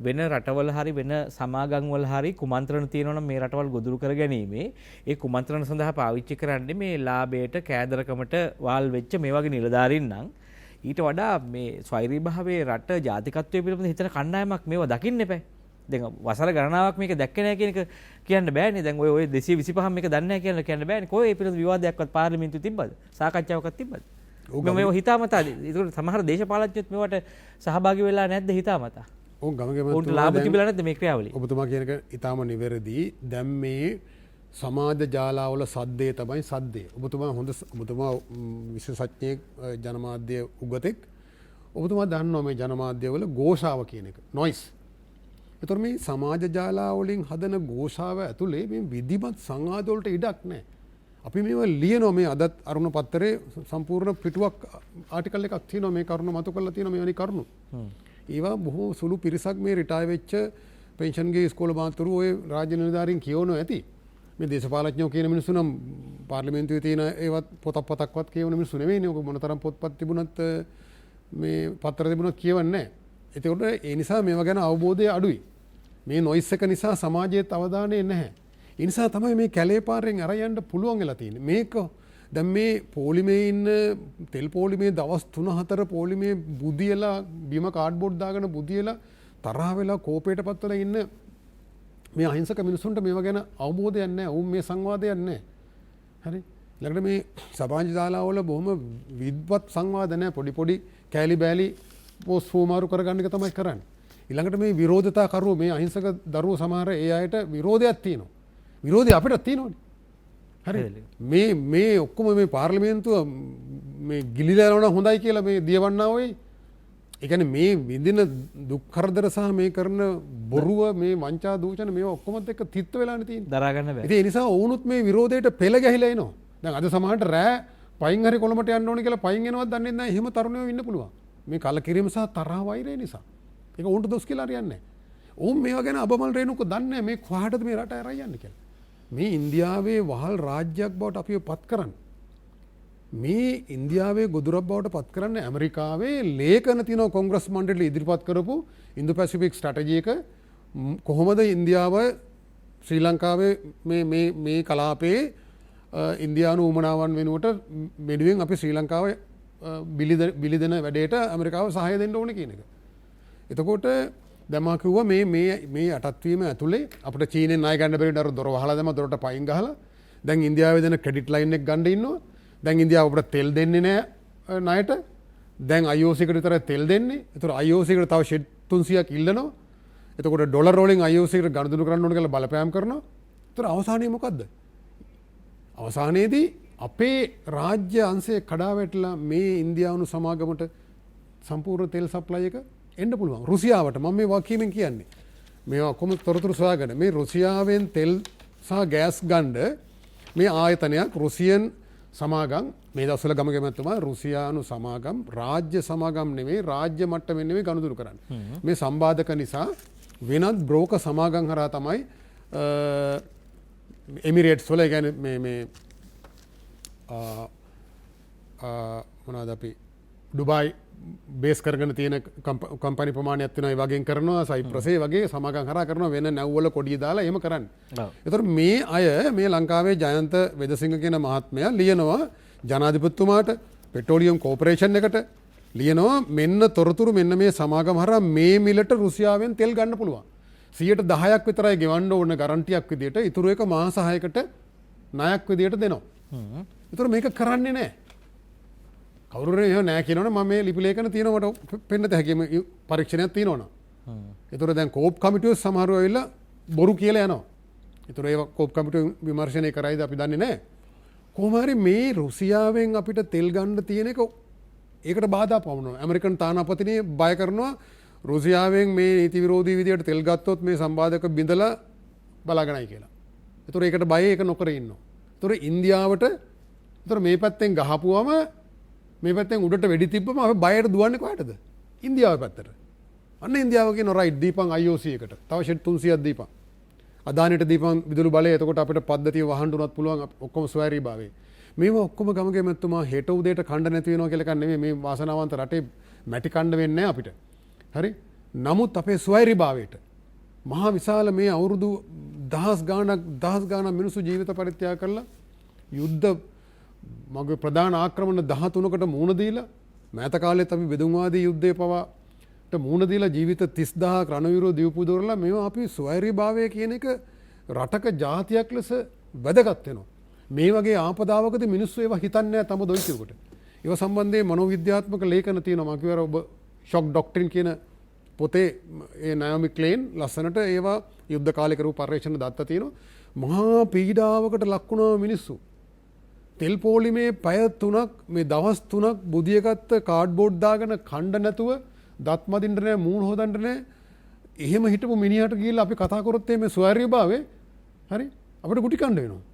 වෙන රටවල හරි වෙන සමාගම් වල හරි කුමන්ත්‍රණ තියෙනවා නම් මේ රටවල් ගොදුරු කර ගැනීමේ ඒ කුමන්ත්‍රණ සඳහා පාවිච්චි කරන්නේ මේ ලාභයට කෑදරකමට වාල් වෙච්ච මේ වගේ නිලධාරීන් නම් ඊට වඩා මේ ස්වෛරී භාවයේ රට ජාතිකත්වයේ පිළිබඳ හිතන කණ්ඩායමක් මේවා දකින්න එපා. දැන් වසර ගණනාවක් මේක දැක්කේ නැහැ කියන එක කියන්න බෑනේ. දැන් ඔය 225 මේක දන්නේ නැහැ කියලා කියන්න බෑනේ. කොහේ ඒ පිළිබඳ විවාදයක්වත් පාර්ලිමේන්තුවේ තිබ්බද? සාකච්ඡාවක්වත් තිබ්බද? මේව හිතාමතා. ඒක සමහර දේශපාලඥයොත් මේවට සහභාගී වෙලා නැද්ද හිතාමතා? ඔව් ගමගම උන්ට ලාභ තිබිලා නැද්ද මේ ක්‍රියාවලිය? ඔබතුමා කියන එක ඊටාම නිවැරදි. දැන් මේ සමාජ ජාලාවල සද්දේ තමයි සද්දේ. ඔබතුමා විශේෂඥයෙක් ජනමාධ්‍ය උගතෙක්. ඔබතුමා දන්නවා මේ ජනමාධ්‍යවල ഘോഷාව කියන එක. නොයිස්. ඒතර මේ සමාජ ජාලාවලින් හදන ഘോഷාව ඇතුලේ මේ විධිමත් සංවාද වලට ඉඩක් නැහැ. අපි මේවා ලියනවා මේ අදත් අරුණ පත්තරේ සම්පූර්ණ පිටුවක් ආටිකල් එකක් තියෙනවා මේ කරුණ මතු කරලා තියෙනවා මේ වැනි කරුණු. ඒවා බොහෝ සුළු පිරිසක් මේ රිටයර් වෙච්ච පෙන්ෂන්ගේ ඉස්කෝල මාතෘ ඔය රාජ්‍ය නිලධාරීන් කියවනවා ඇති. මේ දේශපාලඥයෝ කියන මිනිස්සු නම් පාර්ලිමේන්තුවේ තියෙන ඒවත් පොතක්වත් කියවන මිනිස්සු නෙවෙයිනේ. ඔක මොනතරම් පොත්පත් තිබුණත් මේ පත්‍ර තිබුණත් කියවන්නේ නැහැ. එතකොට ඒ නිසා මේවා ගැන අවබෝධය අඩුයි. මේ නොයිස් එක නිසා සමාජයේ අවධානය නැහැ. ඒ නිසා තමයි මේ කැලේ පාරෙන් අර යන්න පුළුවන් වෙලා තියෙන්නේ. මේක දැන් මේ පොලිමේ ඉන්න තෙල් පොලිමේ දවස් 3-4 පොලිමේ බුදියලා බිම කාඩ්බෝඩ් දාගෙන බුදියලා තරහ වෙලා කෝපයට පත්වලා ඉන්න මේ අහිංසක මිනිසුන්ට මේවා ගැන අවබෝධයක් නැහැ. උන් මේ සංවාදයක් නැහැ. හරි. ළඟට මේ සමාජ දාලාවල බොහොම විද්වත් සංවාද නැහැ. පොඩි කෑලි බෑලි පෝස්ට් ෆෝමාරු කරගන්න එක තමයි කරන්නේ. ඊළඟට මේ විරෝධතා කරුවෝ මේ අහිංසක දරුවෝ සමහර ඒ අයට විරෝධයක් තියෙනවා. විරෝධය අපිටත් තියෙනවනේ. හරි. මේ ඔක්කොම මේ පාර්ලිමේන්තුව මේ ගිලිලා යනවා හොඳයි කියලා මේ දියවන්නා වෙයි. ඒ කියන්නේ මේ විඳින දුක් කරදර සහ මේ කරන බොරුව මේ වංචා දූෂණ මේවා ඔක්කොමත් එක්ක තිත්ත වෙලානේ තියෙන්නේ. දරා ගන්න බෑ. ඉතින් ඒ නිසා වුණුත් මේ විරෝධයට පෙළ ගැහිලා එනවා. දැන් අද සමහරට රෑ පයින් හරි කොළඹට යන්න ඕනේ කියලා පයින් එනවත් දන්නේ නැහැ. එහෙම තරුණයෝ ඉන්න පුළුවන්. මේ කලකිරීම සහ තරහ වෛරය නිසා. ඒක උන්ට දොස් කියලා හරියන්නේ නැහැ. උන් මේවා ගැන අබමල් රේණුක දන්නේ නැහැ මේ කොහාටද මේ රට අරන් යන්නේ කියලා. මේ ඉන්දියාවේ වහල් රාජ්‍යයක් බවට අපිව පත් කරන්නේ. මේ ඉන්දියාවේ ගොදුරක් බවට පත් කරන්නේ ඇමරිකාවේ ලේඛන තියෙන කොංග්‍රස් මණ්ඩලය ඉදිරිපත් කරපු ඉන්දෝ පැසිෆික් ස්ට්‍රැටජි එක කොහොමද ඉන්දියාව ශ්‍රී ලංකාවේ මේ කලාපයේ ඉන්දියානු උමනාවන් වෙනුවට මෙඩුවෙන් අපි ශ්‍රී ලංකාවේ බිලි දෙන වැඩේට ඇමරිකාව සහාය දෙන්න ඕනේ කියන එක. එතකොට දැන් කිව්වා මේ යටත්වීම ඇතුලේ අපිට චීනෙන් ණය ගන්න බැරි දර දොර වහලා දැම්ම දොරට පයින් ගහලා දැන් ඉන්දියාවේ දෙන ක්‍රෙඩිට් ලයින් එක ගන්න ඉන්නවා. දැන් ඉන්දියාව අපිට තෙල් දෙන්නේ නැහැ ණයට. දැන් IOC එකට විතරයි තෙල් දෙන්නේ. ඒතර IOC එකට තව ෂෙඩ් 300ක් ඉල්ලනවා. එතකොට ඩොලර් වලින් IOC එකට ගනුදෙනු කරන්න ඕන කියලා බලපෑම් කරනවා. ඒතර අවසානයේ මොකද්ද? අවසානයේදී අපේ රාජ්‍ය අංශය කඩා වැටලා මේ ඉන්දියානු සමාගමට සම්පූර්ණ තෙල් සප්ලයි එක එන්න පුළුවන්. රුසියාවට මම මේ වාක්‍යයෙන් කියන්නේ. මේවා කොහොමද තොරතුරු සොයාගන්න. මේ රුසියාවෙන් තෙල් සහ ගෑස් ගන්න මේ ආයතනයක් රුසියන් සමාගම් මේ දවස්වල ගමගමතුමා රුසියානු සමාගම් රාජ්‍ය සමාගම් නෙමෙයි රාජ්‍ය මට්ටමින් නෙමෙයි ගනුදෙනු කරන්නේ. මේ සම්බාධක නිසා වෙනත් බ්‍රෝකර් සමාගම් හරහා තමයි එමිරේට්ස් වල කියන්නේ මේ මොනවාද අපි ඩුබායි බේස් කරගෙන තියෙන කම්පැනි ප්‍රමාණයක් තියෙනවා ඒ වගේම කරනවා සයිප්‍රසේ වගේ සමාගම් හරහා කරනවා වෙන නැව්වල කොඩිය දාලා එහෙම කරන්නේ. ඒතර මේ අය මේ ලංකාවේ ජයන්ත වෙදසිංහ කියන මහත්මයා ලියනවා ජනාධිපතිතුමාට පෙට්‍රෝලියම් කෝපරේෂන් එකට ලියනවා මෙන්න තොරතුරු මෙන්න මේ සමාගම් හරහා මේ මිලට රුසියාවෙන් තෙල් ගන්න පුළුවන්. 10% විතරයි ගෙවන්න ඕන ගරන්ටියක් විදියට ඉතුරු එක මාස 6කට ණයක් විදියට දෙනවා. ඒතර මේක කරන්නේ නැහැ. කවුරුරේ එහෙම නැහැ කියනවනේ මම මේ ලිපි ලේඛන තියෙනවා මට පෙන්නත හැකියි පරීක්ෂණයක් තියෙනවනේ. ඒතර දැන් කෝප් කමිටුව සමහරව ඇවිල්ලා බොරු කියලා යනවා. ඒතර ඒ කෝප් කමිටුව විමර්ශනය කරයිද අපි දන්නේ නැහැ. කොහොම හරි මේ රුසියාවෙන් අපිට තෙල් ගන්න තියෙන එක ඒකට බාධා පවනවා. ඇමරිකන් තානාපතිනිය බය කරනවා රුසියාවෙන් මේ නීති විරෝධී විදියට තෙල් ගත්තොත් මේ සම්බාධක බිඳලා බලාගෙනයි කියලා. ඒතර ඒකට බය ඒක නොකර ඉන්නවා. ඒතර ඉන්දියාවට ඒතර මේ පැත්තෙන් ගහපුවම මේ පැත්තෙන් උඩට වෙඩි තිබ්බම අපි බයට දුවන්නේ කොහටද? ඉන්දියාව පැත්තට. අන්න ඉන්දියාව කියන රයිට් දීපන් IOC එකට. තව ෂෙඩ් 300ක් දීපන්. අදානියට දීපන් විදුලි බලය. එතකොට අපිට පද්ධතිය වහන්න උනත් පුළුවන් ඔක්කොම ස්වෛරී භාවයේ. මේවා ඔක්කොම ගමගේ මැතිතුමා හෙට උදේට කණ්ඩ නැති වෙනවා කියලා එකක් නෙමෙයි. මේ වාසනාවන්ත රටේ මැටි කණ්ඩ වෙන්නේ නැහැ අපිට. හරි? නමුත් අපේ ස්වෛරී භාවයට මහා විශාල මේ අවුරුදු දහස් ගාණක් මිනිස්සු ජීවිත පරිත්‍යාග කරලා යුද්ධ මගේ ප්‍රධාන ආක්‍රමණ 13කට මුහුණ දීලා මෑත කාලෙත් අපි බෙදුම්වාදී යුද්ධය පවාට මුහුණ දීලා ජීවිත 30000ක් රණවිරෝ දීපු දොරලා මේවා අපි ස්වෛරී භාවය කියන එක රටක ජාතියක් ලෙස වැදගත් වෙනවා. මේ වගේ ආපදාවකදී මිනිස්සු ඒවා හිතන්නේ නැහැ තම දොයිතියකට. ඒවා සම්බන්ධයෙන් මනෝවිද්‍යාත්මක ලේඛන තියෙනවා. මම කියවර ඔබ ෂොක් ඩොක්ට්‍රින් කියන පොතේ ඒ නයොමි ක්ලේන් ලස්සනට ඒවා යුද්ධ කාලේ කරපු පර්යේෂණ දත්ත තියෙනවා. මහා පීඩාවකට ලක් වුණා මිනිස්සු. තෙල් පොලිමේ පැය 3ක් මේ දවස් 3ක් බුදියගත්ත කාඩ්බෝඩ් දාගෙන කණ්ඩ නැතුව දත් මදින්න නැහැ මූණ හොදන්න නැහැ. එහෙම හිටපු මිනිහට ගිහිල්ලා අපි කතා කරොත් මේ ස්වෛරී භාවයේ හරි අපිට ගුටි කණ්ඩ වෙනවා.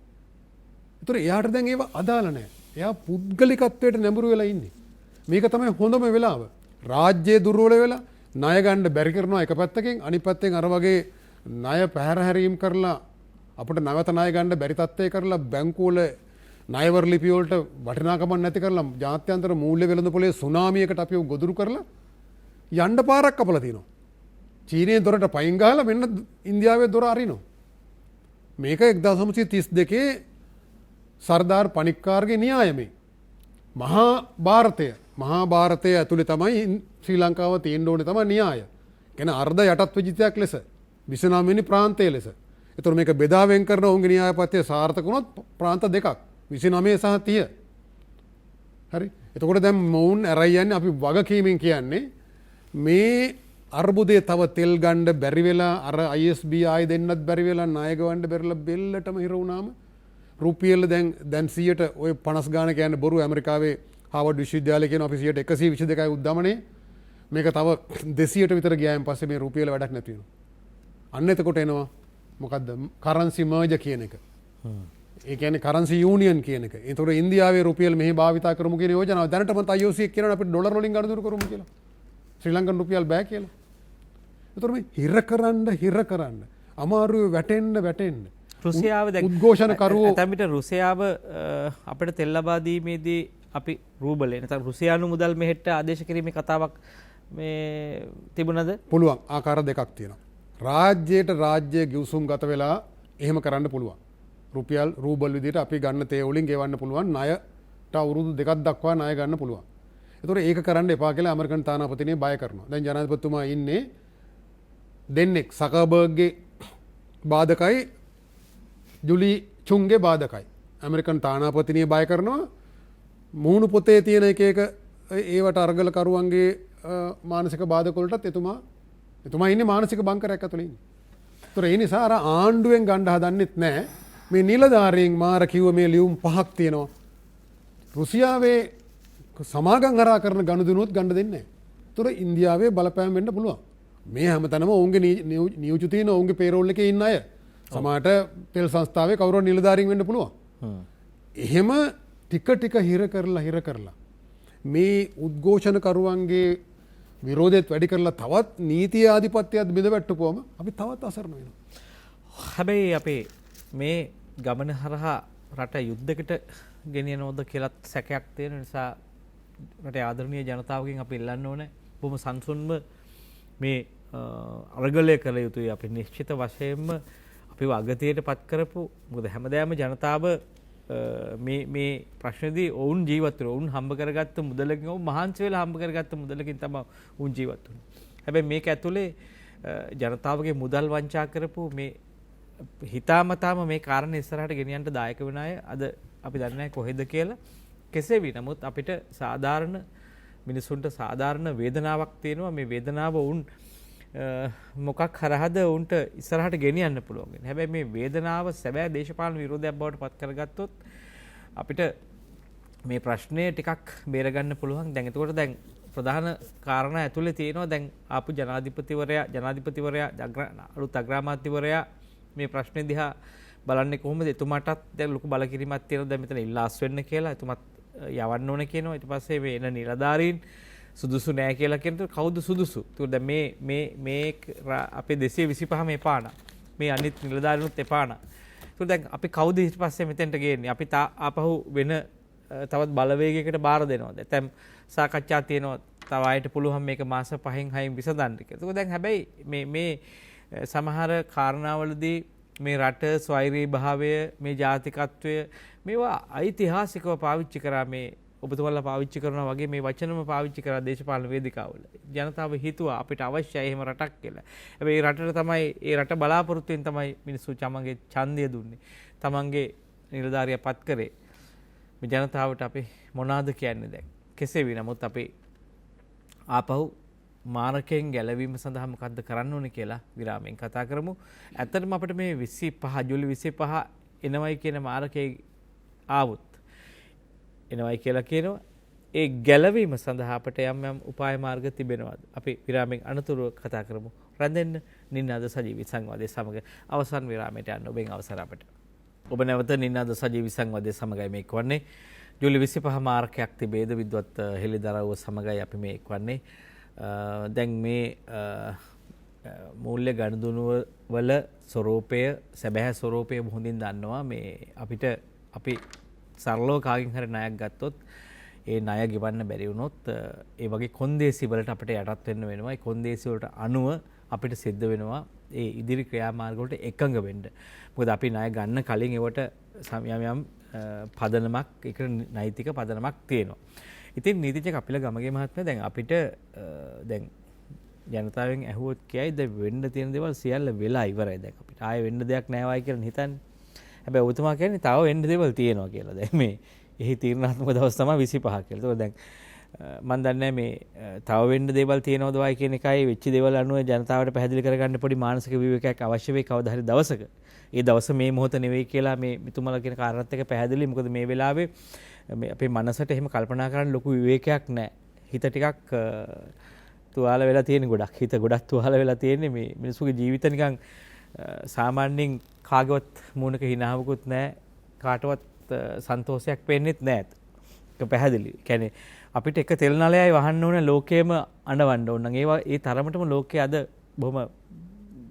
ඒතර එයාට දැන් ඒව අදාළ නැහැ. එයා පුද්ගලිකත්වයට නැඹුරු වෙලා ඉන්නේ. මේක තමයි හොඳම වෙලාව. රාජ්‍යයේ දුර්වල වෙලා ණය ගන්න බැරි කරනවා එක පැත්තකින් අනිත් පැත්තෙන් අර වගේ ණය පැහැර හැරීම් කරලා අපිට නැවත ණය ගන්න බැරි තත්ත්වය කරලා බැංකුවල ණයවර ලිපි වලට වටිනාකමක් නැති කරලා ජාත්‍යන්තර මූල්‍ය වෙළඳපොලේ සුනාමියකට අපිව ගොදුරු කරලා යන්න පාරක් කපලා තියෙනවා. චීනයේ දොරට පයින් ගහලා මෙන්න ඉන්දියාවේ දොර අරිනවා. මේක 1932 සර්දාර් පණික්කාර්ගේ න්‍යායමේ මහා භාරතය ඇතුලේ තමයි ශ්‍රී ලංකාව තියෙන්න ඕනේ තමයි න්‍යාය. කියන්නේ අර්ධ යටත් විජිතයක් ලෙස 29 වෙනි ප්‍රාන්තයේ ලෙස. ඒතර මේක බෙදා වෙන් කරන ඔවුන්ගේ න්‍යායපත්‍ය සාර්ථක වුණොත් ප්‍රාන්ත දෙකක් 29 සහ 30. හරි. එතකොට දැන් මොවුන් ඇරයි යන්නේ අපි වගකීමෙන් කියන්නේ මේ අර්බුදයේ තව තෙල් ගන්න බැරි වෙලා අර ISB ආයෙ දෙන්නත් බැරි වෙලා ණය ගවන්න බැරිලා බෙල්ලටම හිර වුණාම රුපියල් දැන් 100ට ඔය 50 ගාන කියන්නේ බොරු ඇමරිකාවේ හාවර්ඩ් විශ්වවිද්‍යාලය කියන අපි 122යි උද්දමනේ මේක තව 200ට විතර ගියායින් පස්සේ මේ රුපියල වැඩක් නැති වෙනවා. අන්න එතකොට එනවා මොකද්ද කරන්සි මර්ජර් කියන එක. ඒ කියන්නේ කරන්සි යූනියන් කියන එක. ඒතකොට ඉන්දියාවේ රුපියල් මෙහි භාවිතා කරමු කියන යෝජනාව දැනටමත් IOC එක කියනවා අපිට ඩොලර් වලින් ගනුදෙනු කරමු කියලා. ශ්‍රී ලංකන් රුපියල් බෑ කියලා. ඒතකොට මේ හිර කරන්න අමාරුවේ වැටෙන්න රුසියාව උද්ඝෝෂණ කරුවෝ ඇතැම්විට රුසියාව අපිට තෙල් ලබා දීමේදී අපි රූබලේ නැත්නම් රුසියානු මුදල් මෙහෙට ආදේශ කිරීමේ කතාවක් මේ තිබුණද? පුළුවන්. ආකාර දෙකක් තියෙනවා. රාජ්‍යයට රාජ්‍ය ගිවිසුම් ගත වෙලා එහෙම කරන්න පුළුවන්. රුපියල් රූබල් විදිහට අපි ගන්න තේ වලින් ගෙවන්න පුළුවන්. ණයට අවුරුදු දෙකක් දක්වා ණය ගන්න පුළුවන්. ඒතකොට ඒක කරන්න එපා කියලා ඇමරිකන් තානාපතිනිය බය කරනවා. දැන් ජනාධිපතිතුමා ඉන්නේ දෙන්නෙක් සකර්බර්ග්ගේ බාධකයි ජුලි චුන්ගේ බාධකයි. ඇමරිකන් තානාපතිනිය බය කරනවා මූුණු පොතේ තියෙන එක ඒවට අර්ගල කරුවන්ගේ මානසික බාධක වලටත් එතුමා ඉන්නේ මානසික බංකරයක් ඇතුළේ ඉන්නේ. ඒතර ඒ නිසා අර ආණ්ඩුවෙන් ගන්න හදන්නෙත් නැහැ. මේ නිලධාරීන් මාර කිව්ව මේ ලියුම් 5ක් තියෙනවා. රුසියාවේ සමාගම් හරහා කරන ගනුදෙනුවත් ගන්න දෙන්නේ නැහැ. ඒතර ඉන්දියාවේ බලපෑම් වෙන්න පුළුවන්. මේ හැමතැනම ඔවුන්ගේ නියුතු තියෙන ඔවුන්ගේ පේරෝල් එකේ ඉන්න අය සමහරට තෙල් සංස්ථාවේ කවුරුන් නිලධාරීන් වෙන්න පුළුවන්. එහෙම ටික හිර කරලා මේ උද්ඝෝෂණකරුවන්ගේ විරෝධයත් වැඩි කරලා තවත් නීතිය ආධිපත්‍යයත් බිඳවැට්ටුපුවම අපි තවත් අසරණ වෙනවා. හැබැයි අපේ මේ ගමන හරහා රට යුද්ධයකට ගෙනියනවද කියලාත් සැකයක් තියෙන නිසා රටේ ආදරණීය ජනතාවගෙන් අපි ඉල්ලන්න ඕනේ බොහොම සංසුන්ව මේ අරගලය කළ යුතුයි. අපි නිශ්චිත වශයෙන්ම අපිව අගතියට පත් කරපු මොකද හැමදාම ජනතාව මේ ප්‍රශ්නේදී ඔවුන් ජීවත් වෙනවා. ඔවුන් හම්බ කරගත්ත මුදලකින් ඔවුන් මහන්සි වෙලා හම්බ කරගත්ත මුදලකින් තමයි ඔවුන් ජීවත් වෙන්නේ. හැබැයි මේක ඇතුලේ ජනතාවගේ මුදල් වංචා කරපු මේ හිතාමතාම මේ කාරණේ ඉස්සරහට ගෙනියන්න දායක වෙන අය අද අපි දන්නේ නැහැ කොහෙද කියලා. කෙසේ වී නමුත් අපිට සාධාරණ මිනිසුන්ට සාධාරණ වේදනාවක් තියෙනවා. මේ වේදනාව ඔවුන් මොකක් හරහාද උන්ට ඉස්සරහට ගෙනියන්න පුළුවන්. හැබැයි මේ වේදනාව සැබෑ දේශපාලන විරෝධයක් බවට පත් කරගත්තොත් අපිට මේ ප්‍රශ්නය ටිකක් බේරගන්න පුළුවන්. දැන් එතකොට දැන් ප්‍රධාන කාරණා ඇතුලේ තියෙනවා දැන් ආපු ජනාධිපතිවරයා අලුත් අග්‍රාමාත්‍යවරයා මේ ප්‍රශ්නේ දිහා බලන්නේ කොහොමද? එතුමාටත් දැන් ලොකු බලකිරීමක් තියෙනවා දැන් මෙතන ඉල්ලාස් වෙන්න කියලා. එතුමත් යවන්න ඕන කියනවා. ඊට පස්සේ මේ එන නිලධාරීන් සුදුසු නෑ කියලා කියනකොට කවුද සුදුසු? ඒකට දැන් මේ අපේ 225ම එපාන. මේ අනිත් නිලධාරීනුත් එපාන. ඒකට දැන් අපි කවුද ඊට පස්සේ මෙතෙන්ට ගේන්නේ? අපි ආපහු වෙන තවත් බලවේගයකට බාර දෙනවද? දැන් සාකච්ඡා තියෙනවා තව අයට පුළුවන් මේක මාස 5න් 6න් විසඳන්න කියලා. ඒක දැන් හැබැයි මේ සමහර කාරණාවලදී මේ රට ස්වෛරී භාවය, මේ ජාතිකත්වය මේවා ඓතිහාසිකව පාවිච්චි කරා මේ ඔබතුමාලා පාවිච්චි කරනවා වගේ මේ වචනම පාවිච්චි කරා දේශපාලන වේදිකාවල. ජනතාව හිතුවා අපිට අවශ්‍යයි එහෙම රටක් කියලා. හැබැයි ඒ රටට තමයි ඒ රට බලාපොරොත්තුෙන් තමයි මිනිස්සු තමන්ගේ ඡන්දය දුන්නේ. තමන්ගේ නිලධාරියා පත් කරේ. මේ ජනතාවට අපි මොනවාද කියන්නේ දැන්? කෙසේ වී නමුත් අපි ආපහු මාරකයෙන් ගැලවීම සඳහා මොකද්ද කරන්න ඕනේ කියලා විරාමයෙන් කතා කරමු. ඇත්තටම අපිට මේ 25 ජූලි 25 එනවයි කියන මාරකේ ආවොත් එනවයි කියලා කියනවා. ඒ ගැලවීම සඳහා අපට යම් උපාය මාර්ග තිබෙනවාද? අපි විරාමයෙන් අනතුරුව කතා කරමු. රැඳෙන්න නිනාද සජීවී සංවාදයේ සමග අවසන් විරාමයට යන්න ඔබෙන් අවසර අපට. ඔබ නැවත නිනාද සජීවී සංවාදයේ සමගයි මේ එක්වන්නේ. ජූලි 25 මාර්කයක් තිබේද විද්වත් හෙළිදරව්ව සමගයි අපි මේ එක්වන්නේ. දැන් මේ මූල්‍ය ගනුදෙනු වල ස්වરૂපය සැබෑ ස්වરૂපය හොඳින් දන්නවා. මේ අපිට අපි සරලව කාගෙන් හරි ණයක් ගත්තොත් ඒ ණය ගෙවන්න බැරි වුණොත් ඒ වගේ කොන්දේසි වලට අපිට යටත් වෙන්න වෙනවා. ඒ කොන්දේසි වලට අනුව අපිට සිද්ධ වෙනවා ඒ ඉදිරි ක්‍රියාමාර්ග වලට එකඟ වෙන්න. මොකද අපි ණය ගන්න කලින් ඒවට යම් පදනමක් ඒක නෛතික පදනමක් තියෙනවා. ඉතින් නීතිඥ කපිල ගමගේ මහත්මයා දැන් අපිට දැන් ජනතාවෙන් ඇහුවොත් කියයි දැන් වෙන්න තියෙන දේවල් සියල්ල වෙලා ඉවරයි. දැන් අපිට ආයෙ වෙන්න දෙයක් නැහැ වයි කියලා හිතන්නේ. හැබැයි ඔබතුමා කියන්නේ තව වෙන්න දේවල් තියෙනවා කියලා. දැන් මේ එහි තීරණාත්මක දවස් තමයි 25 කියලා. ඒක දැන් මම දන්නේ මේ තව වෙන්න දේවල් තියෙනවද වයි කියන එකයි වෙච්ච දේවල් අනුව ජනතාවට පැහැදිලි කරගන්න පොඩි මානසික විවේකයක් අවශ්‍ය වෙයි කවදා හරි දවසක. ඒ දවස මේ මොහොත නෙවෙයි කියලා මේ මෙතුමලා කියන කාරණාත් එක්ක පැහැදිලි. මොකද මේ වෙලාවේ මේ අපේ මනසට එහෙම කල්පනා කරන්න ලොකු විවේකයක් නැහැ. හිත ටිකක් තුවාල වෙලා තියෙන ගොඩක්. හිත ගොඩක් තුවාල වෙලා තියෙන්නේ මේ මිනිස්සුගේ ජීවිත නිකන් සාමාන්‍යයෙන් කාගවත් මූණක හිනාවකුත් නැහැ. කාටවත් සන්තෝෂයක් පේන්නෙත් නැහැ. ඒක පැහැදිලි. කියන්නේ අපිට එක තෙල් නලයයි වහන්න ඕන ලෝකෙම අඬවන්න ඕන. ඒවා ඒ තරමටම ලෝකයේ අද බොහොම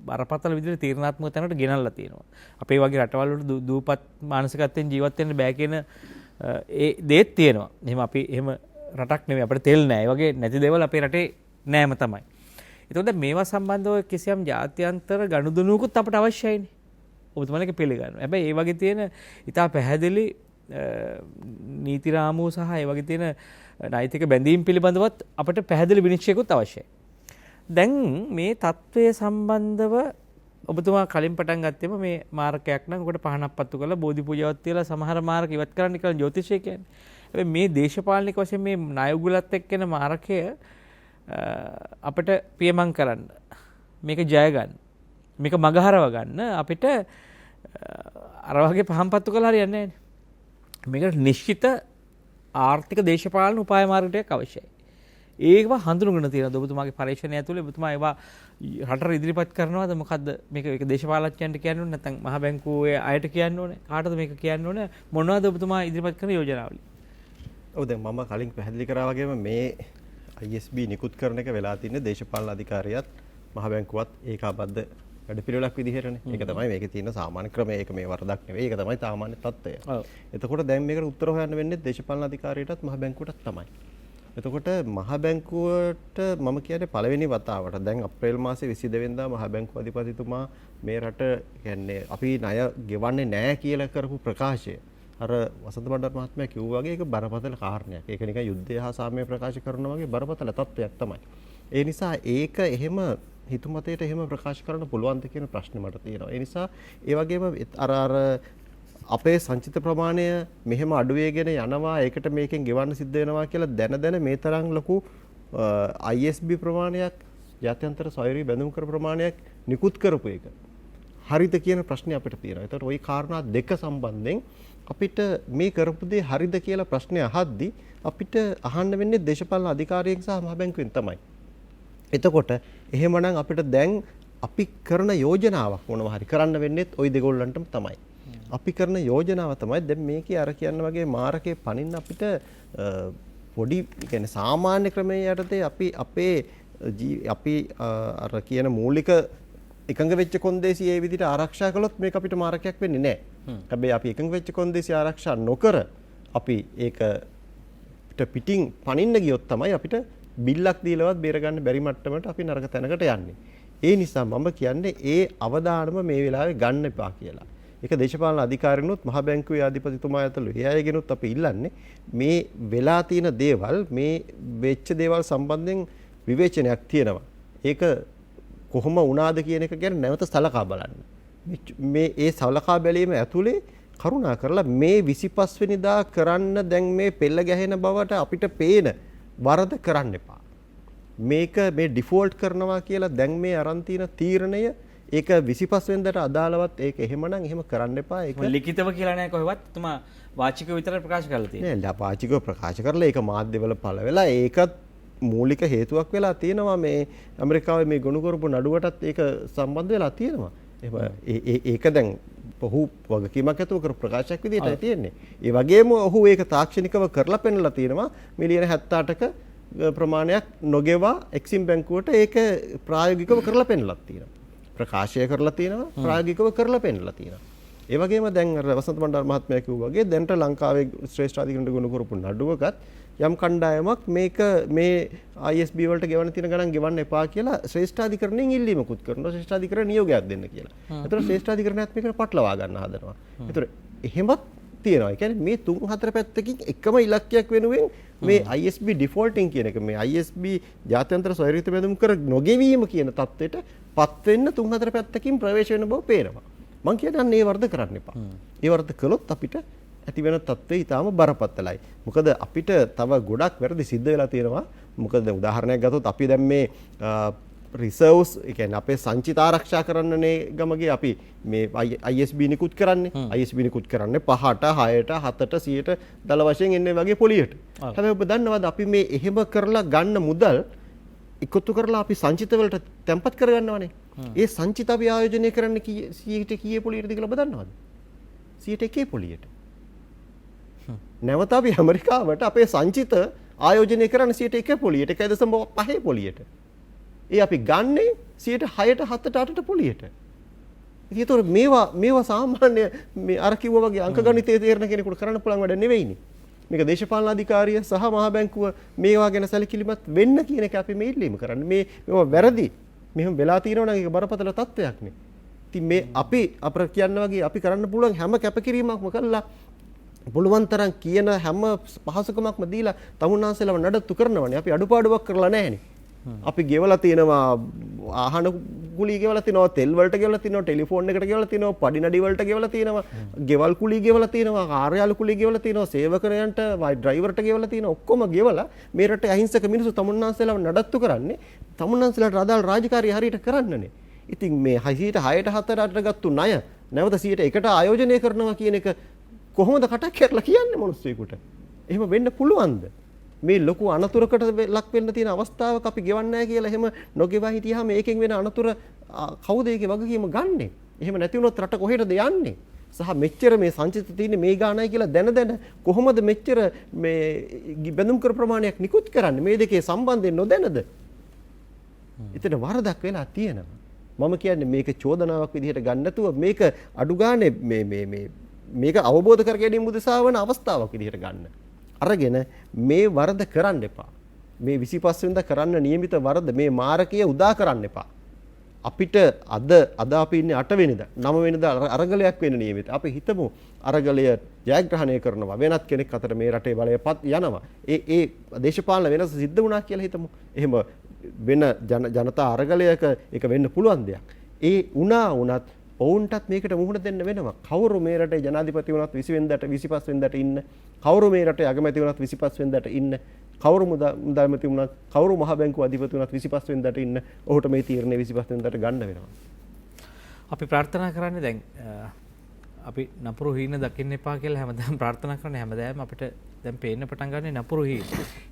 බරපතල විදිහට තීරණාත්මක තැනකට ගෙනල්ලා තියෙනවා. අපේ වගේ රටවල් වල දූපත් මානසිකත්වයෙන් ජීවත් වෙන්න බෑ කියන ඒ දේත් තියෙනවා. එහෙම අපි එහෙම රටක් නෙමෙයි අපිට තෙල් නැහැ. ඒ වගේ නැති දේවල් අපේ රටේ නෑම තමයි. එතකොට මේවා සම්බන්ධව කිසියම් ජාත්‍යන්තර ගනුදෙනුවකුත් අපට අවශ්‍යයිනේ. ඔබතුමාලගේ පිළිගන්නවා. හැබැයි ඒ වගේ තියෙන ඉතා පැහැදිලි නීති රාමුව සහ ඒ වගේ තියෙන නෛතික බැඳීම් පිළිබඳවත් අපට පැහැදිලි විනිශ්චයකුත් අවශ්‍යයි. දැන් මේ තත්ත්වය සම්බන්ධව ඔබතුමා කලින් පටන් ගත්තෙම මේ මාර්කයක් නම් උකට පහනක් පත්තු කරලා බෝධි පූජාවක් තියලා සමහර මාර්ක ඉවත් කරන්න කියලා ජ්‍යොතිෂය කියන්නේ. හැබැයි මේ දේශපාලනික වශයෙන් මේ ණය උගුලත් එක්කන මාර්කය අපිට පියමන් කරන්න මේක ජය ගන්න මේක මගහරව ගන්න අපිට අර වගේ පහන් පත්තු කළා හරියන්නේ නැහැ. මේකට නිශ්චිත ආර්ථික දේශපාලන උපාය මාර්ගයක් අවශ්‍යයි. ඒකව හඳුනගෙන තියෙනවා. ඔබතුමාගේ පරීක්ෂණය ඇතුලේ ඔබතුමා ඒවා රටට ඉදිරිපත් කරනවාද? මොකද්ද මේක දේශපාලඥයන්ට කියන්න ඕනේ නැත්නම් මහ බැංකුවේ අයට කියන්න ඕනේ? කාටද මේක කියන්න ඕනේ? මොනවද ඔබතුමා ඉදිරිපත් කරන යෝජනාවලිය? ඔව් දැන් මම කලින් පැහැදිලි කරා වගේම මේ ISB නිකුත් කරන එක වෙලා තින්නේ දේශපාලන අධිකාරියත් මහ බැංකුවත් ඒකාබද්ධ වැඩපිළිවෙලක් විදිහටනේ. ඒක තමයි මේකේ තියෙන සාමාන්‍ය ක්‍රමය. ඒක මේ වරදක් නෙවෙයි. ඒක තමයි සාමාන්‍ය තත්ත්වය. එතකොට දැන් මේකට උත්තර හොයන්න වෙන්නේ දේශපාලන අධිකාරියටත් මහ බැංකුවටත් තමයි. එතකොට මහ බැංකුවට මම කියන්නේ පළවෙනි වතාවට දැන් අප්‍රේල් මාසේ 22 වෙනිදා මහ බැංකුව අධිපතිතුමා මේ රට කියන්නේ අපි ණය ගෙවන්නේ නැහැ කියලා කරපු ප්‍රකාශය අර වසන්ත බණ්ඩාර මහත්මයා කිව්වා වගේ ඒක බරපතල කාරණයක්. ඒක නිකන් යුද්ධය හා සාමය ප්‍රකාශ කරනවා වගේ බරපතල තත්ත්වයක් තමයි. ඒ නිසා ඒක එහෙම හිතුමතේට එහෙම ප්‍රකාශ කරන්න පුළුවන්ද කියන ප්‍රශ්නේ මට තියෙනවා. ඒ නිසා ඒ වගේම අර අපේ සංචිත ප්‍රමාණය මෙහෙම අඩු වෙගෙන යනවා ඒකට මේකෙන් ගෙවන්න සිද්ධ වෙනවා කියලා දැන මේ තරම් ලොකු ISB ප්‍රමාණයක් ජාත්‍යන්තර සොයුරී බැඳුම් කර ප්‍රමාණයක් නිකුත් කරපු එක හරිද කියන ප්‍රශ්නේ අපිට තියෙනවා. ඒතකොට ওই කාරණා දෙක සම්බන්ධයෙන් අපිට මේ කරපු දේ හරිද කියලා ප්‍රශ්නේ අහද්දී අපිට අහන්න වෙන්නේ දේශපාලන අධිකාරියෙන් සහ මහ බැංකුවෙන් තමයි. එතකොට එහෙමනම් අපිට දැන් අපි කරන යෝජනාවක් මොනවා හරි කරන්න වෙන්නේත් ওই දෙගොල්ලන්ටම තමයි. අපි කරන යෝජනාව තමයි දැන් මේකේ අර කියන වගේ මාරකේ පනින්න අපිට පොඩි කියන්නේ සාමාන්‍ය ක්‍රමයේ යටතේ අපි අර කියන මූලික එකඟ වෙච්ච කොන්දේසි ඒ විදිහට ආරක්ෂා කළොත් මේක අපිට මාරකයක් වෙන්නේ නැහැ. හැබැයි අපි එකඟ වෙච්ච කොන්දේසි ආරක්ෂා නොකර අපි ඒකට පිටින් පනින්න ගියොත් තමයි අපිට බිල්ලක් දීලවත් බේර ගන්න බැරි මට්ටමට අපි නරක තැනකට යන්නේ. ඒ නිසා මම කියන්නේ ඒ අවදානම මේ වෙලාවේ ගන්න එපා කියලා. ඒක දේශපාලන අධිකාරිනුත් මහ බැංකුවේ අධිපතිතුමා ඇතුළු ඒ අයගෙනුත් අපි ඉල්ලන්නේ මේ වෙලා තියෙන දේවල් මේ වෙච්ච දේවල් සම්බන්ධයෙන් විවේචනයක් තියෙනවා. ඒක කොහොම වුණාද කියන එක ගැන නැවත සලකා බලන්න. මේ ඒ සලකා බැලීම ඇතුලේ කරුණා කරලා මේ 25 වෙනිදා කරන්න දැන් මේ පෙළ ගැහෙන බවට අපිට පේන වරද කරන්න එපා. මේක මේ ඩිෆෝල්ට් කරනවා කියලා දැන් මේ අරන් තියෙන තීරණය ඒක 25 වෙනිදාට අදාළවත් ඒක එහෙමනම් එහෙම කරන්න එපා. ඒක ලිඛිතව කියලා නෑ කොහෙවත් තුමා වාචිකව විතරයි ප්‍රකාශ කරලා තියෙන්නේ. නෑ වාචිකව ප්‍රකාශ කරලා ඒක මාධ්‍යවල පළ වෙලා ඒකත් මූලික හේතුවක් වෙලා තියෙනවා මේ ඇමරිකාවේ මේ ගොනු කරපු නඩුවටත් ඒක සම්බන්ධ වෙලා තියෙනවා. ඒක දැන් ඔහු වගකීමක් ඇතුව කර ප්‍රකාශයක් විදිහටයි තියෙන්නේ. ඒ වගේම ඔහු ඒක තාක්ෂණිකව කරලා පෙන්නලා තියෙනවා මිලියන 78ක ප්‍රමාණයක් නොගෙවා එක්සිම් බැංකුවට ඒක ප්‍රායෝගිකව කරලා පෙන්නලා තියෙනවා. ප්‍රකාශය කරලා තියෙනවා ප්‍රායෝගිකව කරලා පෙන්නලා තියෙනවා. ඒ වගේම දැන් අර වසන්ත බණ්ඩාර මහත්මයා කිව්වා වගේ දැන්ට ලංකාවේ ශ්‍රේෂ්ඨ අධිකරණයට ගොනු කරපු නඩුවකත් යම් කණ්ඩායමක් මේක මේ ISB වලට ගෙවන්න තියෙන ගණන් ගෙවන්න එපා කියලා ශ්‍රේෂ්ඨ අධිකරණයෙන් ඉල්ලීමකුත් කරනවා ශ්‍රේෂ්ඨ අධිකරණ නියෝගයක් දෙන්න කියලා. ඒතර ශ්‍රේෂ්ඨ අධිකරණයත් මේකට පටලවා ගන්න හදනවා. ඒතර එහෙමත් තියෙනවා. ඒ කියන්නේ මේ 3-4 පැත්තකින් එකම ඉලක්කයක් වෙනුවෙන් මේ ISB ඩිෆෝල්ටිං කියන එක මේ ISB ජාත්‍යන්තර ස්වෛරීත බැඳුම් කර නොගෙවීම කියන தത്വෙට පත් වෙන්න 3-4 පැත්තකින් ප්‍රවේශ වෙන බව පේනවා. මං කියන්නේ අන්න ඒ වර්ධ කරන්න එපා. ඒ වර්ධ කළොත් අපිට ඇති වෙන තත්ත්වය ඊටාම බරපතලයි. මොකද අපිට තව ගොඩක් වැරදි සිද්ධ වෙලා තියෙනවා. මොකද උදාහරණයක් ගත්තොත් අපි දැන් මේ රිසර්ව්ස් ඒ කියන්නේ අපේ සංචිත ආරක්ෂා කරන්නනේ ගමගේ අපි මේ ISB නිකුත් කරන්නේ. ISB නිකුත් කරන්නේ 5ට 6ට 7ට 100ට දල වශයෙන් එන්නේ වගේ පොලියට. හැබැයි ඔබ දන්නවද අපි මේ එහෙම කරලා ගන්න මුදල් එකතු කරලා අපි සංචිත වලට තැම්පත් කරගන්නවනේ. ඒ සංචිත අපි ආයෝජනය කරන්නේ කීයේ පොලියටද කියලා ඔබ දන්නවද? 101 පොලියට. නැවත අපි ඇමරිකාවට අපේ සංචිත ආයෝජනය කරන 101 පොලියට 1.5 පොලියට. ඒ අපි ගන්නේ 6ට 7ට 8ට පොලියට. ඉතින් ඒතකොට මේවා සාමාන්‍ය මේ අර කිව්වා වගේ අංක ගණිතයේ තේරෙන කෙනෙකුට කරන්න පුළුවන් වැඩ නෙවෙයිනේ. මේක දේශපාලන අධිකාරිය සහ මහා බැංකුව මේවා ගැන සැලකිලිමත් වෙන්න කියන එක අපි මේ ඉල්ලීම කරන්නේ. මේවා වැරදි. මෙහෙම වෙලා තියෙනවා නම් ඒක බරපතල තත්ත්වයක් නේ. ඉතින් මේ අපි අපර කියන වගේ අපි කරන්න පුළුවන් හැම කැපකිරීමක්ම කළා පුළුවන් තරම් කියන හැම පහසුකමක්ම දීලා තමුන්නාන්සේලව නඩත්තු කරනවනේ. අපි අඩුපාඩුවක් කරලා නැහැනේ. අපි ගෙවලා තියෙනවා ආහන කුලී ගෙවලා තිනවා තෙල් වලට ගෙවලා තිනවා ටෙලිෆෝන් එකට ගෙවලා තිනවා පඩි නඩි වලට ගෙවලා තිනවා ගෙවල් කුලී ගෙවලා තිනවා කාර්යාල කුලී ගෙවලා තිනවා සේවකයන්ට ඩ්‍රයිවර්ට ගෙවලා තිනවා ඔක්කොම ගෙවලා මේ රටේ අහිංසක මිනිස්සු තමුන්නාන්සේලව නඩත්තු කරන්නේ තමුන්නාන්සේලාට අදාළ රාජකාරිය හරියට කරන්නනේ. ඉතින් මේ 6ට 7ට ගත්තු ණය නැවත 100ට ආයෝජනය කරනවා කියන එක කොහොමද කටක් කරලා කියන්නේ මිනිස්සුෙකුට? එහෙම වෙන්න පුළුවන්ද? මේ ලොකු අනතුරකට ලක් වෙන්න තියෙන අවස්ථාවක අපි ගෙවන්නේ නැහැ කියලා එහෙම නොගෙවා හිටියාම මේකෙන් වෙන අනතුර කවුද ඒකේ වගකීම ගන්නෙ? එහෙම නැති වුණොත් රට කොහෙටද යන්නේ? සහ මෙච්චර මේ සංචිත තියෙන මේ ගානයි කියලා දැන කොහොමද මෙච්චර මේ බැඳුම් කර ප්‍රමාණයක් නිකුත් කරන්නේ? මේ දෙකේ සම්බන්ධය නොදැනද? එතන වරදක් වෙලා තියෙනවා. මම කියන්නේ මේක චෝදනාවක් විදිහට ගන්න නැතුව මේක අඩු ගානේ මේක අවබෝධ කර ගැනීම උදෙසා වන අවස්ථාවක් විදිහට ගන්න. අරගෙන මේ වරද කරන්න එපා. මේ 25 වෙනිදා කරන්න નિયમિત වරද මේ මාරකය උදා කරන්න එපා. අපිට අද අපි ඉන්නේ 8 වෙනිදා 9 වෙනිදා අරගලයක් වෙන්න નિયમિત. අපි හිතමු අරගලය ජයග්‍රහණය කරනවා වෙනත් කෙනෙක් අතර මේ රටේ බලයපත් යනවා. ඒ දේශපාලන වෙනස සිද්ධ වුණා කියලා හිතමු. එහෙම වෙන ජනතා අරගලයක ඒක වෙන්න පුළුවන් දෙයක්. ඒ වුණත් ඔවුන්ටත් මේකට මුහුණ දෙන්න වෙනවා. කවුරු මේ රටේ ජනාධිපති වුණත් 20 වෙනිදාට 25 වෙනිදාට ඉන්න. කවුරු මේ රටේ අගමැති වුණත් 25 වෙනිදාට ඉන්න. කවුරු මුදල්මැති වුණත් කවුරු මහ බැංකුව අධිපති වුණත් 25 වෙනිදාට ඉන්න ඔහුට මේ තීරණය 25 වෙනිදාට ගන්න වෙනවා. අපි ප්‍රාර්ථනා කරන්නේ දැන් අපි නපුරු හීන දකින්න එපා කියලා හැමදාම ප්‍රාර්ථනා කරන්නේ හැමදාම අපිට දැන් පේන්න පටන් ගන්න නපුරු හීන.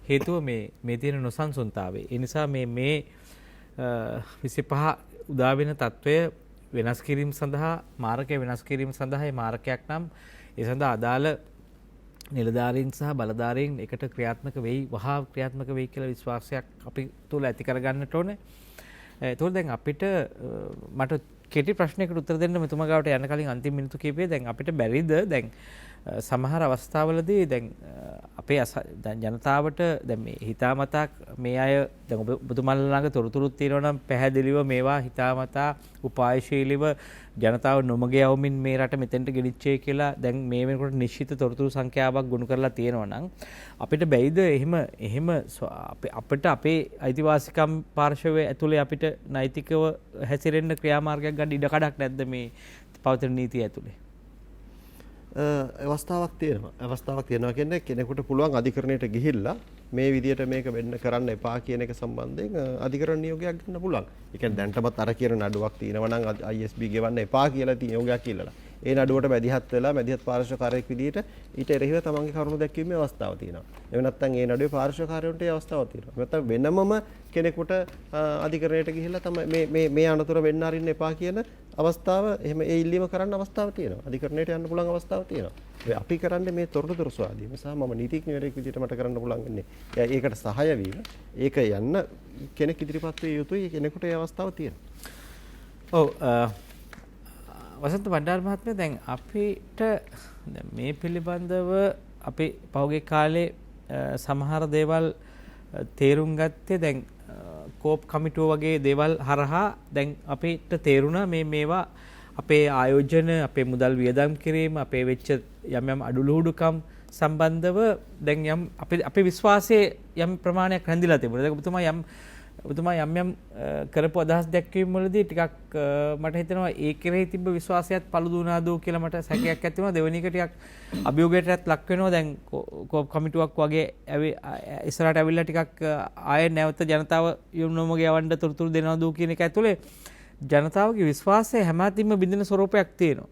හේතුව මේ තියෙන නොසන්සුන්තාවය. ඒ නිසා මේ 25 උදා වෙන తত্ত্বය වෙනස් කිරීම සඳහා මාරකය වෙනස් කිරීම සඳහා මේ මාරකයක් නම් ඒ සඳහා අදාළ නිලධාරීන් සහ බලධාරීන් එකට ක්‍රියාත්මක වෙයි වහා ක්‍රියාත්මක වෙයි කියලා විශ්වාසයක් අපි තුල ඇති කරගන්නට ඕනේ. ඒතකොට දැන් අපිට මට කෙටි ප්‍රශ්නයකට උත්තර දෙන්න මෙතුමා ගාවට යන්න කලින් අන්තිම මිනිත්තු කිහිපේ දැන් අපිට බැරිද දැන් සමහර අවස්ථාවලදී දැන් අපේ ජනතාවට දැන් මේ හිතාමතා මේ අය දැන් ඔබතුමාලා ළඟ තොරතුරුත් තියෙනවා නම් පැහැදිලිව මේවා හිතාමතා උපායශීලීව ජනතාව නොමග යවමින් මේ රට මෙතෙන්ට ගෙනිච්චේ කියලා දැන් මේ වෙනකොට නිශ්චිත තොරතුරු සංඛ්‍යාවක් ගොනු කරලා තියෙනවා නම් අපිට බැයිද එහෙම අපිට අපේ අයිතිවාසිකම් පාර්ශවය ඇතුලේ අපිට නෛතිකව හැසිරෙන්න ක්‍රියාමාර්ගයක් ගන්න ඉඩ කඩක් නැද්ද මේ පවතින නීතිය ඇතුලේ? අවස්ථාවක් තියෙනවා කියන්නේ කෙනෙකුට පුළුවන් අධිකරණයට ගිහිල්ලා මේ විදියට මේක වෙන්න කරන්න එපා කියන එක සම්බන්ධයෙන් අධිකරණ නියෝගයක් ගන්න පුළුවන්. ඒ කියන්නේ දැන්ටමත් අර කියන නඩුවක් තියෙනවා නම් ISB ගෙවන්න එපා කියලා නියෝගයක් කියලා. ඒ නඩුවට මැදිහත් වෙලා මැදිහත් පාර්ශ්වකාරයෙක් විදියට ඊට එරෙහිව තමන්ගේ කරුණු දැක්වීමේ අවස්ථාව තියෙනවා. එහෙම නැත්නම් ඒ නඩුවේ පාර්ශ්වකාරයන්ට ඒ අවස්ථාව තියෙනවා. නැත්නම් වෙනමම කෙනෙකුට අධිකරණයට ගිහිල්ලා තමයි මේ අනතුර වෙන්න අරින්න එපා කියන අවස්ථාව එහෙම ඒ ඉල්ලීම කරන්න අවස්ථාව තියෙනවා. අධිකරණයට යන්න පුළුවන් අවස්ථාව තියෙනවා. අපි කරන්නේ මේ තොරතුරු සොයාදීම සහ මම නීතිඥයෙක් විදිහට මට කරන්න පුළුවන් වෙන්නේ. ඒකට සහාය වීම. ඒක යන්න කෙනෙක් ඉදිරිපත් විය යුතුයි. කෙනෙකුට ඒ අවස්ථාව තියෙනවා. ඔව් වසන්ත බණ්ඩාර මහත්මයා දැන් අපිට මේ පිළිබඳව අපි පහුගිය කාලේ සමහර දේවල් තේරුම් ගත්තේ දැන් කෝප් කමිටුව වගේ දේවල් හරහා දැන් අපිට තේරුණා මේවා අපේ ආයෝජන අපේ මුදල් වියදම් කිරීම අපේ වෙච්ච යම් අඩුලුහුඩුකම් සම්බන්ධව දැන් යම් අපේ විශ්වාසයේ යම් ප්‍රමාණයක් රැඳිලා තිබුණා. දැන් ඔබතුමා යම් කරපු අදහස් දැක්වීම වලදී ටිකක් මට හිතෙනවා ඒ කෙරෙහි තිබ්බ විශ්වාසයත් පළුදුනාදෝ කියලා මට සැකයක් ඇති වෙනවා. දෙවෙනි එක ටිකක් අභියෝගයටත් ලක් වෙනවා. දැන් කෝප් කමිටුවක් වගේ ඉස්සරහට ඇවිල්ලා ටිකක් ආයෙ නැවත ජනතාව යොමුනොමග යවන්න තොරතුරු දෙනවදෝ කියන එක ඇතුලේ ජනතාවගේ විශ්වාසය හැමතින්ම බිඳින ස්වරූපයක් තියෙනවා.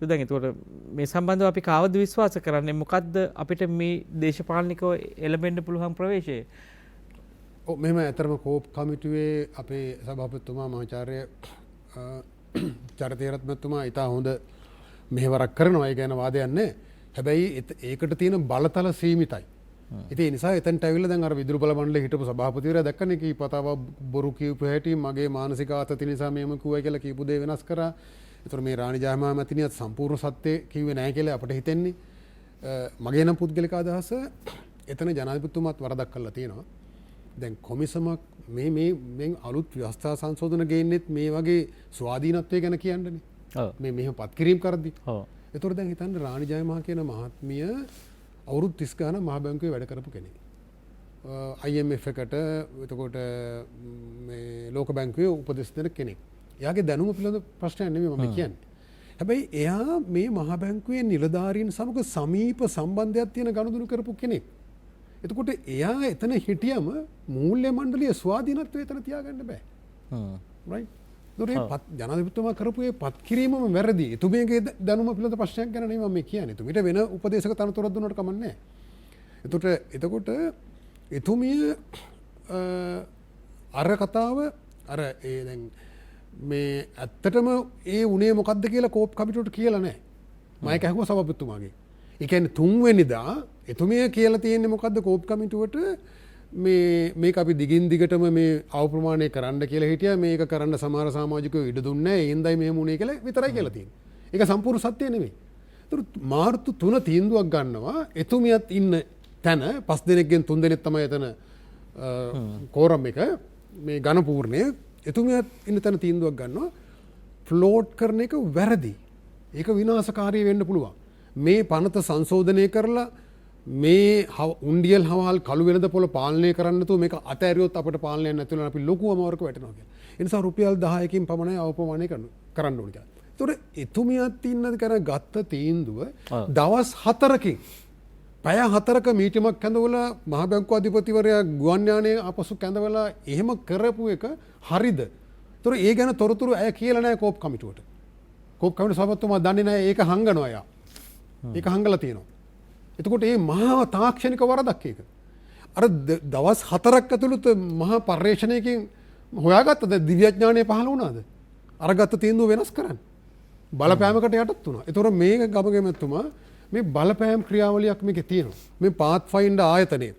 දැන් ඒකට මේ සම්බන්ධව අපි කාවද විශ්වාස කරන්නේ? මොකද්ද අපිට මේ දේශපාලනිකව එළඹෙන්න පුළුවන් ප්‍රවේශය? මෙම ඇතරම කෝප් කමිටුවේ අපේ සභාපතිතුමා මහාචාර්ය චරිතයරත්නතුමා ඉතා හොඳ මෙහෙවරක් කරනවා. ඒ ගැන වාදයක් නැහැ. හැබැයි ඒකට තියෙන බලතල සීමිතයි. ඉතින් ඒ නිසා එතනට ඇවිල්ලා දැන් අර විදුලි බල මණ්ඩලයේ හිටපු සභාපතිවරයා දැක්කනේ කී පතාව බොරු කියපු හැටි මගේ මානසික ආතති නිසා මේම කිව්වයි කියලා කියපු දේ වෙනස් කරා. ඒතර මේ රාණි ජයමහා මැතිනියත් සම්පූර්ණ සත්‍ය කිව්වේ නැහැ කියලා අපිට හිතෙන්නේ. මගේ නම් පුද්ගලික අදහස එතන ජනාධිපතිතුමාත් වරදක් කළා තියෙනවා. දැන් කොමිසමක් මේ අලුත් ව්‍යවස්ථා සංශෝධන ගේන්නෙත් මේ වගේ ස්වාධීනත්වය ගැන කියන්නනේ. මේ මෙහෙම පත්කිරීම කරද්දි. ඒතකොට දැන් හිතන්න රාණි ජයමහා කියන මහත්මිය අවුරුදු 30 ගානක් මහ බැංකුවේ වැඩ කරපු කෙනෙක්. IMF එකට එතකොට මේ ලෝක බැංකුවේ උපදෙස් දෙන කෙනෙක්. එයාගේ දැනුම පිළිබඳ ප්‍රශ්නයක් නෙමෙයි මම කියන්නේ. හැබැයි එයා මේ මහ බැංකුවේ නිලධාරීන් සමග සමීප සම්බන්ධයක් තියෙන ගනුදෙනු කරපු කෙනෙක්. එතකොට එයා එතන හිටියම මූල්‍ය මණ්ඩලයේ ස්වාධීනත්වය එතන තියාගන්න බෑ. රයිට්. ඒතකොට ජනාධිපතිතුමා කරපු ඒ පත්කිරීමම වැරදි. එතුමියගේ දැනුම පිළිබඳ ප්‍රශ්නයක් ගැන නෙමෙයි මම කියන්නේ. එතුමියට වෙන උපදේශක තනතුරක් දුන්නට කමක් නැහැ. එතකොට එතුමිය අර කතාව අර ඒ දැන් මේ ඇත්තටම ඒ උනේ මොකද්ද කියලා කෝප් කමිටුවට කියලා නැහැ. මම ඒක අහුවා සභාපතිතුමාගෙන්. ඒ කියන්නේ තුන්වෙනිදා එතුමිය කියලා තියෙන්නේ මොකද්ද කෝප් කමිටුවට මේක අපි දිගින් දිගටම මේ අවප්‍රමාණය කරන්න කියලා හිටියා. මේක කරන්න සමහර සමාජිකයෝ ඉඩ දුන්නේ නැහැ. ඒ හින්දායි මෙහෙම උනේ කියලා විතරයි කියලා තියෙන්නේ. ඒක සම්පූර්ණ සත්‍ය නෙමෙයි. ඒතර මාර්තු 3 තීන්දුවක් ගන්නවා. එතුමියත් ඉන්න තැන 5 දෙනෙක්ගෙන් 3 දෙනෙක් තමයි එතන කෝරම් එක මේ ඝන පූර්ණය. එතුමියත් ඉන්න තැන තීන්දුවක් ගන්නවා. ෆ්ලෝට් කරන එක වැරදි. ඒක විනාශකාරී වෙන්න පුළුවන්. මේ පනත සංශෝධනය කරලා මේ උන්ඩියල් හවල් කළු වෙළඳ පොළ පාලනය කරන්න නැතුව මේක අතෑරියොත් අපිට පාලනයක් නැති වෙනවා. අපි ලොකු අමාරුවක වැටෙනවා කියලා. ඒ නිසා රුපියල් 10කින් පමණයි අවපමානය කරන්න ඕනේ කියලා. ඒතකොට එතුමියත් ඉන්න කර ගත්ත තීන්දුව දවස් 4කින් පැය 4ක මීටිමක් කැඳවලා මහ බැංකුව අධිපතිවරයා ගුවන් යානයේ ආපසු කැඳවලා එහෙම කරපු එක හරිද? ඒතර ඒ ගැන තොරතුරු ඇය කියලා නැහැ කෝප් කමිටුවට. කෝප් කමිටුව සභාපතිතුමා දන්නේ නැහැ ඒක හංගනවා එයා. ඒක හංගලා තියෙනවා. එතකොට මේ මහා තාක්ෂණික වරදක් ඒක. අර දවස් 4ක් ඇතුළත මහා පර්යේෂණයකින් හොයාගත්තද දිව්‍යඥානය පහළ වුණාද? අරගත්ත තීන්දුව වෙනස් කරන්න. බලපෑමකට යටත් වුණා. ඒතර මේක ගමගේ මැතිතුමා මේ බලපෑම් ක්‍රියාවලියක් මේකේ තියෙනවා. මේ පාත්ෆයින්ඩර් ආයතනයේ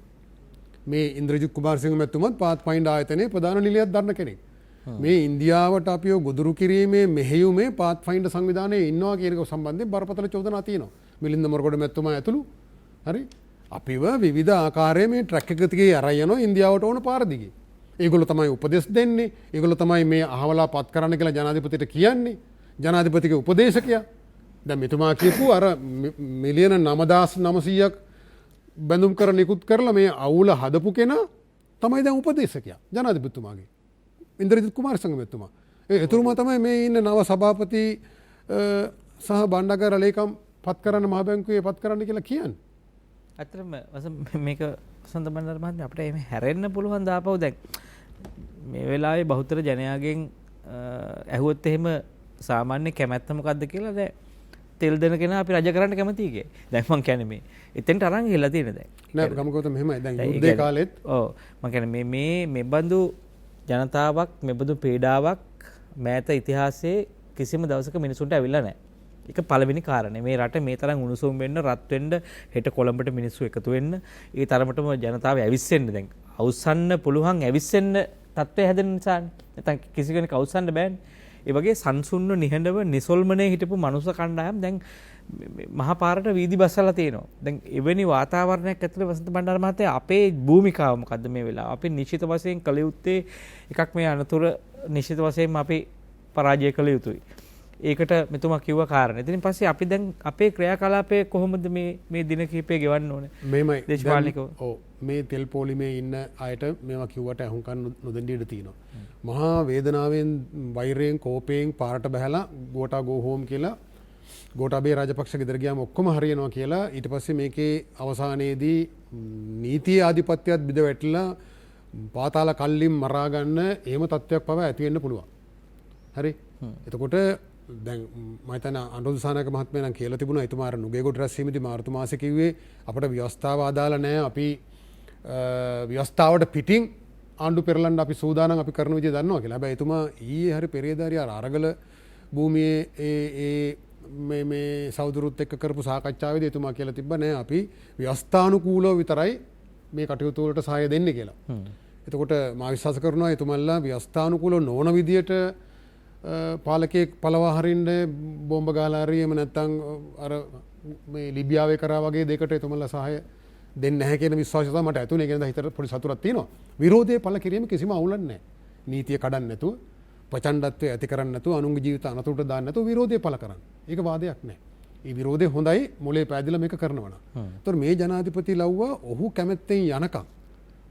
මේ ඉන්ද්‍රජිත් කුමාරසිංහ මැතිතුමත් පාත්ෆයින්ඩර් ආයතනයේ ප්‍රධාන නිලයක් දරන කෙනෙක්. මේ ඉන්දියාවට අපිව ගොදුරු කිරීමේ මෙහෙයුමේ පාත්ෆයින්ඩර් සංවිධානයේ ඉන්නවා කියන එක සම්බන්ධයෙන් බරපතල චෝදනා තියෙනවා. මිලින්ද මොරගොඩ මැතිතුමා ඇතුළු හරි අපිව විවිධ ආකාරයේ මේ ට්‍රැක් එක දිගේ අරන් යනවා ඉන්දියාවට ඕන පාර දිගේ. ඒගොල්ලෝ තමයි උපදෙස් දෙන්නේ. ඒගොල්ලෝ තමයි මේ අහවලා පත් කරන්න කියලා ජනාධිපතිට කියන්නේ. ජනාධිපතිගේ උපදේශකයා. දැන් මෙතුමා කියපු අර මිලියන 9900ක් බැඳුම් කර නිකුත් කරලා මේ අවුල හදපු කෙනා තමයි දැන් උපදේශකයා ජනාධිපතිතුමාගේ. ඉන්ද්‍රජිත් කුමාරසිංහ මැතිතුමා. එතුමා තමයි මේ ඉන්න නව සභාපති සහ බණ්ඩාගාර ලේකම් පත් කරන්න මහ බැංකුවේ පත් කරන්න කියලා කියන්නේ. ඇත්තටම මේක වසන්ත බණ්ඩාර මහත්මයා අපිට එහෙම හැරෙන්න පුළුවන් දාපව දැන් මේ වෙලාවේ බහුතර ජනයාගෙන් ඇහුවොත් එහෙම සාමාන්‍ය කැමැත්ත මොකද්ද කියලා දැන් තෙල් දෙන කෙනා අපි රජ කරන්න කැමතියි කියේ. දැන් මං කියන්නේ මේ එතෙන්ට අරන් ගිහලා තියෙන දැන්. නෑ ගමකෝත මෙහෙමයි දැන් යුද්ධේ කාලෙත් ඔව් මං කියන්නේ මේ බඳු ජනතාවක් මේ බඳු පීඩාවක් මෑත ඉතිහාසයේ කිසිම දවසක මිනිසුන්ට ඇවිල්ලා නැහැ. ඒක පළවෙනි කාරණේ. මේ රට මේ තරම් උණුසුම් වෙන්න රත් වෙන්න හෙට කොළඹට මිනිස්සු එකතු වෙන්න ඒ තරමටම ජනතාව ඇවිස්සෙන්න දැන් අවසන්න පුළුවන් ඇවිස්සෙන්න තත්ත්වය හැදෙන නිසානේ. නැත්නම් කිසි කෙනෙක් අවසන්න බෑනේ. ඒ වගේ සංසුන්ව නිහඬව නිසොල්මනේ හිටපු මනුස්ස කණ්ඩායම් දැන් මහා පාරට වීදි බස්සලා තියෙනවා. දැන් එවැනි වාතාවරණයක් ඇතුළේ වසන්ත බණ්ඩාර මහත්තයා අපේ භූමිකාව මොකද්ද මේ වෙලාව? අපි නිශ්චිත වශයෙන් කළ යුත්තේ එකක් මේ අනතුර නිශ්චිත වශයෙන්ම අපි පරාජය කළ යුතුයි. ඒකට මෙතුමා කිව්ව කාරණේ. ඉතින් පස්සේ අපි දැන් අපේ ක්‍රියාකලාපයේ කොහොමද මේ දින කිහිපය ගෙවන්න ඕනේ? මේමයි දේශපාලනිකව. ඔව් මේ තෙල් පොලිමේ ඉන්න අයට මේවා කිව්වට අහුම්කන් නොදෙන්න ඉඩ තියෙනවා. මහා වේදනාවෙන් වෛරයෙන් කෝපයෙන් පාරට බහැලා ගෝටා ගෝ හෝම් කියලා ගෝඨාභය රාජපක්ෂ ගෙදර ගියාම ඔක්කොම හරියනවා කියලා ඊට පස්සේ මේකේ අවසානයේදී නීතියේ ආධිපත්‍යයත් බිඳ වැටිලා පාතාල කල්ලින් මරා ගන්න එහෙම තත්ත්වයක් පවා ඇති වෙන්න පුළුවන්. හරි. එතකොට දැන් මම හිතන අනුරුද්ධ මහත්මයා නම් කියලා තිබුණා එතුමා අර නුගේගොඩ රැස්වීමේදී මාර්තු මාසේ කිව්වේ අපිට ව්‍යවස්ථාව අදාළ නැහැ අපි ව්‍යවස්ථාවට පිටින් ආණ්ඩු පෙරලන්න අපි සූදානම් අපි කරන විදිය දන්නවා කියලා. හැබැයි එතුමා ඊයේ හරි පෙරේදාරි අර අරගල භූමියේ මේ සෞදරුත් එක්ක කරපු සාකච්ඡාවේදී එතුමා කියලා තිබ්බ නෑ අපි ව්‍යවස්ථානුකූලව විතරයි මේ කටයුතු වලට සහාය දෙන්නේ කියලා. එතකොට මා විශ්වාස කරනවා එතුමන්ලා ව්‍යවස්ථානුකූලව නොවන විදියට පාලකයෙක් පළවා හරින්න බෝම්බ ගහලා හරි එහෙම නැත්නම් අර මේ ලිබියාවේ කරා වගේ දෙයකට එතුමන්ලා සහාය දෙන්නේ නැහැ කියන විශ්වාසය තමයි මට ඇතුනේ. ඒක නේද හිතට පොඩි සතුටක් තියෙනවා. විරෝධයේ පළ කිරීම කිසිම අවුලක් නැහැ. නීතිය කඩන්න නැතුව ප්‍රචණ්ඩත්වය ඇති කරන්න නැතුව අනුන්ගේ ජීවිත අනතුරට දාන්න නැතුව විරෝධය පළ කරන්න. ඒක වාදයක් නැහැ. මේ විරෝධය හොඳයි මොලේ පෑදිලා මේක කරනවා නම්. ඒතර මේ ජනාධිපති ලව්වා ඔහු කැමැත්තෙන් යනකම්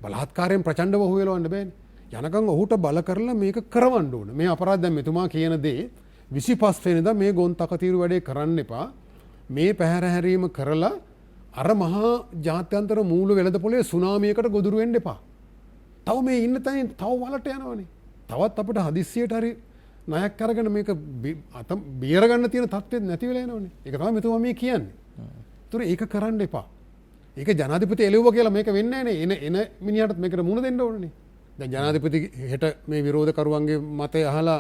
බලහත්කාරයෙන් ප්‍රචණ්ඩව ඔහු වෙලවන්න බෑනේ. යනකම් ඔහුට බල කරලා මේක කරවන්න ඕන. මේ අපරාධ දැන් මෙතුමා කියන දේ 25 වෙනිදා මේ ගොන් තකතිරු වැඩේ කරන්න එපා. මේ පැහැර හැරීම කරලා අර මහා ජාත්‍යන්තර මූල වෙළඳ පොලේ සුනාමියකට ගොදුරු වෙන්න එපා. තව මේ ඉන්න තැන තව වලට යනවනේ. තවත් අපිට හදිස්සියට හරි ණයක් අරගෙන මේක බේර ගන්න තියෙන තත්ත්වෙත් නැති වෙලා යනවනේ. ඒක තමයි මෙතුමා මේ කියන්නේ. ඒතර ඒක කරන්න එපා. ඒක ජනාධිපති එළවුවා කියලා මේක වෙන්නේ නැහැ නේ. එන මිනිහටත් මේකට මුණ දෙන්න ඕනනේ. දැන් ජනාධිපති හෙට මේ විරෝධකරුවන්ගේ මතය අහලා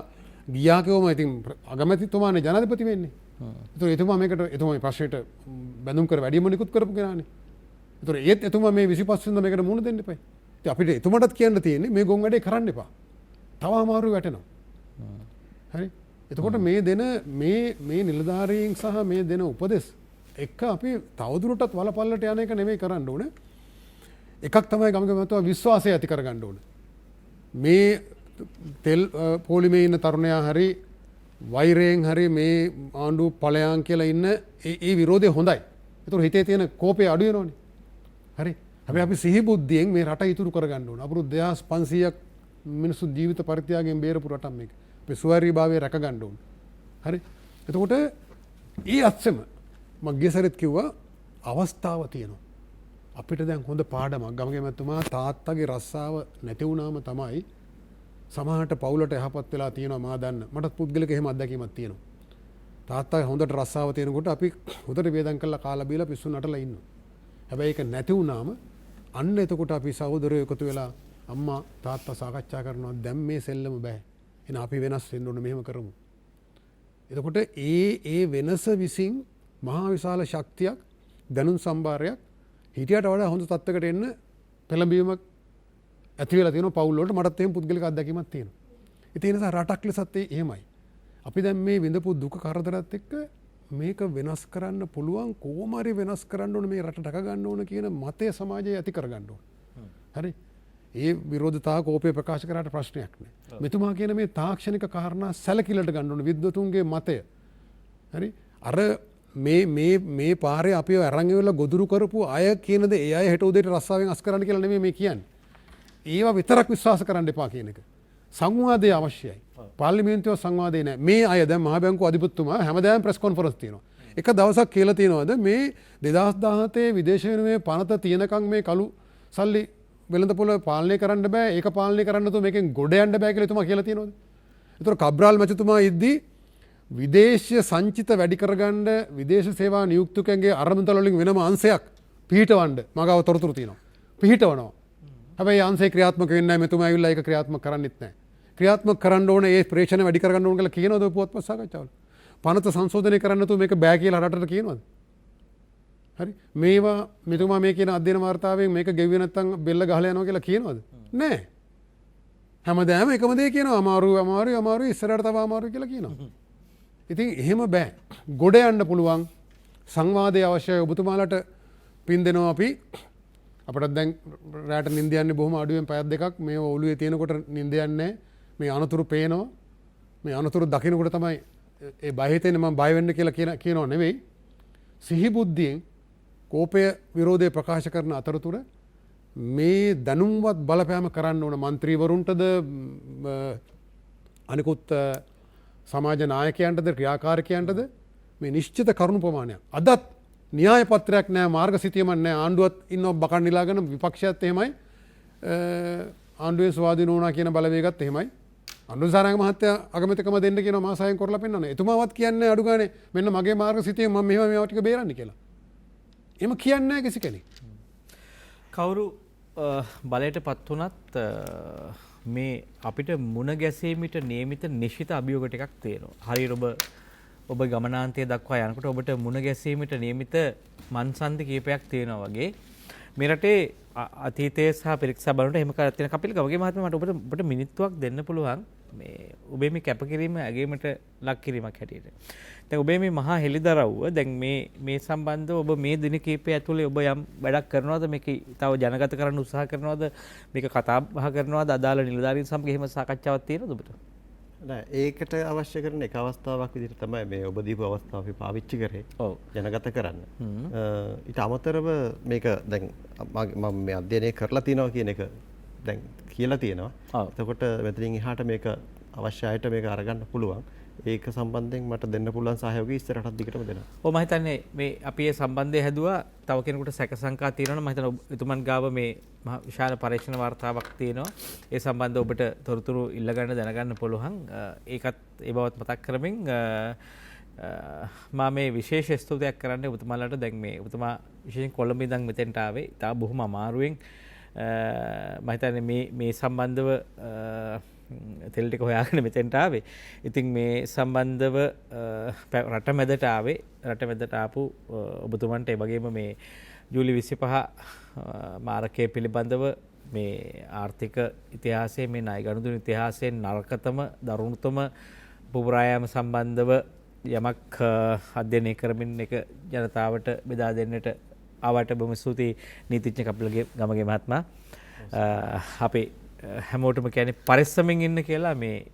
ගියා කිව්වම ඉතින් අගමැතිතුමානේ ජනාධිපති වෙන්නේ. ඒතර එතුමා මේකට එතුමා මේ ප්‍රශ්නෙට බැඳුම් කර වැඩිම නිකුත් කරපු කෙනානේ. ඒතර ඒත් එතුමා මේ 25 වෙනිදා මේකට මුණ දෙන්න එපා. ඉතින් අපිට එතුමාටත් කියන්න තියෙන්නේ මේ ගොන් වැඩේ කරන්න එපා. තව අමාරු වැටෙනවා. හරි. එතකොට මේ දෙන මේ නිලධාරීන් සහ මේ දෙන උපදෙස් එක්ක අපි තවදුරටත් වලපල්ලට යන එක නෙමෙයි කරන්න ඕනේ. එකක් තමයි ගමක මතව විශ්වාසය ඇති කරගන්න ඕනේ. මේ තෙල් පොලිමේ ඉන්න තරුණයා හරි වෛරයෙන් හරි මේ ආණ්ඩුව ඵලයන් කියලා ඉන්න ඒ විරෝධය හොඳයි. ඒතර හිතේ තියෙන කෝපය අඩු වෙනවනේ. හරි. හැබැයි අපි සිහි බුද්ධියෙන් මේ රට ඉතුරු කරගන්න ඕනේ. අපුරු 2500ක් මිනිස්සු ජීවිත පරිත්‍යාගයෙන් බේරපු රටක් මේක. අපි සුවරිභාවය රැක ගන්න ඕනේ. හරි. එතකොට ඊ අත්සෙම මම ගිය සැරේත් කිව්වා අවස්ථාව තියෙනවා. අපිට දැන් හොඳ පාඩමක් ගමගේ මැතිතුමා තාත්තගේ රස්සාව නැති වුණාම තමයි සමහරට පවුලට යහපත් වෙලා තියෙනවා මා දන්න. මටත් පුද්ගලික එහෙම අත්දැකීමක් තියෙනවා. තාත්තා හොඳට රස්සාව තියෙනකොට අපි හොඳට වේදම් කරලා කාලා බීලා පිස්සු නටලා ඉන්නවා. හැබැයි ඒක නැති වුණාම අන්න එතකොට අපි සහෝදරයෝ එකතු වෙලා අම්මා තාත්තා සාකච්ඡා කරනවා දැන් මේ සෙල්ලම බෑ. එහෙනම් අපි වෙනස් වෙන්න ඕනේ මෙහෙම කරමු. එතකොට ඒ වෙනස විසින් මහා විශාල ශක්තියක් දැනුම් සම්භාරයක් හිටියට වඩා හොඳ තත්ත්වයකට එන්න පෙළඹීමක් ඇති වෙලා තියෙනවා පවුල් වලට. මටත් එහෙම පුද්ගලික අත්දැකීමක් තියෙනවා. ඒ නිසා රටක් ලෙසත් එහෙමයි. අපි දැන් මේ විඳපු දුක කරදරات එක්ක මේක වෙනස් කරන්න පුළුවන් කොහොම හරි වෙනස් කරන්න ඕන මේ රට ඩක ගන්න ඕන කියන මතය සමාජයේ ඇති කරගන්න ඕන. හරි. ඒ විරෝධතාව කෝපය ප්‍රකාශ කරාට ප්‍රශ්නයක් නෑ. මෙතුමා කියන මේ තාක්ෂණික කාරණා සැලකිල්ලට ගන්න ඕන විද්වතුන්ගේ මතය. හරි. අර මේ පාරේ අපිව අරන් ඉවරලා ගොදුරු කරපු අය කියනද ඒ අය හෙට උදේට රස්සාවෙන් අස් කරන්න කියලා නෙමෙයි මේ කියන්නේ. ඒවා විතරක් විශ්වාස කරන්න එපා කියන එක. සංවාදය අවශ්‍යයි. පාර්ලිමේන්තුව සංවාදේ නෑ. මේ අය දැන් මහ බැංකුව අධිපතිතුමා හැමදාම ප්‍රෙස් කොන්ෆරන්ස් තියෙනවා. එක දවසක් කියලා තියෙනවද මේ 2017 විදේශ විනිමය පනත තියෙනකන් මේ කළු සල්ලි වෙළඳපොළ පාලනය කරන්න බෑ. ඒක පාලනය කරන්න නැතුව මේකෙන් ගොඩ යන්න බෑ කියලා එතුමා කියලා තියෙනවද? ඒතර කබ්‍රාල් මැතිතුමා ඉද්දී විදේශීය සංචිත වැඩි කරගන්න විදේශ සේවා නියුක්තකයන්ගේ අරමුදල් වලින් වෙනම අංශයක් පිහිටවන්න මගාව තොරතුරු තියෙනවා. පිහිටවනවා. හැබැයි අංශේ ක්‍රියාත්මක වෙන්නේ නැහැ. මෙතුමා ඇවිල්ලා ඒක ක්‍රියාත්මක කරන්නෙත් නැහැ. ක්‍රියාත්මක කරන්න ඕනේ ඒ ප්‍රේක්ෂණ වැඩි කරගන්න ඕන කියලා කියනවද ඔය පුවත්පත් සාකච්ඡාවල? පනත සංශෝධනය කරන්න නැතුව මේක බෑ කියලා රටට කියනවද? හරි. මේවා මෙතුමා මේ කියන අධ්‍යයන වාර්තාවෙන් මේක ගෙව්වේ නැත්තම් බෙල්ල ගහලා යනවා කියලා කියනවද? නැහැ. හැමදාම එකම දේ කියනවා අමාරුයි ඉස්සරහට තව අමාරුයි කියලා කියනවා. ඉතින් එහෙම බෑ. ගොඩ යන්න පුළුවන් සංවාදය අවශ්‍යයි. ඔබතුමාලට පින් දෙනවා අපි. අපිට දැන් රාට නිින්ද යන්නේ බොහොම අඩුවෙන් පැයක් දෙකක්. මේ ඔළුවේ තියෙනකොට නිින්ද යන්නේ මේ අනතුරු පේනවා. මේ අනතුරු දකින්නකොට තමයි ඒ බය හිතෙන්නේ මම බය වෙන්න කියලා කියනව නෙවෙයි. සිහි බුද්ධියෙන් කෝපය විරෝධය ප්‍රකාශ කරන අතරතුර මේ දැනුම්වත් බලපෑම කරන්න ඕන മന്ത്രിවරුන්ටද අනිකුත් සමාජ නායකයන්ටද ක්‍රියාකාරකයන්ටද මේ නිශ්චිත කරුණු ප්‍රමාණයක්. අදත් න්‍යාය පත්‍රයක් නැහැ, මාර්ග සිතියමක් නැහැ. ආණ්ඩුවත් ඉන්නව බකන් නිලාගෙන විපක්ෂයත් එහෙමයි. ආණ්ඩුවේ ස්වාධීන වුණා කියන බලවේගත් එහෙමයි. අනුර සාරංග මහත්තයා අගමැතිකම දෙන්න කියනවා මාසයෙන් කරලා පෙන්නන්න. එතුමාවත් කියන්නේ අඩු ගානේ මෙන්න මගේ මාර්ග සිතියම මම මෙහෙම මේවා ටික බේරන්න කියලා. එහෙම කියන්නේ නැහැ කිසි කෙනෙක්. කවුරු බලයට පත් වුණත් මේ අපිට මුණ ගැසීමට නියමිත නිශ්චිත අභියෝග ටිකක් තියෙනවා. හරියට ඔබ ගමනාන්තය දක්වා යනකොට ඔබට මුණ ගැසීමට නියමිත මන්සන්ධි කීපයක් තියෙනවා වගේ මේ රටේ අතීතයේ සහ පරීක්ෂා බලනකොට එහෙම කරලා තියෙන කපිල ගමගේ මහත්මයා මට ඔබට මිනිත්තුවක් දෙන්න පුළුවන් මේ ඔබේ මේ කැපකිරීම ඇගීමට ලක් කිරීමක් හැටියට. දැන් ඔබේ මේ මහා හෙළිදරව්ව දැන් මේ සම්බන්ධව ඔබ මේ දින කිහිපය ඇතුලේ ඔබ යම් වැඩක් කරනවද මේක තව ජනගත කරන්න උත්සාහ කරනවද මේක කතා බහ කරනවද අදාළ නිලධාරීන් සමග එහෙම සාකච්ඡාවක් තියෙනවද ඔබට? නෑ ඒකට අවශ්‍ය කරන එක අවස්ථාවක් විදිහට තමයි මේ ඔබ දීපු අවස්ථාව අපි පාවිච්චි කරේ ජනගත කරන්න. ඊට අමතරව මේක දැන් මම මේ අධ්‍යයනය කරලා තියෙනවා කියන එක දැන් කියලා තියෙනවා. එතකොට මෙතනින් එහාට මේක අවශ්‍ය අයට මේක අරගන්න පුළුවන්. ඒක සම්බන්ධයෙන් මට දෙන්න පුළුවන් සහයෝගය ඉස්සරහටත් දිගටම දෙනවා. ඔව් මම හිතන්නේ මේ අපි මේ සම්බන්ධය හැදුවා තව කෙනෙකුට සැක සංකා තියෙනවනේ මම හිතන්නේ එතුමන් ගාව මේ විශාල පරීක්ෂණ වාර්තාවක් තියෙනවා. ඒ සම්බන්ධව ඔබට තොරතුරු ඉල්ලගන්න දැනගන්න පුළුවන්. ඒකත් ඒ බවත් මතක් කරමින් මම මේ විශේෂ ස්තුතියක් කරන්න ඔබතුමාලට දැන් මේ ඔබතුමා විශේෂයෙන් කොළඹ ඉඳන් මෙතෙන්ට ආවේ. තා බොහොම අමාරුවෙන් මම හිතන්නේ මේ සම්බන්ධව තෙල් ටික හොයාගෙන මෙතෙන්ට ආවේ. ඉතින් මේ සම්බන්ධව රට මැදට ආවේ. රට මැදට ආපු ඔබතුමන්ට ඒ වගේම මේ ජූලි 25 මාරකයේ පිළිබඳව මේ ආර්ථික ඉතිහාසයේ මේ ණය ගනුදෙනු ඉතිහාසයේ නරකතම දරුණුතම පුපුරායාම සම්බන්ධව යමක් අධ්‍යයනය කරමින් එක ජනතාවට බෙදා දෙන්නට ආවට බොහොම ස්තුතියි නීතිඥ කපිලගේ ගමගේ මහත්මයා. අපි හැමෝටම කියන්නේ පරිස්සමින් ඉන්න කියලා මේ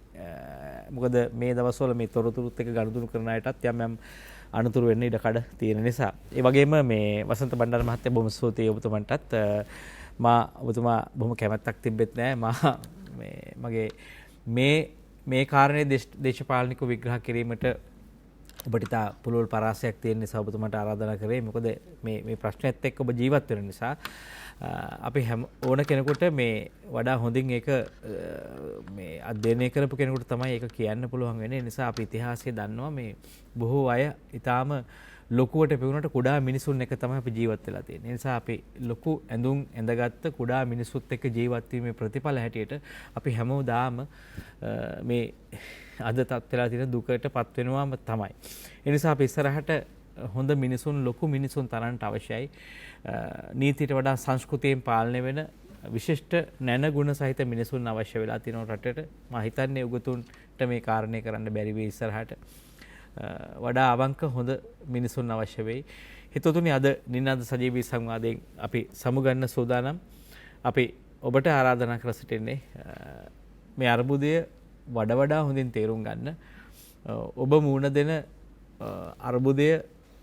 මොකද මේ දවස්වල මේ තොරතුරුත් එක්ක ගනුදෙනු කරන අයටත් යම් අනුතුරු වෙන්න ඉඩ කඩ තියෙන නිසා. ඒ වගේම මේ වසන්ත බණ්ඩාර මහත්තයා බොහොම ස්තුතියි ඔබතුමන්ටත්. මා ඔබතුමා බොහොම කැමැත්තක් තිබෙත් නෑ මා මගේ මේ කාරණේ දේශපාලනික විග්‍රහ කිරීමට ඔබට ඉතා පුළුල් පරාසයක් තියෙන නිසා ඔබතුමාට ආරාධනා කරේ. මොකද මේ ප්‍රශ්නයත් එක්ක ඔබ ජීවත් වෙන නිසා අපි හැම ඕන කෙනෙකුට මේ වඩා හොඳින් ඒක මේ අධ්‍යයනය කරපු කෙනෙකුට තමයි ඒක කියන්න පුළුවන් වෙන්නේ. ඒ නිසා අපි ඉතිහාසය දන්නවා මේ බොහෝ අය ඊටාම ලොකුවට පෙවුනට කුඩා මිනිසුන් එක තමයි අපි ජීවත් වෙලා තියෙන්නේ. ඒ නිසා අපි ලොකු ඇඳුම් ඇඳගත්ත කුඩා මිනිසුත් එක්ක ජීවත් වීමේ ප්‍රතිඵල හැටියට අපි හැමෝදාම මේ අද තත් වෙලා තියෙන දුකටපත් වෙනවාම තමයි. ඒ නිසා අපි ඉස්සරහට හොඳ මිනිසුන් ලොකු මිනිසුන් තරන්ට අවශ්‍යයි. නීතියට වඩා සංස්කෘතියෙන් පාලනය වෙන විශිෂ්ට නැන ගුණ සහිත මිනිසුන් අවශ්‍ය වෙලා තියෙන රටට මම හිතන්නේ උගතුන්ට මේ කාරණේ කරන්න බැරි වෙයි ඉස්සරහට. වඩා අවංක හොඳ මිනිසුන් අවශ්‍ය වෙයි. හිතතුනි අද නිනාද සජීවී සංවාදයෙන් අපි සමුගන්න සූදානම්. අපි ඔබට ආරාධනා කර සිටින්නේ මේ අර්බුදය වඩා හොඳින් තේරුම් ගන්න. ඔබ මුණ දෙන අර්බුදය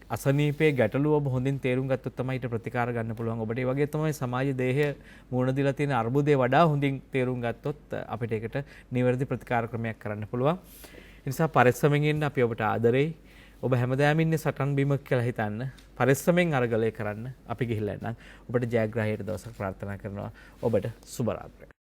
අසනීපයේ ගැටලුව ඔබ හොඳින් තේරුම් ගත්තොත් තමයි ඊට ප්‍රතිකාර ගන්න පුළුවන්. ඔබට ඒ වගේ තමයි සමාජ දේහය මුණ දීලා තියෙන අර්බුදය වඩා හොඳින් තේරුම් ගත්තොත් අපිට ඒකට නිවැරදි ප්‍රතිකාර ක්‍රමයක් කරන්න පුළුවන්. ඒ නිසා පරිස්සමෙන් ඉන්න අපි ඔබට ආදරෙයි. ඔබ හැමදාම ඉන්නේ සටන් බිමක් කියලා හිතන්න. පරිස්සමෙන් අරගලය කරන්න. අපි ගිහිල්ලා එන්නම්. ඔබට ජයග්‍රහීට දවසක් ප්‍රාර්ථනා කරනවා. ඔබට සුබ රාත්‍රියක්.